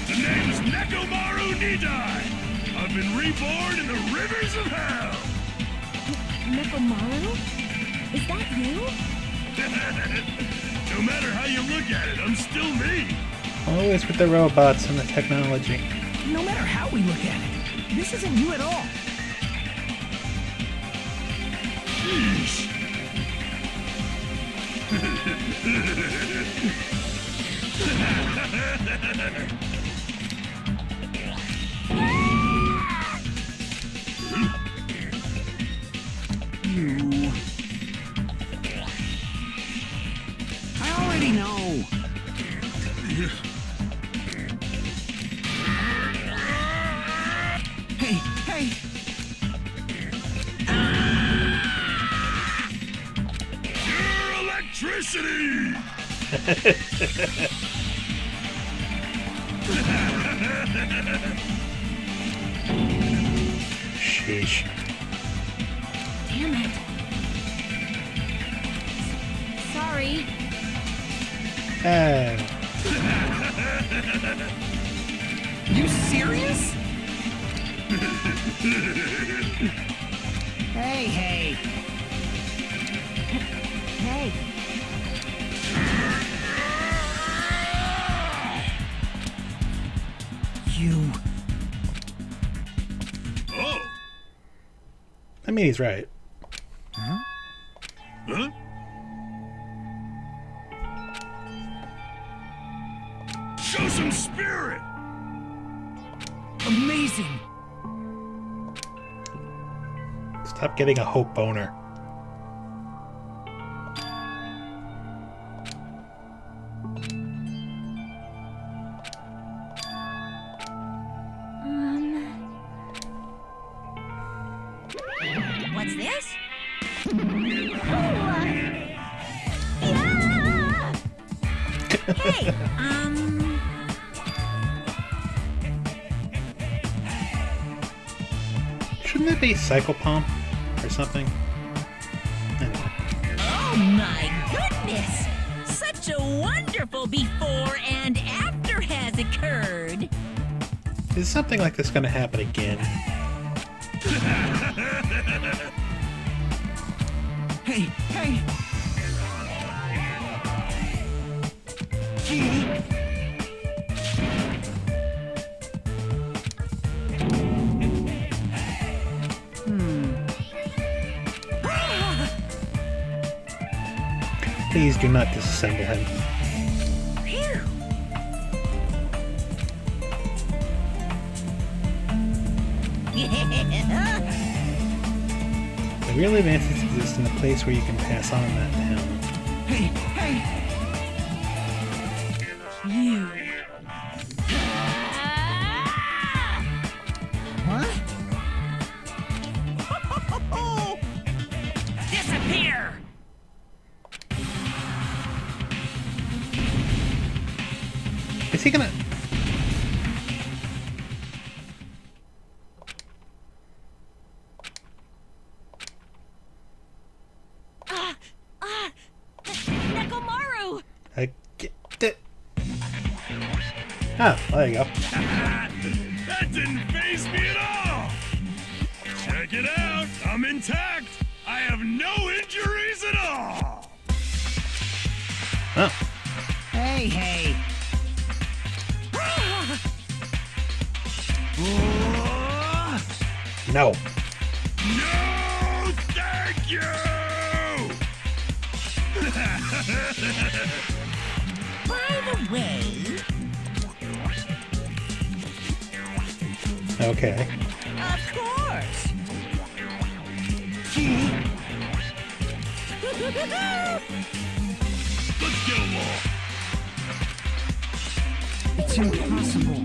The name's Nekomaru Nidai. I've been reborn in the rivers of hell. Nekomaru? Is that you? No matter how you look at it, I'm still me. Always with the robots and the technology. No matter how we look at it, this isn't you at all. Yeesh. I already know. Hey, hey. Pure electricity. Sheesh. Damn it. Sorry. You serious? Hey, hey. Hey. You. Oh. I mean, he's right. Huh? Show some spirit. Amazing. Stop getting a hope boner. What's this? Hey, Shouldn't it be Cycle Pump or something? Anyway. Oh my goodness! Such a wonderful before and after has occurred. Is something like this gonna happen again? Hey, hey. Please do not disassemble him. Phew. The real advantage exists in a place where you can pass on that talent. Hey, hey. You. What? Disappear! Is he gonna... Nekomaru! I get it. Ah, there you go. That didn't faze me at all. Check it out. I'm intact. I have no injuries at all. Hey, hey. No. No, thank you! By the way, Okay. of course. Let's get them all. It's impossible.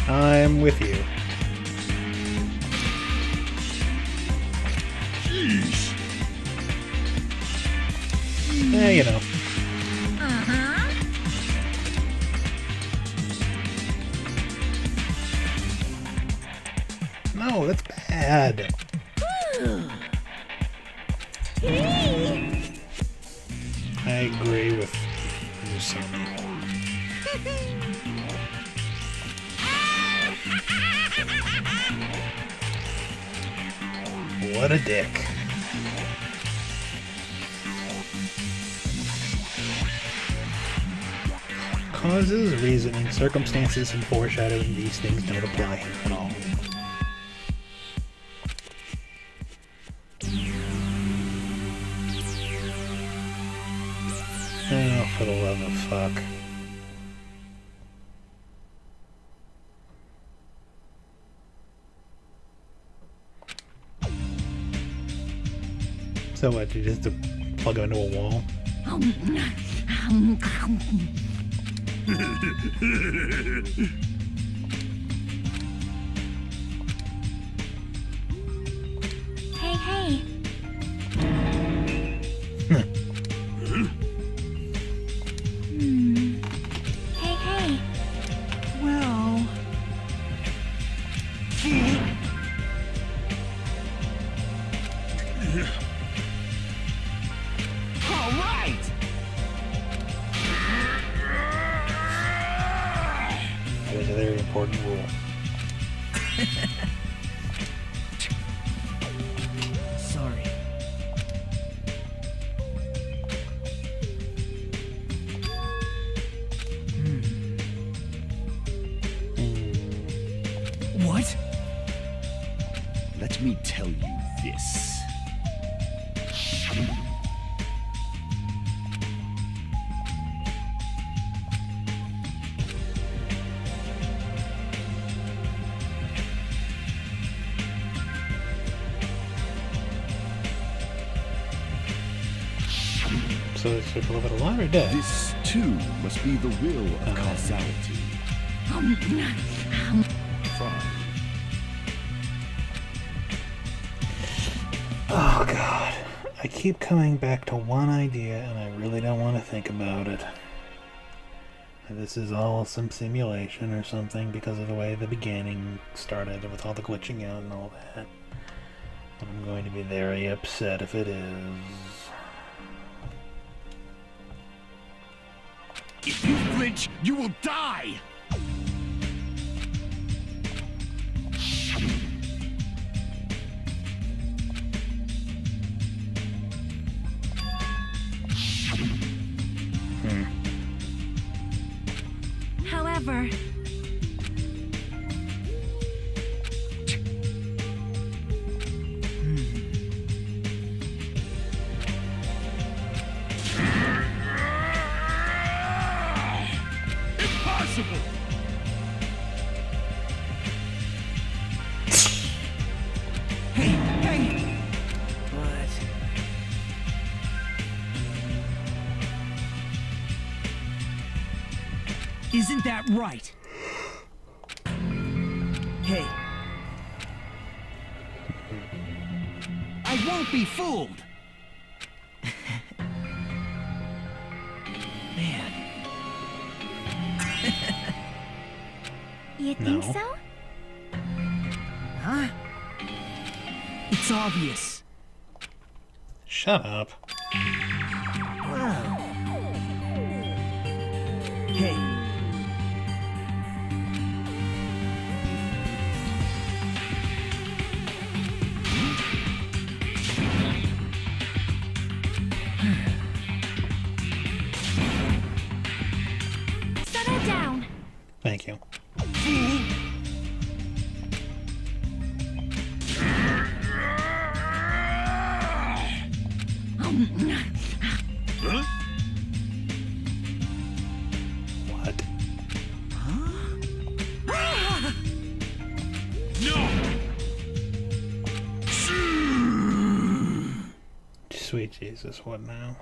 I'm with you. Jeez. You know. Uh-huh. No, that's bad. I agree with you, Sammy. What a dick. Causes, reasoning, circumstances, and foreshadowing, these things don't apply here at all. Oh, for the love of fuck. So what, you just have to plug them into a wall? Hey, hey. Hey, hey. Well... All right! That is a very important rule. Sorry. What? Let me tell you this. So it's a little bit alive or dead? This, too, must be the will of causality. Fine. Oh god. I keep coming back to one idea and I really don't want to think about it. This is all some simulation or something because of the way the beginning started with all the glitching out and all that. I'm going to be very upset if it is. If you flinch, you will die! However, Impossible! Hey, hey! What? Isn't that right? Hey. I won't be fooled! Man. You think No. so? Huh? It's obvious. Shut up. Wow. Hey. Sweet Jesus, what now?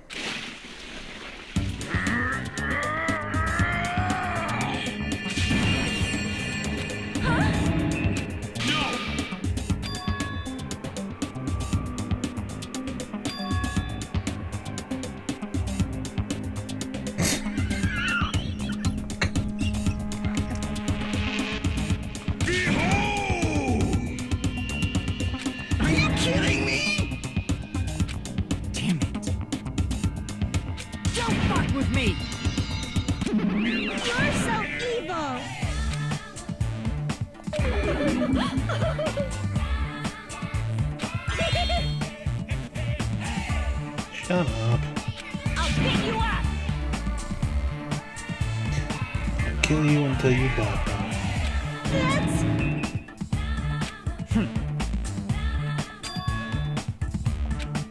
Are you kidding me? Damn it. Don't fuck with me! You're so evil. Shut up. I'll pick you up. I'll kill you until you die. That's...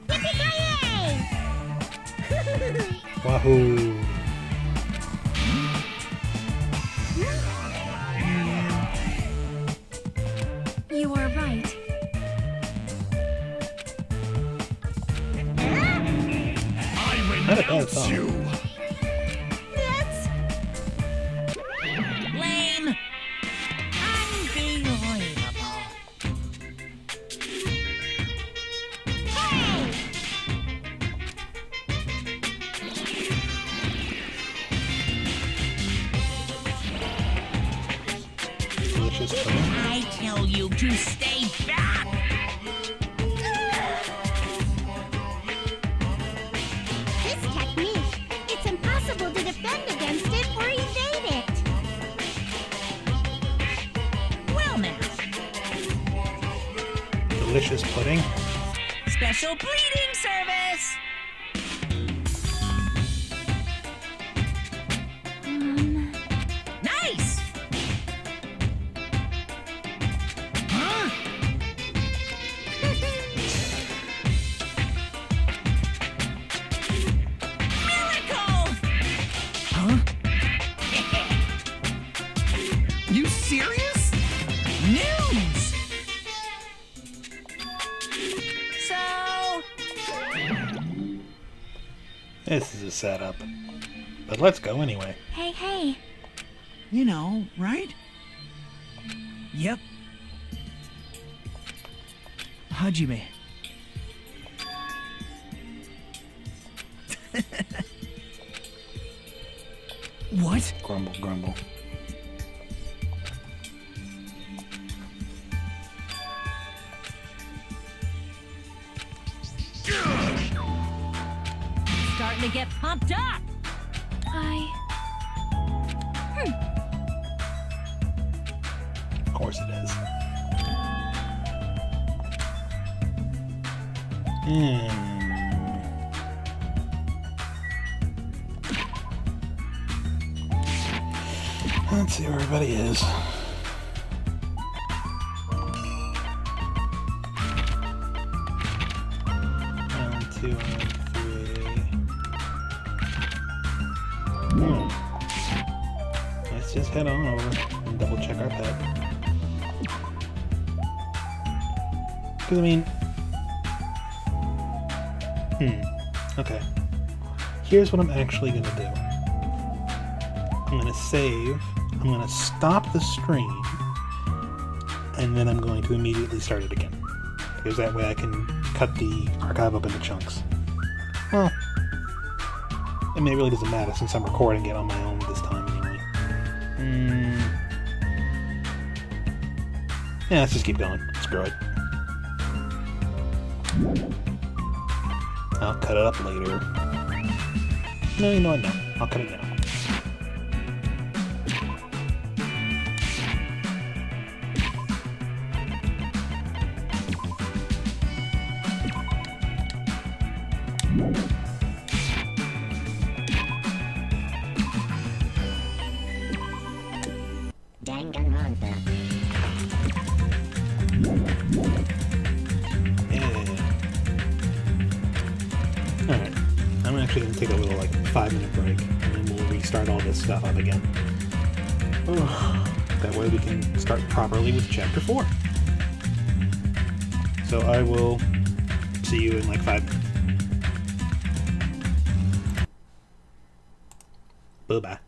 Yippee-ki-yay! Wahoo! You are right. Not a bad song. That's... Lame. Unbelievable. Hey! Delicious pudding. I tell you to stay back. This technique, it's impossible to defend against it or evade it. Well now, Delicious pudding. special bleeding service. Nice. Huh? Miracle. Huh? You serious? News. So, This is a setup. But let's go anyway. Hey, hey. You know, right? Yep. Hajime. What? Grumble, grumble. starting to get pumped up. Of course it is. Let's see where everybody is. One, two, and three. Let's just head on over and double check our pet. Because, I mean... Okay. Here's what I'm actually going to do. I'm going to save. I'm going to stop the stream. And then I'm going to immediately start it again. Because that way I can cut the archive up into chunks. Well, it really doesn't matter since I'm recording it on my own this time anyway. Yeah, let's just keep going. Screw it. I'll cut it up later. No, you know what? No. I'll cut it now. Alright, I'm actually going to take a little, 5-minute break, and then we'll restart all this stuff up again. That way we can start properly with Chapter 4. So I will see you in 5 minutes. Bye-bye.